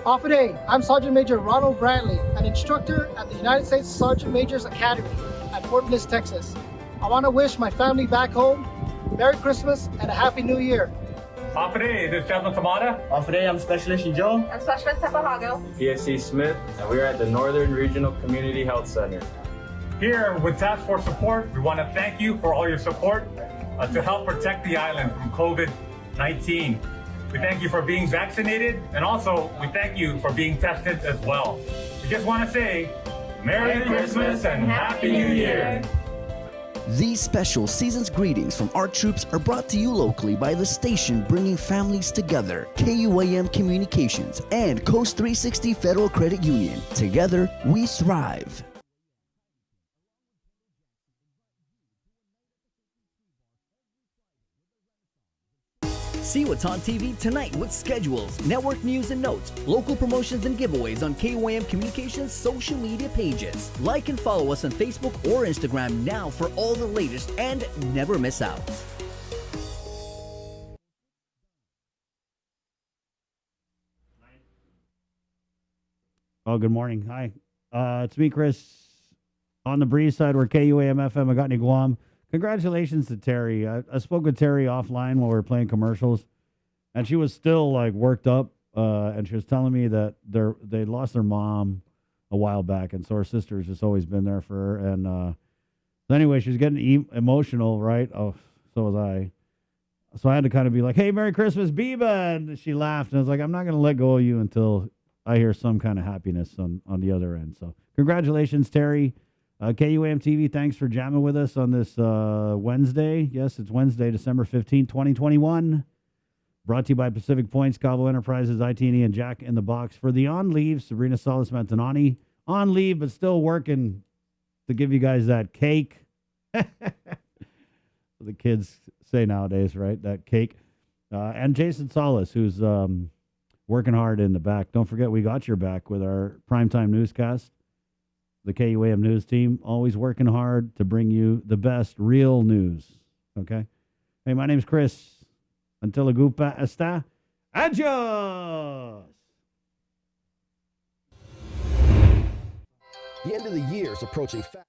Speaker 13: Off day, I'm Sergeant Major Ronald Brantley, an instructor at the United States Sergeant Major's Academy at Fort Bliss, Texas. I want to wish my family back home Merry Christmas and a Happy New Year.
Speaker 28: Afre, this is Chaplain Tamada.
Speaker 15: Afre, I'm Specialist Joe.
Speaker 21: I'm Specialist Tapahago.
Speaker 15: PSC Smith, and we are at the Northern Regional Community Health Center.
Speaker 28: Here with Task Force Support, we want to thank you for all your support to help protect the island from COVID-19. We thank you for being vaccinated, and also we thank you for being tested as well. We just want to say Merry Christmas and Happy New Year.
Speaker 17: These special season's greetings from our troops are brought to you locally by the station bringing families together, KUAM Communications and Coast 360 Federal Credit Union. Together, we thrive. See what's on TV tonight with schedules, network news and notes, local promotions and giveaways on KUAM Communications social media pages. Like and follow us on Facebook or Instagram now for all the latest and never miss out.
Speaker 1: Oh, good morning. Hi. It's me, Chris, on the Breeze side. We're KUAM FM, Agotni, Guam. Congratulations to Terry. I spoke with Terry offline while we were playing commercials, and she was still like worked up, and she was telling me that they lost their mom a while back, and so her sister's just always been there for her. And so anyway, she was getting emotional, right? Oh, so was I. So I had to kind of be like, "Hey, Merry Christmas, Biba," and she laughed, and I was like, "I'm not going to let go of you until I hear some kind of happiness on the other end." So congratulations, Terry. KUAM TV, thanks for jamming with us on this Wednesday. Yes, it's Wednesday, December 15th, 2021. Brought to you by Pacific Points, Cabo Enterprises, ITNE, and Jack in the Box. For the on leave, Sabrina Salas Mantanani. On leave, but still working to give you guys that cake. The kids say nowadays, right? That cake. And Jason Salas, who's working hard in the back. Don't forget, we got your back with our primetime newscast. The KUAM news team, always working hard to bring you the best real news. Okay? Hey, my name's Chris. Until la gupa está. Adios!
Speaker 17: The end of the year is approaching fast.